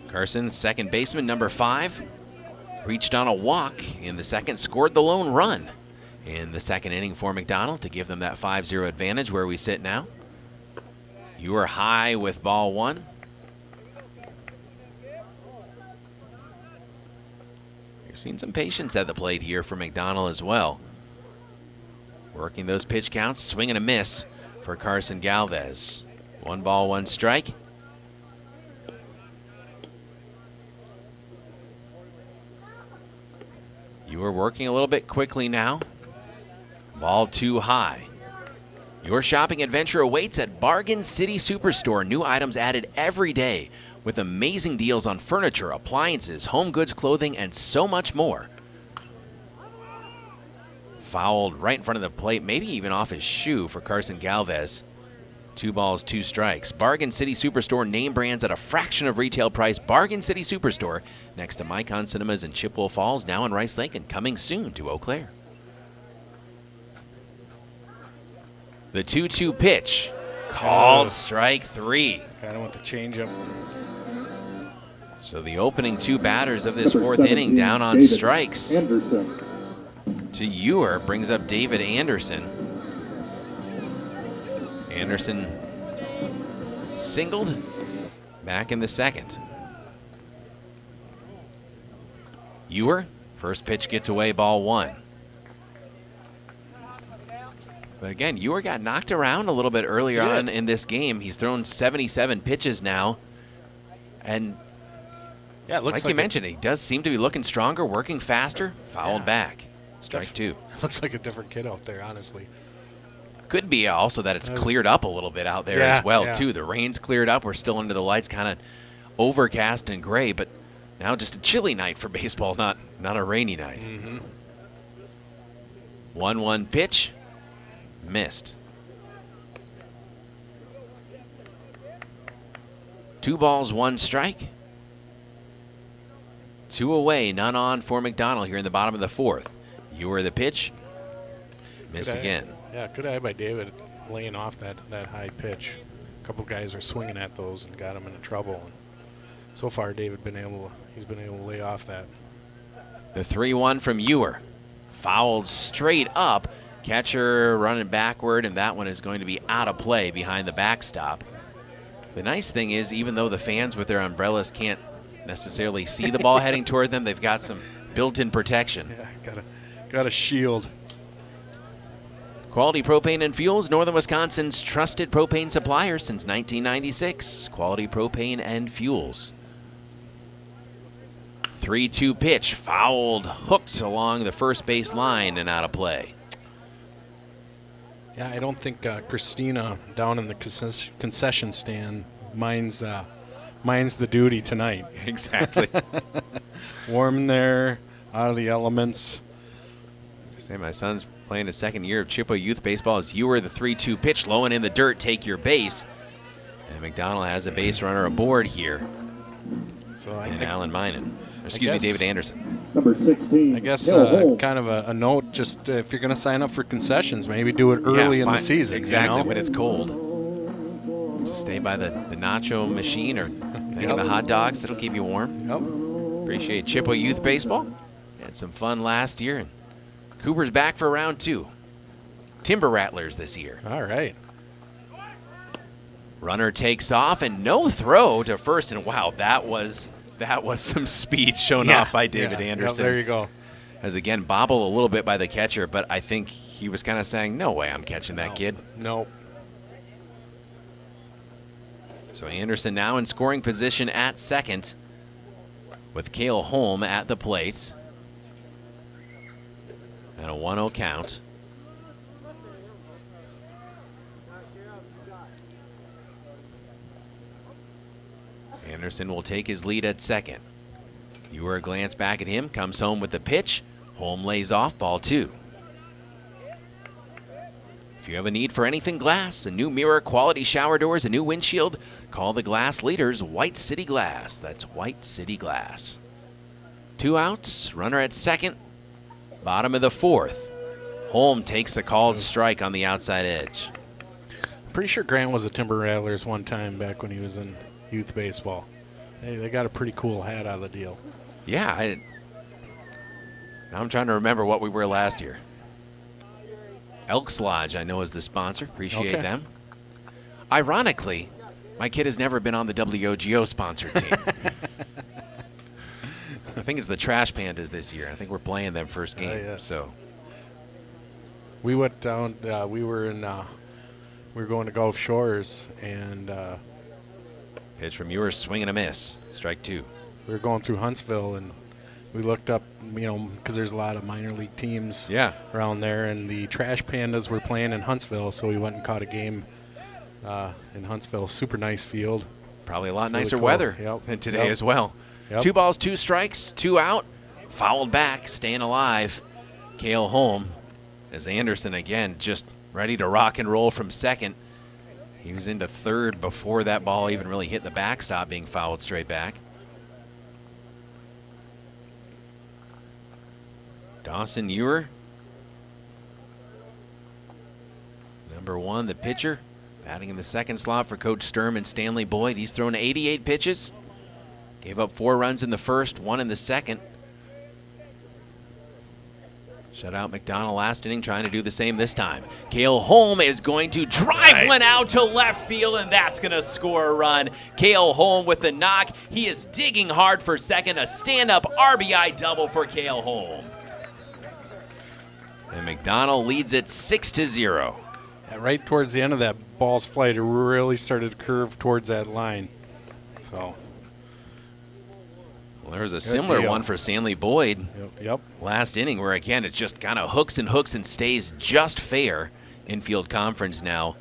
Carson, second baseman, number 5, reached on a walk in the second, scored the lone run in the second inning for McDonell to give them that 5-0 advantage where we sit now. Ewer high with ball 1. You're seeing some patience at the plate here for McDonell as well. Working those pitch counts, swing and a miss for Carson Galvez. 1 ball, 1 strike. You are working a little bit quickly now. Ball 2 high. Your shopping adventure awaits at Bargain City Superstore. New items added every day with amazing deals on furniture, appliances, home goods, clothing, and so much more. Fouled right in front of the plate, maybe even off his shoe for Carson Galvez. 2 balls, 2 strikes. Bargain City Superstore, name brands at a fraction of retail price. Bargain City Superstore, next to Micon Cinemas in Chippewa Falls, now in Rice Lake, and coming soon to Eau Claire. The 2-2 pitch, called strike 3. Kind of want the changeup. So the opening 2 batters of this 4th inning down on strikes. Anderson. To Ewer brings up David Anderson. Anderson singled back in the second. Ewer, first pitch gets away, ball 1. But again, Ewer got knocked around a little bit earlier on in this game. He's thrown 77 pitches now. And yeah, it looks like you mentioned, he does seem to be looking stronger, working faster, fouled back. Strike 2. Looks like a different kid out there, honestly. Could be also that it's cleared up a little bit out there as well, too. The rain's cleared up. We're still under the lights, kind of overcast and gray, but now just a chilly night for baseball, not a rainy night. 1-1 pitch, missed. 2 balls, 1 strike. 2 away, none on for McDonell here in the bottom of the 4th. Ewer the pitch, missed again. Yeah, good eye by David laying off that high pitch. A couple guys are swinging at those and got him into trouble. And so far, he's been able to lay off that. The 3-1 from Ewer, fouled straight up. Catcher running backward, and that one is going to be out of play behind the backstop. The nice thing is, even though the fans with their umbrellas can't necessarily see the ball heading toward them, they've got some built-in protection. Yeah, got a shield. Quality Propane and Fuels, Northern Wisconsin's trusted propane supplier since 1996. Quality Propane and Fuels. 3-2 pitch, fouled, hooked along the first base line and out of play. Yeah, I don't think Christina down in the concession stand minds the duty tonight. Exactly. Warm in there, out of the elements. Say my son's playing his second year of Chippewa youth baseball. As Ewer, the 3-2 pitch, low and in the dirt, take your base. McDonell has a base runner aboard here. So Alan Minen. Excuse me, David Anderson. Number 16. I guess Hole. kind of a note, just if you're going to sign up for concessions, maybe do it early in the season. Exactly, you know? when it's cold. Just stay by the nacho machine or any of the hot dogs. That'll keep you warm. Yep. Appreciate Chippewa Youth Baseball. Had some fun last year. And Cooper's back for round 2. Timber Rattlers this year. All right. Runner takes off and no throw to first. And wow, that was some speed shown off by David Anderson. Yep, there you go. As again, bobbled a little bit by the catcher, but I think he was kind of saying, no way I'm catching that kid. No. So Anderson now in scoring position at second with Cale Holm at the plate. And a 1-0 count. Anderson will take his lead at second. Ewer glance back at him, comes home with the pitch. Holm lays off, ball 2. If you have a need for anything glass, a new mirror, quality shower doors, a new windshield, call the glass leaders, White City Glass. That's White City Glass. 2 outs, runner at second, bottom of the 4th. Holm takes the called strike on the outside edge. Pretty sure Grant was a Timber Rattlers one time back when he was in youth baseball. They got a pretty cool hat out of the deal. Yeah, now I'm trying to remember what we were last year. Elks Lodge, I know, is the sponsor. Appreciate them. Ironically, my kid has never been on the WOGO sponsored team. I think it's the Trash Pandas this year. I think we're playing them first game. Yes. So we went down. We were going to Gulf Shores, and pitch from Ewers, swing and a miss. Strike 2. We were going through Huntsville, and we looked up, because there's a lot of minor league teams around there, and the Trash Pandas were playing in Huntsville, so we went and caught a game in Huntsville. Super nice field. Probably a lot Really nicer cool. weather than today as well. 2 balls, 2 strikes, 2 out. Fouled back, staying alive. Cale Holm, as Anderson again just ready to rock and roll from second. He was into third before that ball even really hit the backstop, being fouled straight back. Dawson Ewer, number 1, the pitcher, batting in the second slot for Coach Sturm and Stanley-Boyd. He's thrown 88 pitches, gave up 4 runs in the first, 1 in the second. Shut out McDonell last inning, trying to do the same this time. Cale Holm is going to drive one out to left field, and that's going to score a run. Cale Holm with the knock. He is digging hard for second. A stand-up RBI double for Cale Holm. And McDonell leads it 6-0. Yeah, right towards the end of that ball's flight, it really started to curve towards that line. So. Well, there was a similar one for Stanley-Boyd yep. last inning, where again it just kind of hooks and stays just fair. Infield conference now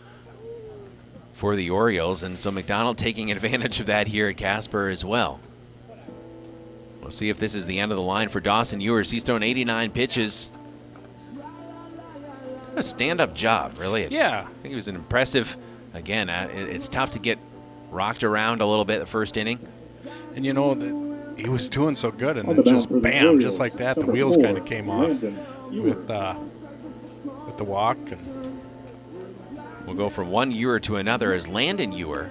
for the Orioles, and so McDonell taking advantage of that here at Casper as well. We'll see if this is the end of the line for Dawson Ewers. He's thrown 89 pitches. A stand-up job, really. Yeah. I think it was an impressive. Again, it's tough to get rocked around a little bit the first inning. And you know, he was doing so good, and then just bam, just like that, the wheels kind of came off with the walk. And we'll go from one Ewer to another as Landon Ewer,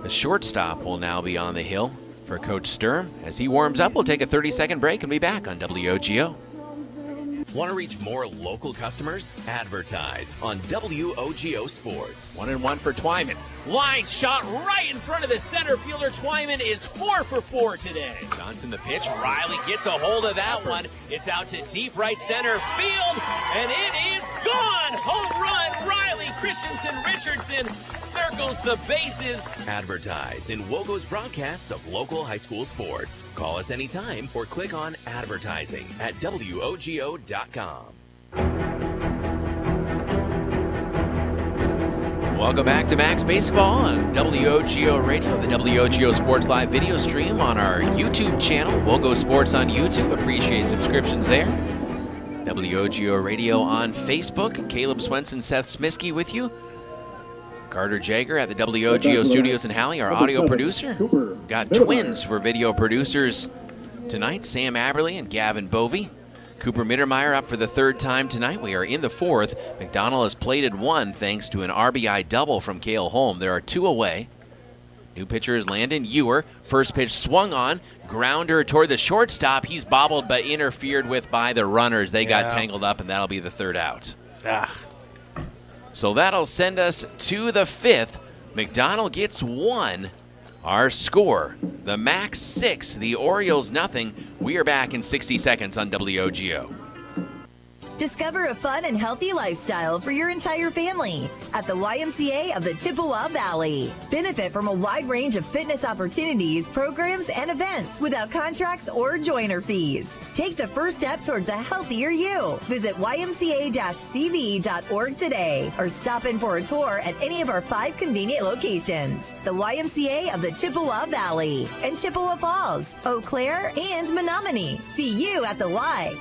the shortstop, will now be on the hill for Coach Sturm. As he warms up, we'll take a 30-second break and be back on WOGO. Want to reach more local customers? Advertise on WOGO Sports. 1-1 for Twyman. Line shot right in front of the center fielder. Twyman is 4 for 4 today. Johnson the pitch. Riley gets a hold of that one. It's out to deep right center field, and it is gone. Home run, Riley. Christensen Richardson circles the bases. Advertise in WOGO's broadcasts of local high school sports. Call us anytime or click on advertising at WOGO.com. Welcome back to Macks Baseball on WOGO Radio, the WOGO Sports Live video stream on our YouTube channel, WOGO Sports on YouTube. Appreciate subscriptions there. WOGO Radio on Facebook. Caleb Swenson, Seth Smiskey with you. Carter Jager at the WOGO Studios in Halley, our audio producer. We've got twins for video producers tonight, Sam Aberley and Gavin Bovey. Cooper Mittermeier up for the third time tonight. We are in the fourth. McDonell has plated one thanks to an RBI double from Cale Holm. There are two away. New pitcher is Landon Ewer. First pitch swung on. Grounder toward the shortstop. He's bobbled but interfered with by the runners. They got tangled up, and that'll be the third out. So that'll send us to the fifth. McDonell gets one. Our score, the Macks 6, the Orioles nothing. We are back in 60 seconds on WOGO. Discover a fun and healthy lifestyle for your entire family at the YMCA of the Chippewa Valley. Benefit from a wide range of fitness opportunities, programs, and events without contracts or joiner fees. Take the first step towards a healthier you. Visit ymca-cv.org today or stop in for a tour at any of our 5 convenient locations. The YMCA of the Chippewa Valley and Chippewa Falls, Eau Claire, and Menominee. See you at the Y.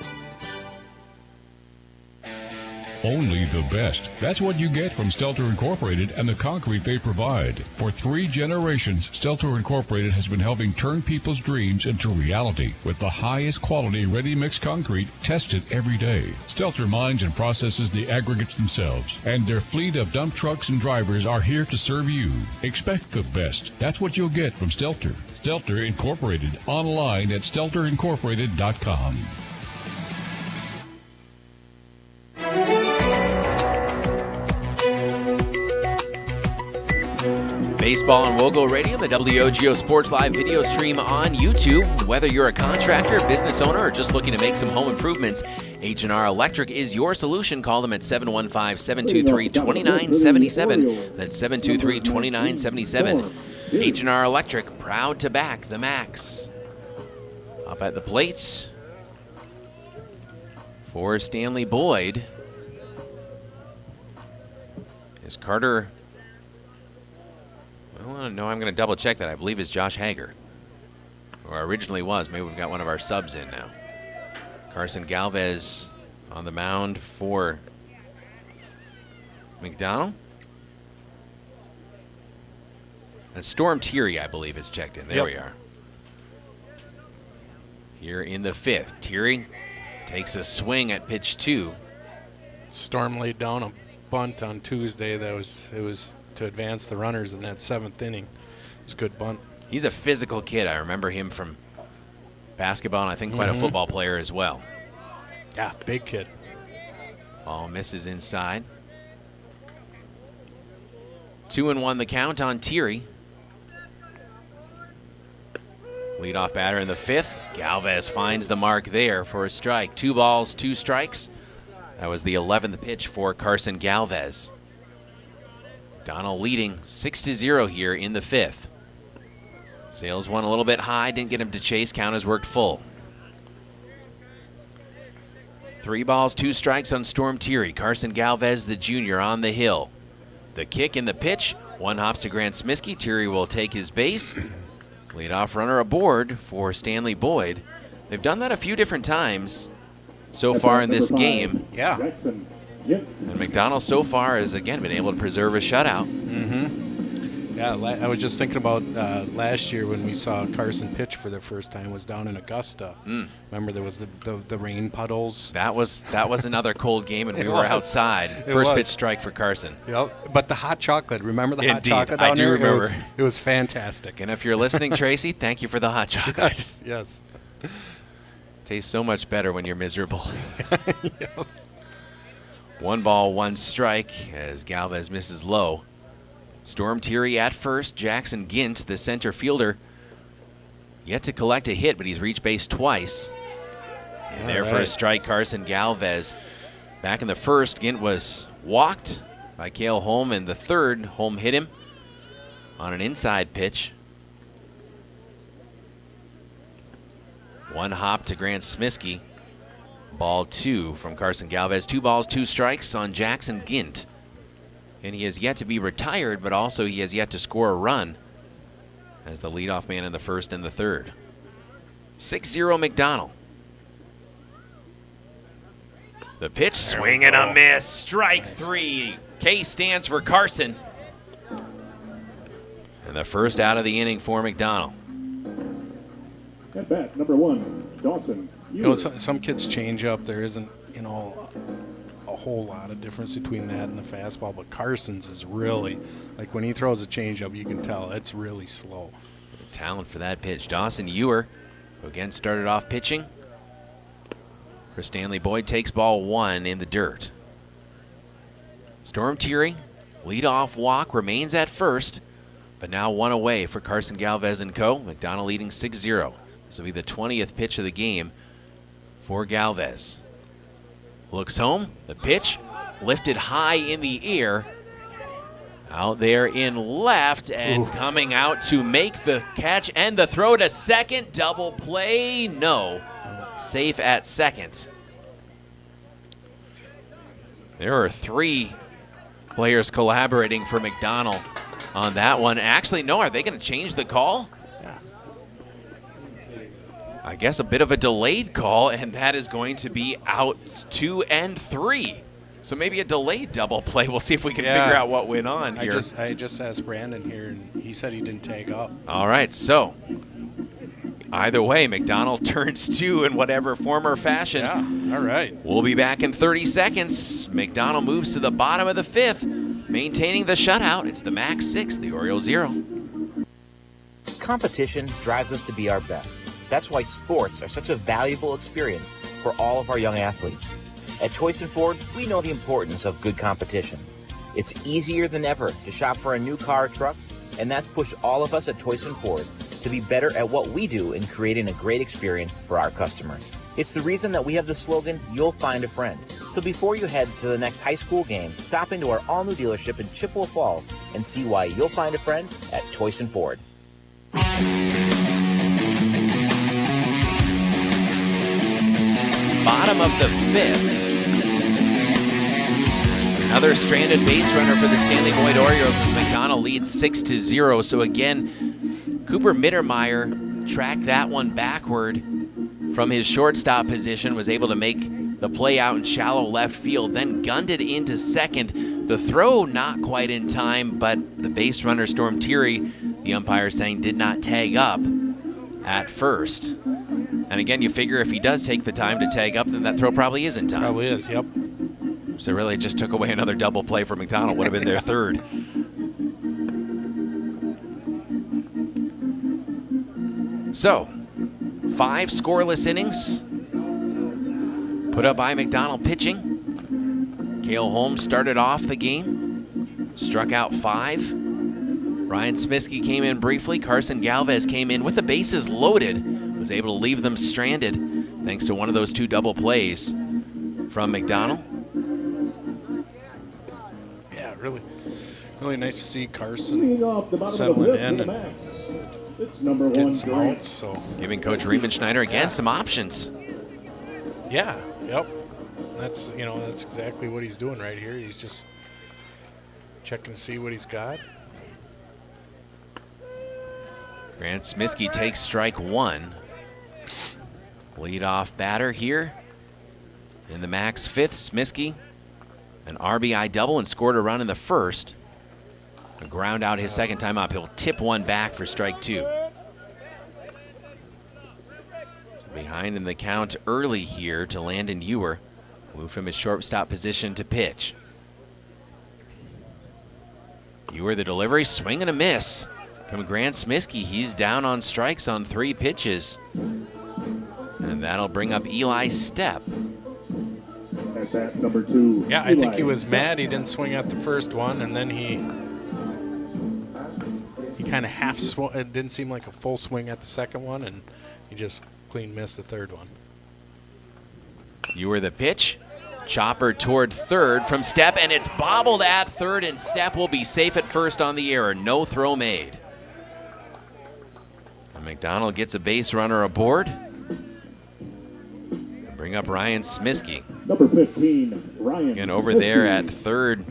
Only the best. That's what you get from Stelter Incorporated and the concrete they provide. For 3 generations, Stelter Incorporated has been helping turn people's dreams into reality with the highest quality ready-mix concrete tested every day. Stelter mines and processes the aggregates themselves, and their fleet of dump trucks and drivers are here to serve you. Expect the best. That's what you'll get from Stelter. Stelter Incorporated, online at stelterincorporated.com. Baseball on WOGO Radio, the WOGO Sports Live video stream on YouTube. Whether you're a contractor, business owner, or just looking to make some home improvements, H&R Electric is your solution. Call them at 715-723-2977. That's 723-2977. H&R Electric, proud to back the Macks. Up at the plates for Stanley-Boyd is Carter. Well, no, I'm going to double check that. I believe it's Josh Hager, or originally was. Maybe we've got one of our subs in now. Carson Galvez on the mound for McDonell. And Storm Thierry, I believe, is checked in. There we are. Here in the fifth, Thierry takes a swing at pitch 2. Storm laid down a bunt on Tuesday. It was to advance the runners in that 7th inning. It's a good bunt. He's a physical kid. I remember him from basketball, and I think quite a football player as well. Yeah, big kid. Ball misses inside. 2-1 the count on Thierry. Leadoff batter in the 5th. Galvez finds the mark there for a strike. 2 balls, 2 strikes. That was the 11th pitch for Carson Galvez. Donald leading 6-0 here in the 5th. Sales one a little bit high, didn't get him to chase. Count has worked full. 3 balls, 2 strikes on Storm Thierry. Carson Galvez, the junior, on the hill. The kick and the pitch. 1 hops to Grant Smiskey. Thierry will take his base. Leadoff runner aboard for Stanley-Boyd. They've done that a few different times so far in this game. Yeah. And McDonell so far has, again, been able to preserve a shutout. Yeah, I was just thinking about last year when we saw Carson pitch for the first time was down in Augusta. Remember there was the rain puddles? That was another cold game, and we were outside. First pitch strike for Carson. Yep. But the hot chocolate, remember the hot chocolate I down do there? remember. It was fantastic. And if you're listening, Tracy, thank you for the hot chocolate. Yes. Tastes so much better when you're miserable. 1 ball, 1 strike as Galvez misses low. Storm Thierry at first. Jackson Gint, the center fielder, yet to collect a hit, but he's reached base twice. And there for a strike, Carson Galvez. Back in the first, Gint was walked by Cale Holm. In the third, Holm hit him on an inside pitch. 1 hop to Grant Smiskey. Ball 2 from Carson Galvez. 2 balls, 2 strikes on Jackson Gint. And he has yet to be retired, but also he has yet to score a run as the leadoff man in the first and the third. 6-0 McDonell. The pitch, swing and a miss. Strike 3. K stands for Carson. And the first out of the inning for McDonell. At bat, number 1, Dawson. You know, some kids change up. There isn't, you know, a whole lot of difference between that and the fastball. But Carson's is really, like when he throws a changeup, you can tell it's really slow. The talent for that pitch. Dawson Ewer, who again started off pitching. For Stanley-Boyd takes ball 1 in the dirt. Storm Thierry, leadoff walk, remains at first, but now 1 away for Carson Galvez and co. McDonell leading 6-0. This will be the 20th pitch of the game for Galvez. Looks home, the pitch lifted high in the air. Out there in left and coming out to make the catch and the throw to second. Double play, no. Safe at second. There are 3 players collaborating for McDonell on that one. Actually, no, are they going to change the call? Yeah. I guess a bit of a delayed call, and that is going to be outs 2 and 3. So maybe a delayed double play. We'll see if we can figure out what went on here. I just asked Brandon here, and he said he didn't tag up. All right, so either way, McDonell turns 2 in whatever form or fashion. Yeah, all right. We'll be back in 30 seconds. McDonell moves to the bottom of the 5th, maintaining the shutout. It's the Macks 6, the Orioles 0. Competition drives us to be our best. That's why sports are such a valuable experience for all of our young athletes. At Choice & Ford, we know the importance of good competition. It's easier than ever to shop for a new car or truck, and that's pushed all of us at Choice & Ford to be better at what we do in creating a great experience for our customers. It's the reason that we have the slogan, "You'll find a friend." So before you head to the next high school game, stop into our all-new dealership in Chippewa Falls and see why you'll find a friend at Choice & Ford. Bottom of the 5th. Another stranded base runner for the Stanley-Boyd Orioles as McDonell leads 6-0. So again, Cooper Mittermeier tracked that one backward from his shortstop position, was able to make the play out in shallow left field, then gunned it into second. The throw not quite in time, but the base runner, Storm Thierry, the umpire saying did not tag up at first. And again, you figure if he does take the time to tag up, then that throw probably is in time. Probably is, yep. So really just took away another double play for McDonell. Would have been their 3rd. So, 5 scoreless innings put up by McDonell pitching. Cale Holmes started off the game, struck out 5. Ryan Smiskey came in briefly. Carson Galvez came in with the bases loaded, was able to leave them stranded thanks to one of those 2 double plays from McDonell. Yeah, really nice to see Carson settling in and it's number 1, getting some outs. So giving Coach Riemenschneider again some options. Yeah, yep. That's exactly what he's doing right here. He's just checking to see what he's got. Grant Smiskey takes strike 1. Leadoff batter here in the Macks 5th. Smiskey, an RBI double and scored a run in the 1st. A ground out his 2nd time up. He'll tip one back for strike 2. Behind in the count early here to Landon Ewer. Moved from his shortstop position to pitch. Ewer the delivery, swing and a miss from Grant Smiskey. He's down on strikes on 3 pitches. And that'll bring up Eli Stepp. At bat, number 2. Yeah, I think he was mad he didn't swing at the first one, and then he kind of half swung. It didn't seem like a full swing at the second one, and he just clean missed the 3rd one. Ewer the pitch. Chopper toward 3rd from Stepp, and it's bobbled at 3rd, and Stepp will be safe at 1st on the error. No throw made. And McDonell gets a base runner aboard. And bring up Ryan Smiskey. Number 15, Ryan. Again, over there at 3rd.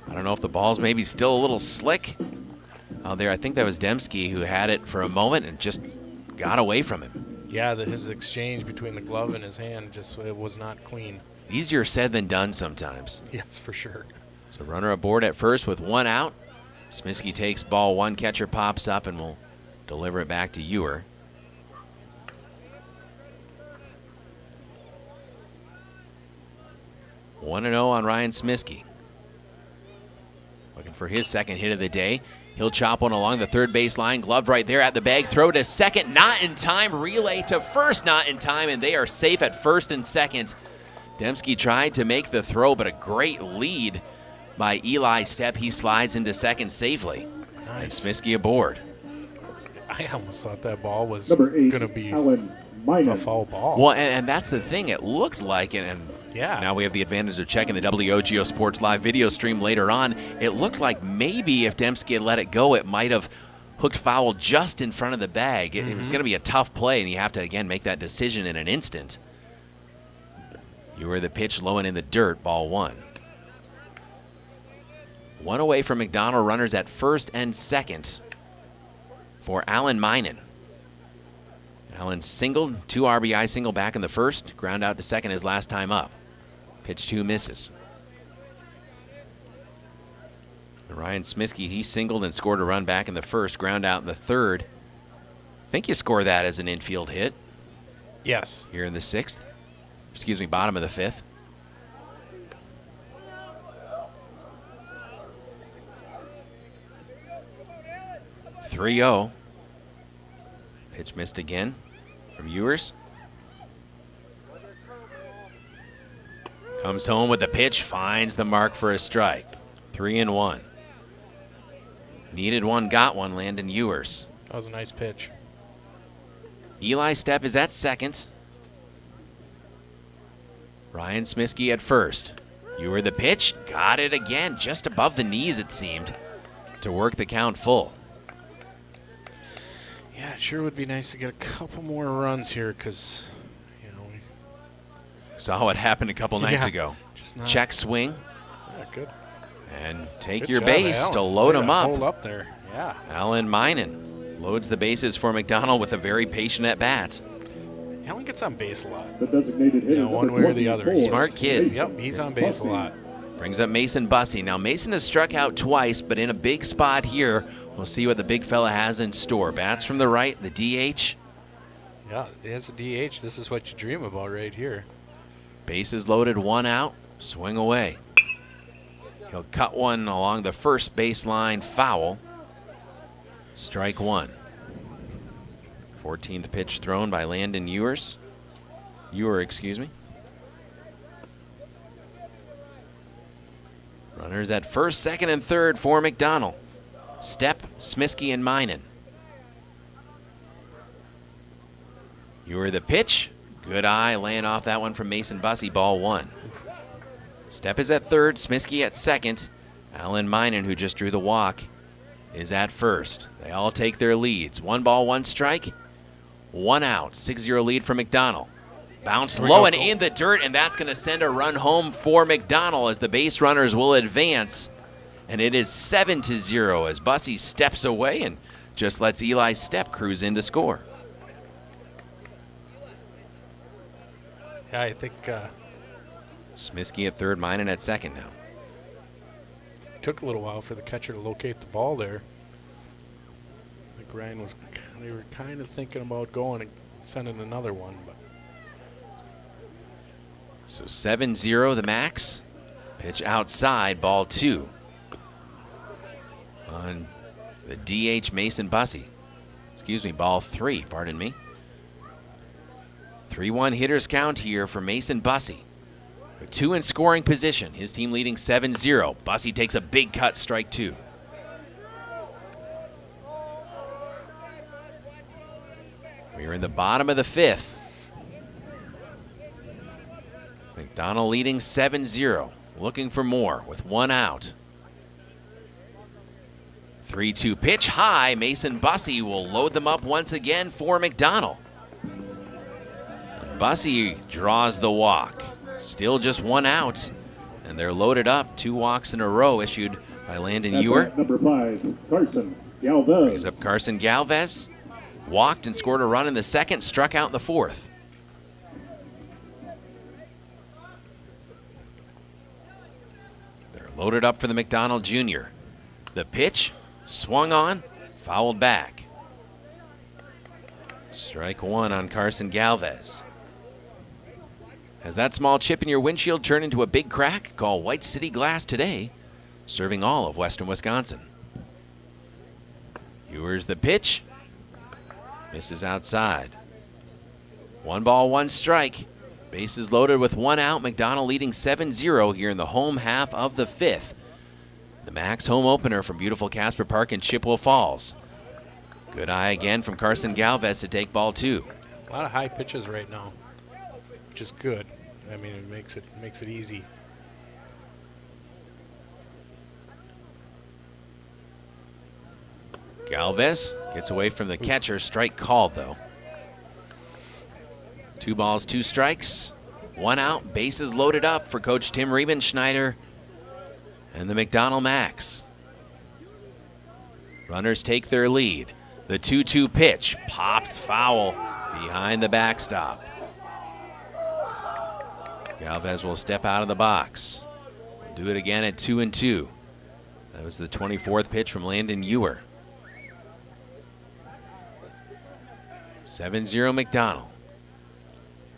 I don't know if the ball's maybe still a little slick out there. I think that was Dembski who had it for a moment and just got away from him. Yeah, his exchange between the glove and his hand it was not clean. Easier said than done sometimes. Yes, for sure. So runner aboard at 1st with 1 out. Smiskey takes ball one, catcher pops up and will deliver it back to Ewer. One and 0 on Ryan Smiskey. Looking for his second hit of the day. He'll chop one along the third base line. Glove right there at the bag. Throw to second, not in time. Relay to first, not in time, and they are safe at first and second. Dembski tried to make the throw, but a great lead by Eli Stepp. He slides into second safely. Nice. And Smiskey aboard. I almost thought that ball was going to be a foul ball. Well, and that's the thing. It looked like it, and yeah. Now we have the advantage of checking the WOGO Sports Live video stream later on. It looked like maybe if Dembski had let it go, it might have hooked foul just in front of the bag. It was going to be a tough play, and you have to, again, make that decision in an instant. You were the pitch low and in the dirt, ball one. One away from McDonell, runners at first and second for Alan Minen. Allen singled, 2 RBI single back in the first, ground out to second his last time up. Pitch 2 misses. Ryan Smiskey, he singled and scored a run back in the first, ground out in the third. I think you score that as an infield hit. Yes. Here in the sixth. Excuse me, bottom of the fifth. (3-0). Pitch missed again from Ewers. Comes home with the pitch, finds the mark for a strike. 3-1. Needed one, got one, Landon Ewers. That was a nice pitch. Eli Stepp is at second. Ryan Smiskey at first. Ewer the pitch, got it again, just above the knees it seemed, to work the count full. Yeah, it sure would be nice to get a couple more runs here because, we saw what happened a couple nights ago. Just not. Check swing. Yeah, good. And take Good your job, base Alan. to load Way him to up. Hold up there, yeah. Alan Minen loads the bases for McDonell with a very patient at bat. Alan gets on base a lot. The designated hitter, one way or the other. Smart kid. Yep, he's on base a lot. Brings up Mason Bussey. Now, Mason has struck out twice, but in a big spot here. We'll see what the big fella has in store. Bats from the right, the DH. Yeah, as a DH, this is what you dream about right here. Bases loaded, one out, swing away. He'll cut one along the first baseline, foul. Strike one. 14th pitch thrown by Landon Ewers. Ewer, excuse me. Runners at first, second, and third for McDonell. Stepp, Smiskey, and Minen. Ewer the pitch. Good eye, laying off that one from Mason Bussey, ball one. Stepp is at third, Smiskey at second. Alan Minen, who just drew the walk, is at first. They all take their leads. 1 ball, 1 strike, 1 out. 6-0 lead for McDonell. Bounced low and in the dirt, and that's going to send a run home for McDonell as the base runners will advance. And it is 7-0 as Bussey steps away and just lets Eli Stepp cruise in to score. Yeah, I think Smiskey at third, Minen at second now. Took a little while for the catcher to locate the ball there. I think they were kind of thinking about going and sending another one, but. So 7-0 the Macks. Pitch outside, ball 2. On the DH Mason Bussey. Excuse me, ball 3, pardon me. 3-1 hitters count here for Mason Bussey. 2 in scoring position. His team leading 7-0. Bussey takes a big cut, strike 2. We are in the bottom of the 5th. McDonell leading 7-0. Looking for more with 1 out. 3-2 pitch high. Mason Bussey will load them up once again for McDonell. Bussey draws the walk. Still just 1 out. And they're loaded up. 2 walks in a row issued by Landon Ewer. Number 5, Carson Galvez. Brings up Carson Galvez. Walked and scored a run in the second. Struck out in the fourth. They're loaded up for the McDonell Jr. The pitch Swung on, fouled back. Strike one on Carson Galvez. Has that small chip in your windshield turned into a big crack? Call White City Glass today, serving all of western Wisconsin. Ewers the pitch. Misses outside. 1 ball, 1 strike. Bases loaded with 1 out. McDonell leading 7-0 here in the home half of the 5th. The Macks home opener from beautiful Casper Park in Chippewa Falls. Good eye again from Carson Galvez to take ball 2. A lot of high pitches right now, which is good. I mean, it makes it easy. Galvez gets away from the catcher. Strike called, though. 2 balls, 2 strikes. 1 out. Bases loaded up for Coach Tim Riebenschneider and the McDonell Macks. Runners take their lead. The 2-2 pitch. Popped foul behind the backstop. Galvez will step out of the box. Do it again at 2-2. That was the 24th pitch from Landon Ewer. 7-0 McDonell.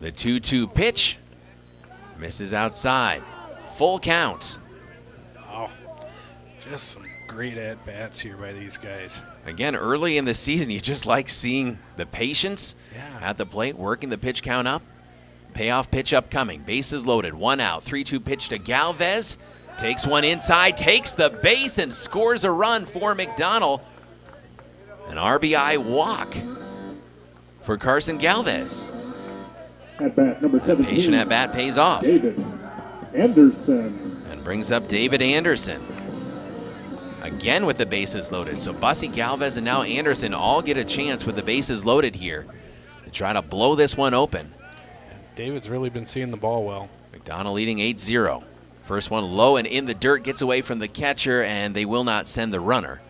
The 2-2 pitch misses outside. Full count. Oh, just some great at-bats here by these guys. Again, early in the season, you just like seeing the patience at the plate, working the pitch count up. Payoff pitch upcoming. Bases loaded. 1 out. 3-2 pitch to Galvez. Takes one inside, takes the base, and scores a run for McDonell. An RBI walk for Carson Galvez. At bat number 17. Patient at bat pays off. David Anderson. And brings up David Anderson. Again with the bases loaded. So Bussy, Galvez, and now Anderson all get a chance with the bases loaded here to try to blow this one open. David's really been seeing the ball well. McDonell leading 8-0. First one low and in the dirt, gets away from the catcher, and they will not send the runner.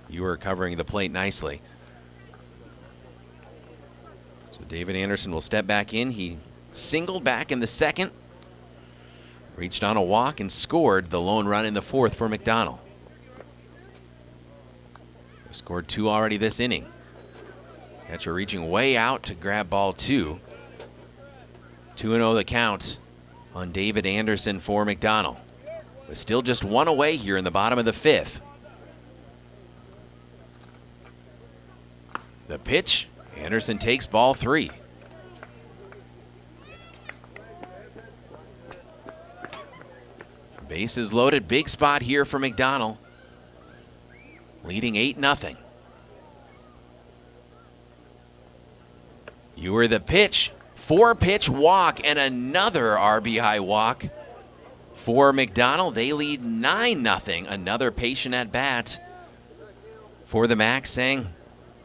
You are covering the plate nicely. So David Anderson will step back in. He singled back in the second, reached on a walk, and scored the lone run in the 4th for McDonell. They've scored 2 already this inning. Catcher reaching way out to grab ball 2. 2-0 the count on David Anderson for McDonell. But still just 1 away here in the bottom of the 5th. The pitch, Anderson takes ball 3. Bases loaded, big spot here for McDonell. Leading 8-0. Ewer the pitch, 4-pitch walk, and another RBI walk for McDonell. They lead 9-0. Another patient at bat for the Macks, saying,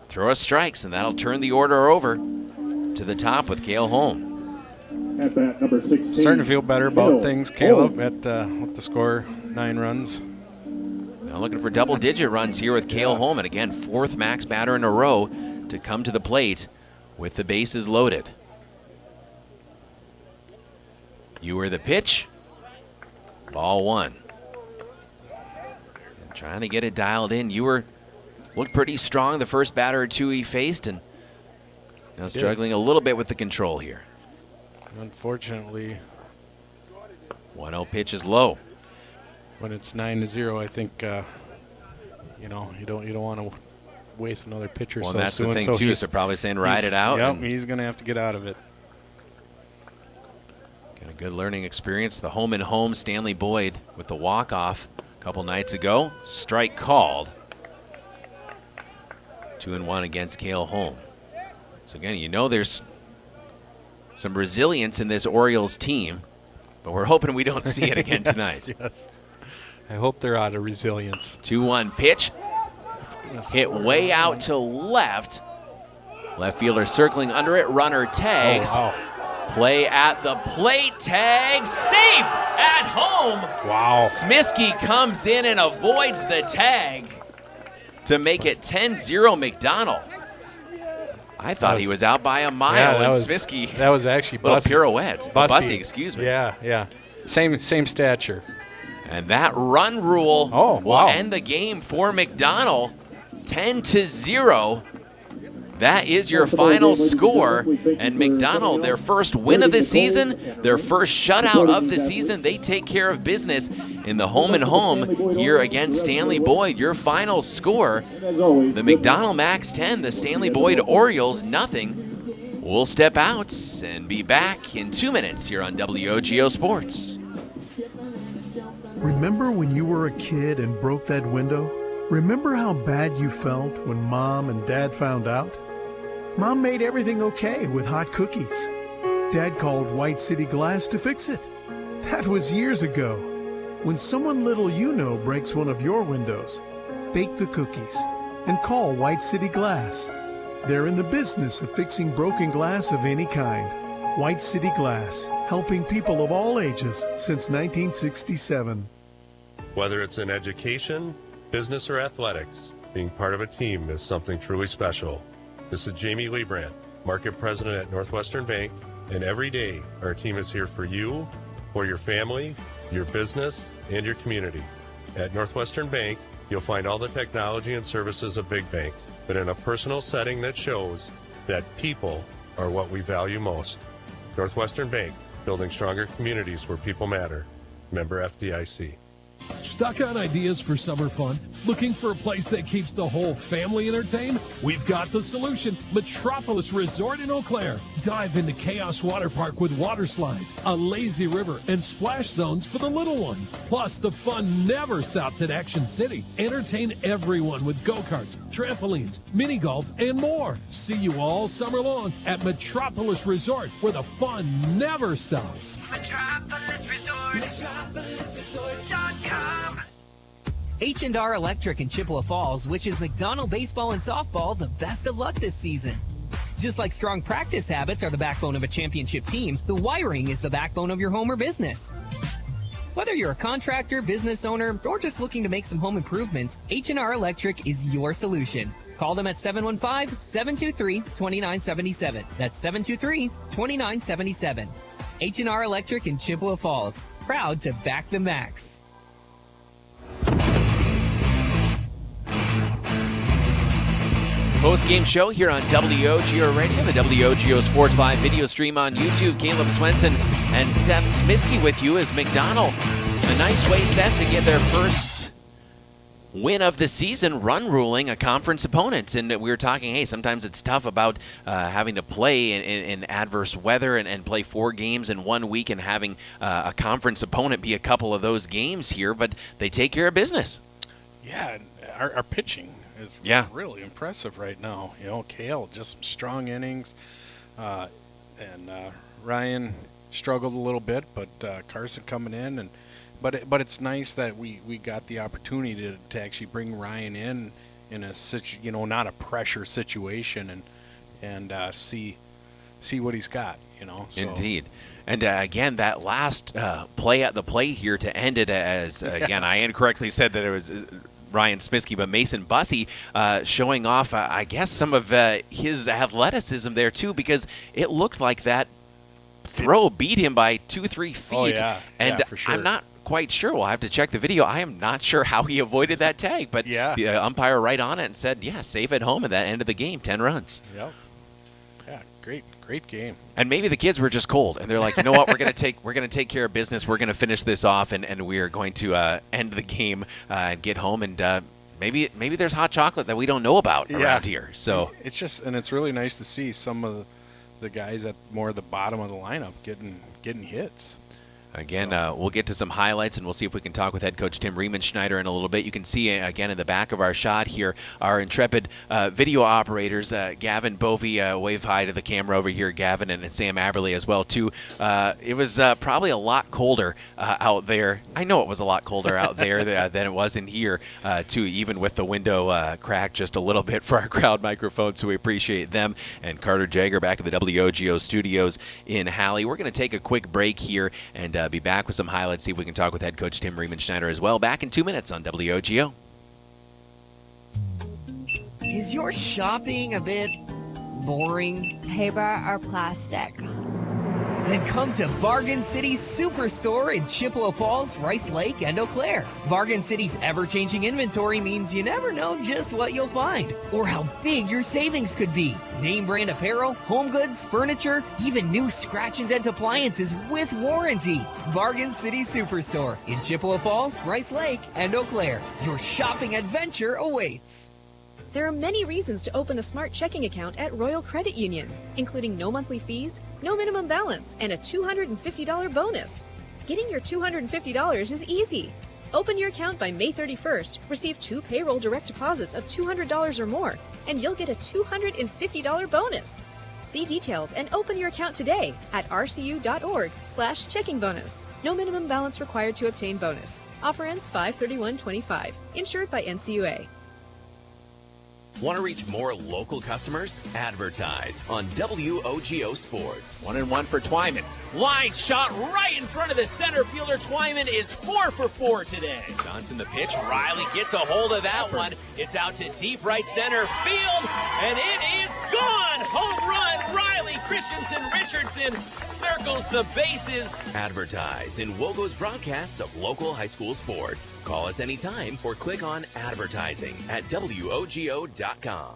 throw us strikes, and that'll turn the order over to the top with Cale Holm. At bat number 16. Starting to feel better about things, Caleb, with the score, 9 runs. Now looking for double-digit runs here with Cale Holm, and again, 4th Macks batter in a row to come to the plate with the bases loaded. Ewer the pitch. Ball 1. And trying to get it dialed in. Ewer looked pretty strong the first batter or 2 he faced, and now struggling a little bit with the control here. Unfortunately, 1-0 pitch is low. When it's 9-0, I think you don't want to waste another pitch or well, so that's soon. the thing too. So probably saying ride it out. Yep, he's going to have to get out of it. Got a good learning experience. The home and home Stanley-Boyd with the walk-off a couple nights ago. Strike called. 2-1 against Cale Holm. So again, you know there's some resilience in this Orioles team, but we're hoping we don't see it again tonight. Yes. I hope they're out of resilience. 2-1 pitch. Hit way out to left. Left fielder circling under it. Runner tags. Oh, wow. Play at the plate. Tag safe at home. Wow. Smiskey comes in and avoids the tag to make it 10-0 McDonell. I thought he was out by a mile, and Smiskey. That was actually little pirouette. Bussy, Bussy, excuse me. Yeah. Same stature. And that run rule will end the game for McDonell, 10-0. That is your final score. And McDonell, their first win of the season, their first shutout of the season, they take care of business in the home and home here against Stanley-Boyd. Your final score, the McDonell Macks 10, the Stanley-Boyd Orioles nothing. We'll step out and be back in 2 minutes here on WOGO Sports. Remember when you were a kid and broke that window? Remember how bad you felt when Mom and Dad found out? Mom made everything okay with hot cookies. Dad called White City Glass to fix it. That was years ago. When someone little you know breaks one of your windows, bake the cookies and call White City Glass. They're in the business of fixing broken glass of any kind. White City Glass, helping people of all ages since 1967. Whether it's in education, business, or athletics, being part of a team is something truly special. This is Jamie Leibrandt, Market President at Northwestern Bank, and every day our team is here for you, for your family, your business, and your community. At Northwestern Bank, you'll find all the technology and services of big banks, but in a personal setting that shows that people are what we value most. Northwestern Bank, building stronger communities where people matter. Member FDIC. Stuck on ideas for summer fun? Looking for a place that keeps the whole family entertained? We've got the solution. Metropolis Resort in Eau Claire. Dive into Chaos Water Park with water slides, a lazy river, and splash zones for the little ones. Plus, the fun never stops at Action City. Entertain everyone with go-karts, trampolines, mini golf, and more. See you all summer long at Metropolis Resort, where the fun never stops. Metropolis Resort. MetropolisResort.com. H&R Electric in Chippewa Falls wishes McDonell baseball and softball the best of luck this season. Just like strong practice habits are the backbone of a championship team, the wiring is the backbone of your home or business. Whether you're a contractor, business owner, or just looking to make some home improvements, H&R Electric is your solution. Call them at 715-723-2977. That's 723-2977. H&R Electric in Chippewa Falls. Proud to back the Macks. Post-game show here on WOGO Radio, the WOGO Sports Live video stream on YouTube. Caleb Swenson and Seth Smisky with you as McDonell. A nice way set to get their first win of the season, run ruling a conference opponent. And we were talking, hey, sometimes it's tough about having to play in adverse weather and play 4 games in 1 week and having a conference opponent be a couple of those games here, but they take care of business. Yeah, our pitching is really impressive right now. You know, Kale, just some strong innings. And Ryan struggled a little bit, but Carson coming in. But it's nice that we got the opportunity to actually bring Ryan in a not a pressure situation and see what he's got. You know, so. Indeed. And again, that last play at the plate here to end it as, again, I incorrectly said that it was Ryan Smisky, but Mason Bussey showing off, I guess, some of his athleticism there, too, because it looked like that throw beat him by 2-3 feet. Oh, yeah. And for sure. I'm not quite sure. We'll have to check the video. I am not sure how he avoided that tag, but the umpire right on it and said, safe at home at that end of the game, 10 runs. Yep. Yeah, great game. And maybe the kids were just cold, and they're like, you know what, we're gonna take care of business. We're gonna finish this off, and we are going to end the game and get home. And maybe there's hot chocolate that we don't know about around here. So it's really nice to see some of the guys at more the bottom of the lineup getting hits. Again, we'll get to some highlights, and we'll see if we can talk with head coach Tim Riemenschneider in a little bit. You can see, again, in the back of our shot here, our intrepid video operators, Gavin Bovey, wave hi to the camera over here, Gavin, and Sam Aberley as well, too. It was probably a lot colder out there. I know it was a lot colder out there than it was in here, too, even with the window cracked just a little bit for our crowd microphone, so we appreciate them. And Carter Jagger back at the WOGO studios in Halley. We're going to take a quick break here and be back with some highlights, see if we can talk with head coach Tim Riemenschneider as well. Back in 2 minutes on WOGO. Is your shopping a bit boring? Paper or plastic? Then come to Bargain City's Superstore in Chippewa Falls, Rice Lake, and Eau Claire. Bargain City's ever-changing inventory means you never know just what you'll find or how big your savings could be. Name brand apparel, home goods, furniture, even new scratch and dent appliances with warranty. Bargain City Superstore in Chippewa Falls, Rice Lake, and Eau Claire. Your shopping adventure awaits. There are many reasons to open a smart checking account at Royal Credit Union, including no monthly fees, no minimum balance, and a $250 bonus. Getting your $250 is easy. Open your account by May 31st, receive 2 payroll direct deposits of $200 or more, and you'll get a $250 bonus. See details and open your account today at rcu.org/checking bonus. No minimum balance required to obtain bonus. Offer ends 5/31/25. Insured by NCUA. Want to reach more local customers? Advertise on WOGO Sports. 1-1 for Twyman. Line shot right in front of the center fielder. Twyman is 4 for 4 today. Johnson the pitch. Riley gets a hold of that one. It's out to deep right center field, and it is gone. Home run, Riley. Christensen Richardson circles the bases. Advertise in WOGO's broadcasts of local high school sports. Call us anytime or click on advertising at WOGO.com.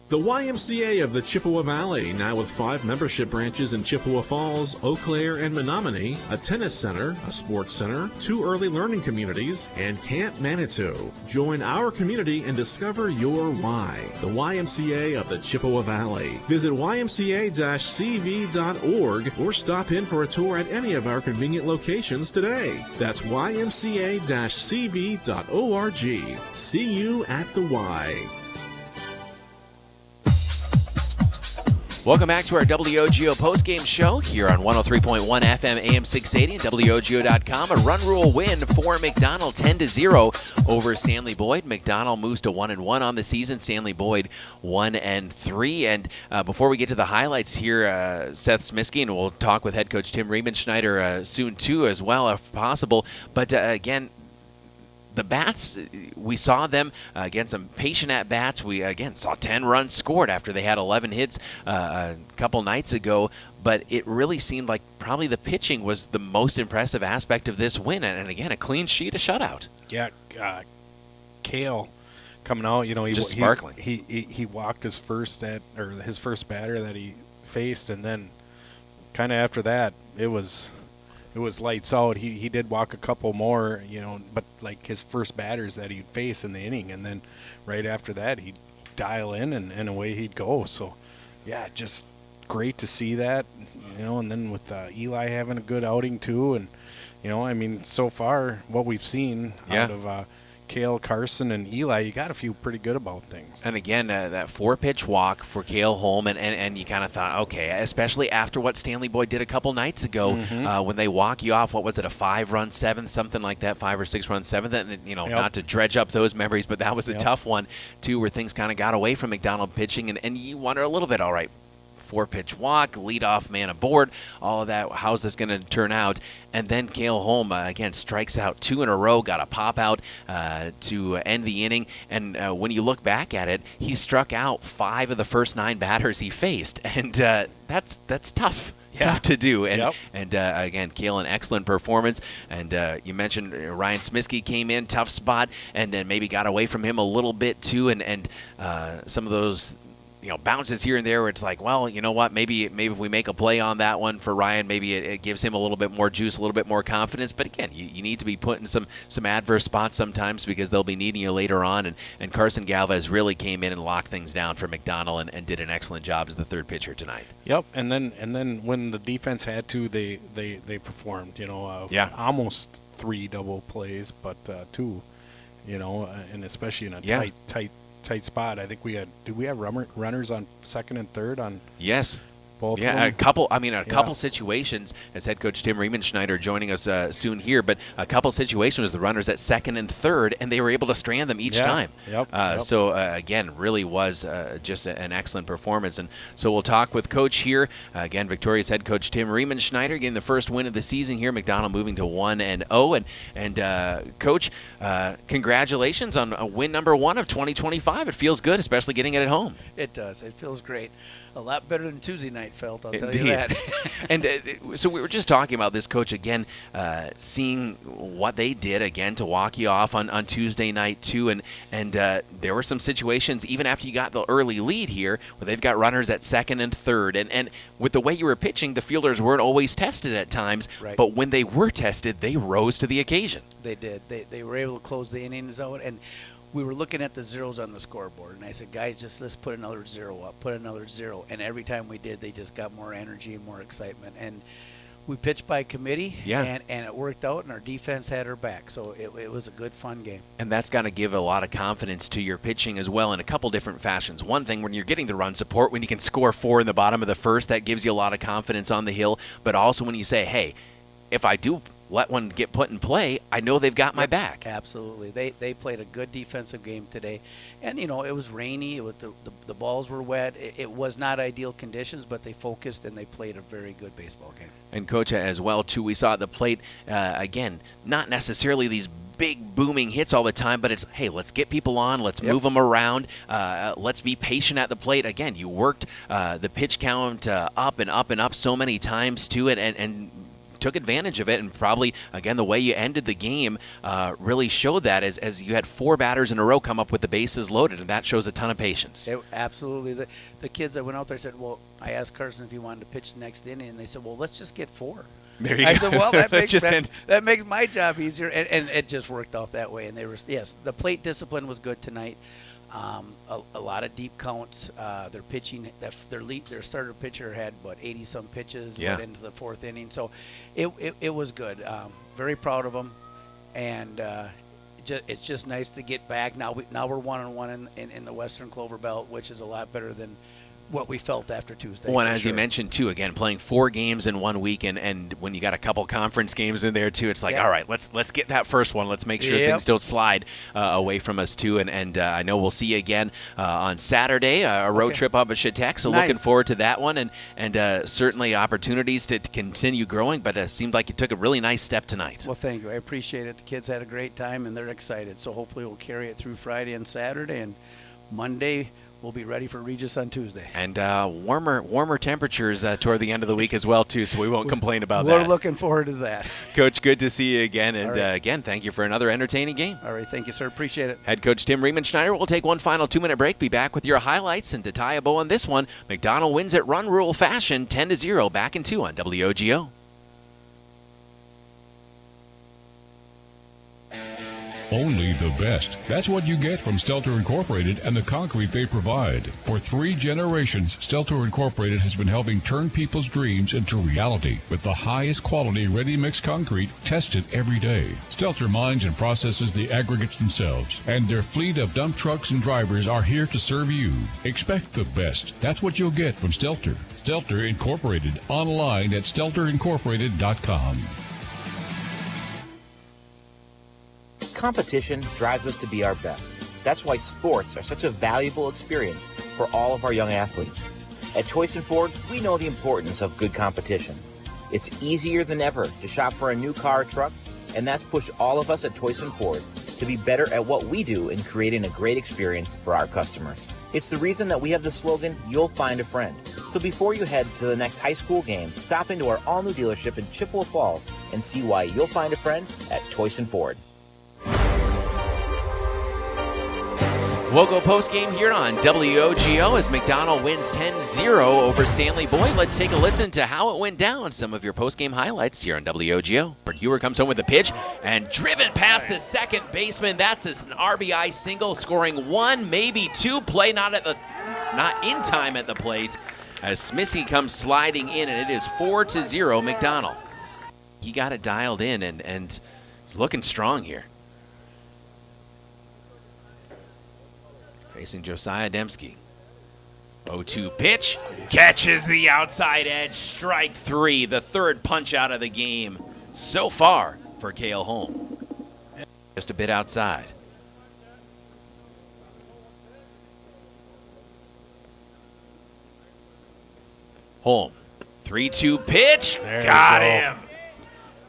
The YMCA of the Chippewa Valley, now with 5 membership branches in Chippewa Falls, Eau Claire, and Menominee, a tennis center, a sports center, 2 early learning communities, and Camp Manitou. Join our community and discover your why. The YMCA of the Chippewa Valley. Visit ymca-cv.org or stop in for a tour at any of our convenient locations today. That's ymca-cv.org. See you at the Y. Welcome back to our WOGO postgame show here on 103.1 FM AM 680 and WOGO.com. A run rule win for McDonell, 10-0 over Stanley-Boyd. McDonell moves to 1-1 on the season. Stanley-Boyd 1-3. And before we get to the highlights here, Seth Smiskey, and we'll talk with head coach Tim Riemenschneider soon too as well if possible. But again, the bats, we saw them again, some patient at bats. We again saw 10 runs scored after they had 11 hits a couple nights ago. But it really seemed like probably the pitching was the most impressive aspect of this win. And again, a clean sheet, a shutout. Yeah, Kale coming out, he just sparkling. He walked his first batter that he faced, and then kind of after that, it was lights out. He did walk a couple more, but like his first batters that he'd face in the inning, and then right after that he'd dial in and away he'd go. So, yeah, just great to see that, and then with Eli having a good outing too, and so far what we've seen out of Cale, Carson, and Eli, you got to feel pretty good about things. And again, that 4-pitch walk for Cale Holm, and you kind of thought, okay, especially after what Stanley-Boyd did a couple nights ago, when they walk you off, what was it, a 5-run 7th, something like that, 5 or 6 run 7th, and not to dredge up those memories, but that was a tough one too, where things kind of got away from McDonell pitching, and you wonder a little bit, all right, 4-pitch walk, leadoff man aboard, all of that. How's this going to turn out? And then Cale Holm, again, strikes out 2 in a row, got a pop out to end the inning. And when you look back at it, he struck out 5 of the first 9 batters he faced. And that's tough. Tough to do. And again, Cale, an excellent performance. And you mentioned Ryan Smiskey came in, tough spot, and then maybe got away from him a little bit too. And some of those bounces here and there where it's like, well, you know what, maybe if we make a play on that one for Ryan, maybe it gives him a little bit more juice, a little bit more confidence. But again, you need to be put in some adverse spots sometimes because they'll be needing you later on. And Carson Galvez really came in and locked things down for McDonell and did an excellent job as the 3rd pitcher tonight. Yep, and then when the defense had to, they performed. Almost 3 double plays, but 2. And especially in a tight spot. I think did we have runners on 2nd and 3rd on? Yes. Both a couple situations, as head coach Tim Riemenschneider joining us soon here, but a couple situations with the runners at 2nd and 3rd, and they were able to strand them each time. So, again, really was just an excellent performance. And so we'll talk with Coach here. Again, Victoria's head coach Tim Riemenschneider getting the first win of the season here. McDonell moving to 1-0. And Coach, congratulations on win number 1 of 2025. It feels good, especially getting it at home. It does. It feels great. A lot better than Tuesday night. night felt, I'll tell you that. And so we were just talking about this, Coach, again, seeing what they did, again, to walk you off on Tuesday night, too. And there were some situations, even after you got the early lead here, where they've got runners at second and third. And with the way you were pitching, the fielders weren't always tested at times. Right. But when they were tested, they rose to the occasion. They did. They were able to close the innings out. And we were looking at the zeros on the scoreboard, and I said, guys, just let's put another 0 up, put another 0. And every time we did, they just got more energy and more excitement. And we pitched by committee, and it worked out, and our defense had our back. So it was a good, fun game. And that's got to give a lot of confidence to your pitching as well in a couple different fashions. One thing, when you're getting the run support, when you can score 4 in the bottom of the first, that gives you a lot of confidence on the hill. But also when you say, hey, if I do let one get put in play, I know they've got my back. Absolutely. They played a good defensive game today. And, it was rainy. It was the balls were wet. It was not ideal conditions, but they focused and they played a very good baseball game. And, Coach, as well, too, we saw at the plate, again, not necessarily these big booming hits all the time, but it's, hey, let's get people on, let's move them around, let's be patient at the plate. Again, you worked the pitch count up and up and up so many times to it, and took advantage of it, and probably, again, the way you ended the game really showed that as you had 4 batters in a row come up with the bases loaded, and that shows a ton of patience. Absolutely. The kids that went out there said, well, I asked Carson if he wanted to pitch the next inning, and they said, well, let's just get 4. There you I go. said, well, that makes my job easier, and it just worked out that way. And they were, yes, the plate discipline was good tonight. A lot of deep counts. Their pitching, their starter pitcher had 80-some pitches went into the 4th inning. So it was good. Very proud of them, and it's just nice to get back. Now we're 1-1 in the Western Cloverbelt, which is a lot better than what we felt after Tuesday. Well, and as you mentioned, too, again, playing 4 games in 1 week, and when you got a couple conference games in there, too, it's like, all right, let's get that first one. Let's make sure things don't slide away from us, too. And I know we'll see you again on Saturday, a road trip up at Chautauqua, so looking forward to that one, and certainly opportunities to continue growing, but it seemed like you took a really nice step tonight. Well, thank you. I appreciate it. The kids had a great time, and they're excited, so hopefully we'll carry it through Friday and Saturday, and Monday we'll be ready for Regis on Tuesday. And warmer temperatures toward the end of the week as well, too, so we won't complain about that. We're looking forward to that. Coach, good to see you again. And again, thank you for another entertaining game. All right, thank you, sir. Appreciate it. Head coach Tim Riemenschneider will take one final 2-minute break, be back with your highlights, and to tie a bow on this one, McDonell wins at run rule fashion 10-0, back in 2 on WOGO. Only the best. That's what you get from Stelter Incorporated and the concrete they provide. For 3 generations, Stelter Incorporated has been helping turn people's dreams into reality with the highest quality ready-mix concrete tested every day. Stelter mines and processes the aggregates themselves, and their fleet of dump trucks and drivers are here to serve you. Expect the best. That's what you'll get from Stelter. Stelter Incorporated, online at stelterincorporated.com. Competition drives us to be our best. That's why sports are such a valuable experience for all of our young athletes. At Toyson Ford, we know the importance of good competition. It's easier than ever to shop for a new car or truck, and that's pushed all of us at Toyson Ford to be better at what we do in creating a great experience for our customers. It's the reason that we have the slogan, "You'll find a friend." So before you head to the next high school game, stop into our all-new dealership in Chippewa Falls and see why you'll find a friend at Toyson Ford. WOGO postgame here on WOGO as McDonell wins 10-0 over Stanley-Boyd. Let's take a listen to how it went down. Some of your postgame highlights here on WOGO. Hewer comes home with a pitch and driven past the second baseman. That's an RBI single, scoring 1, maybe 2 play, not in time at the plate, as Smisky comes sliding in, and it is 4-0 McDonell. He got it dialed in and is looking strong here. Facing Josiah Dembski. 0-2 pitch. Catches the outside edge. Strike 3. The 3rd punch out of the game so far for Cale Holm. Just a bit outside. Holm. 3-2 pitch. Got him.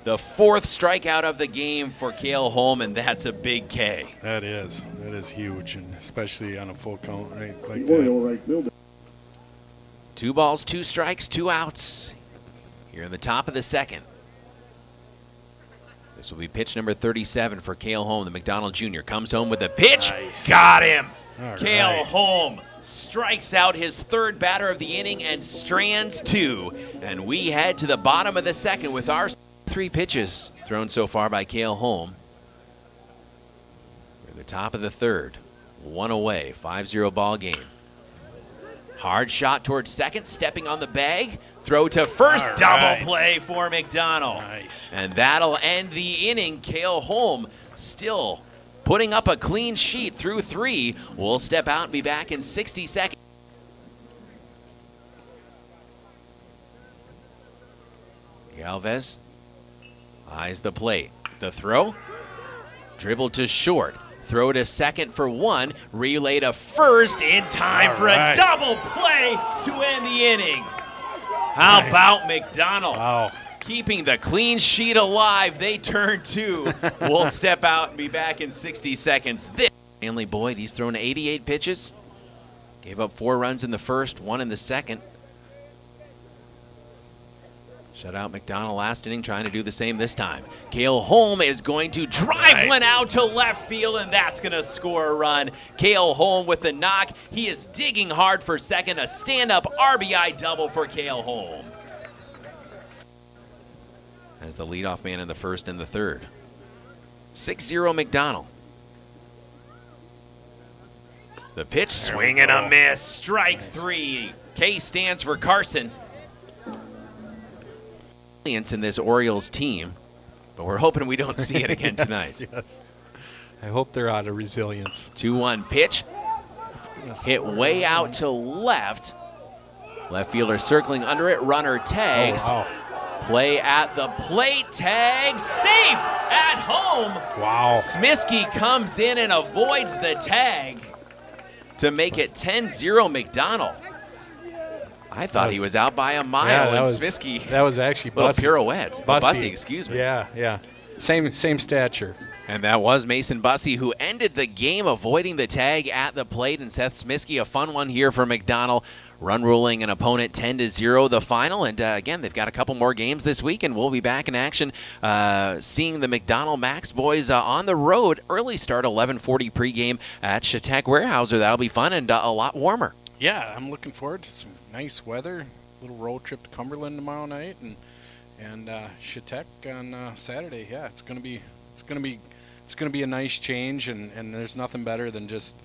The 4th strikeout of the game for Cale Holm, and that's a big K. That is huge, and especially on a full count, right? Like Oriole right fielder. 2 balls, 2 strikes, 2 outs. Here in the top of the second. This will be pitch number 37 for Cale Holm. The McDonell Jr. comes home with the pitch. Nice. Got him. All Cale right. Holm strikes out his 3rd batter of the inning and strands 2. And we head to the bottom of the second with our 3 pitches thrown so far by Cale Holm. We're at the top of the 3rd. 1 away. 5-0 ball game. Hard shot towards second, stepping on the bag. Throw to first, double play for McDonell. Nice. And that'll end the inning. Cale Holm still putting up a clean sheet through 3. We'll step out and be back in 60 seconds. Galvez eyes the plate. The throw, dribble to short. Throw to second for 1. Relay to first in time for a double play to end the inning. How about McDonell? Wow. Keeping the clean sheet alive. They turn 2. We'll step out and be back in 60 seconds. This Stanley-Boyd, he's thrown 88 pitches. Gave up 4 runs in the first, 1 in the second. Shut out McDonell last inning, trying to do the same this time. Cale Holm is going to drive one out to left field, and that's going to score a run. Cale Holm with the knock. He is digging hard for second. A stand-up RBI double for Cale Holm. As the leadoff man in the first and the third. 6-0 McDonell. The pitch, swing and a miss. Strike 3. K stands for Carson. In this Orioles team, but we're hoping we don't see it again tonight. Yes. I hope they're out of resilience. 2-1 pitch. Hit way out to left. Left fielder circling under it. Runner tags. Oh, wow. Play at the plate. Tag safe at home. Wow. Smiskey comes in and avoids the tag to make it 10-0 McDonell. I thought he was out by a mile, and Smiskey. That was actually little Bussy. pirouette. Bussy, excuse me. Yeah. Same stature. And that was Mason Bussy, who ended the game avoiding the tag at the plate. And Seth Smiskey, a fun one here for McDonell. Run ruling an opponent 10-0 the final. And again, they've got a couple more games this week, and we'll be back in action seeing the McDonell Macks boys on the road. Early start, 11:40 pregame at Chautauqua Warehouser. That'll be fun and a lot warmer. Yeah, I'm looking forward to some nice weather. Little road trip to Cumberland tomorrow night, and Chautauqua on Saturday. Yeah, it's gonna be a nice change, and there's nothing better than just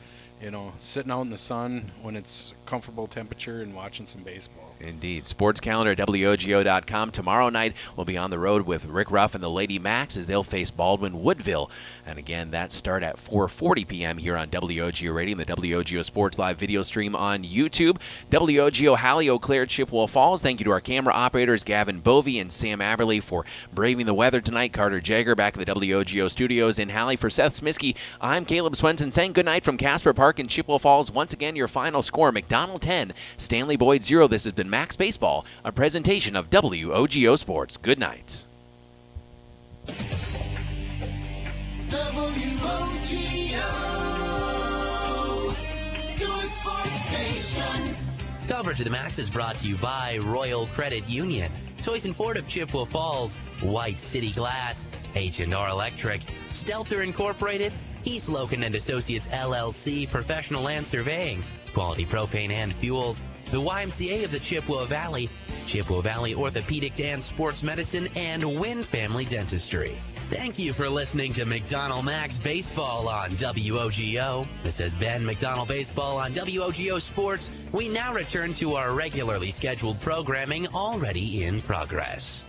sitting out in the sun when it's comfortable temperature and watching some baseball. Indeed. Sports calendar at WOGO.com. Tomorrow night we'll be on the road with Rick Ruff and the Lady Macks as they'll face Baldwin Woodville. And again, that start at 4:40 p.m. here on WOGO Radio and the WOGO Sports Live video stream on YouTube. WOGO Halley, Eau Claire, Chippewa Falls. Thank you to our camera operators Gavin Bovey and Sam Aberley for braving the weather tonight. Carter Jagger back at the WOGO studios in Halley. For Seth Smiskey, I'm Caleb Swenson saying goodnight from Casper Park in Chippewa Falls. Once again, your final score, McDonell 10, Stanley-Boyd 0. This has been Macks Baseball, a presentation of WOGO Sports. Good night. WOGO, your sports station. Coverage of the Macks is brought to you by Royal Credit Union, Toyson Ford of Chippewa Falls, White City Glass, H&R Electric, Stelter Incorporated, East Loken and Associates LLC, Professional Land Surveying, Quality Propane and Fuels, the YMCA of the Chippewa Valley Orthopedic and Sports Medicine, and Wynn Family Dentistry. Thank you for listening to McDonell Macks Baseball on WOGO. This has been McDonell Baseball on WOGO Sports. We now return to our regularly scheduled programming already in progress.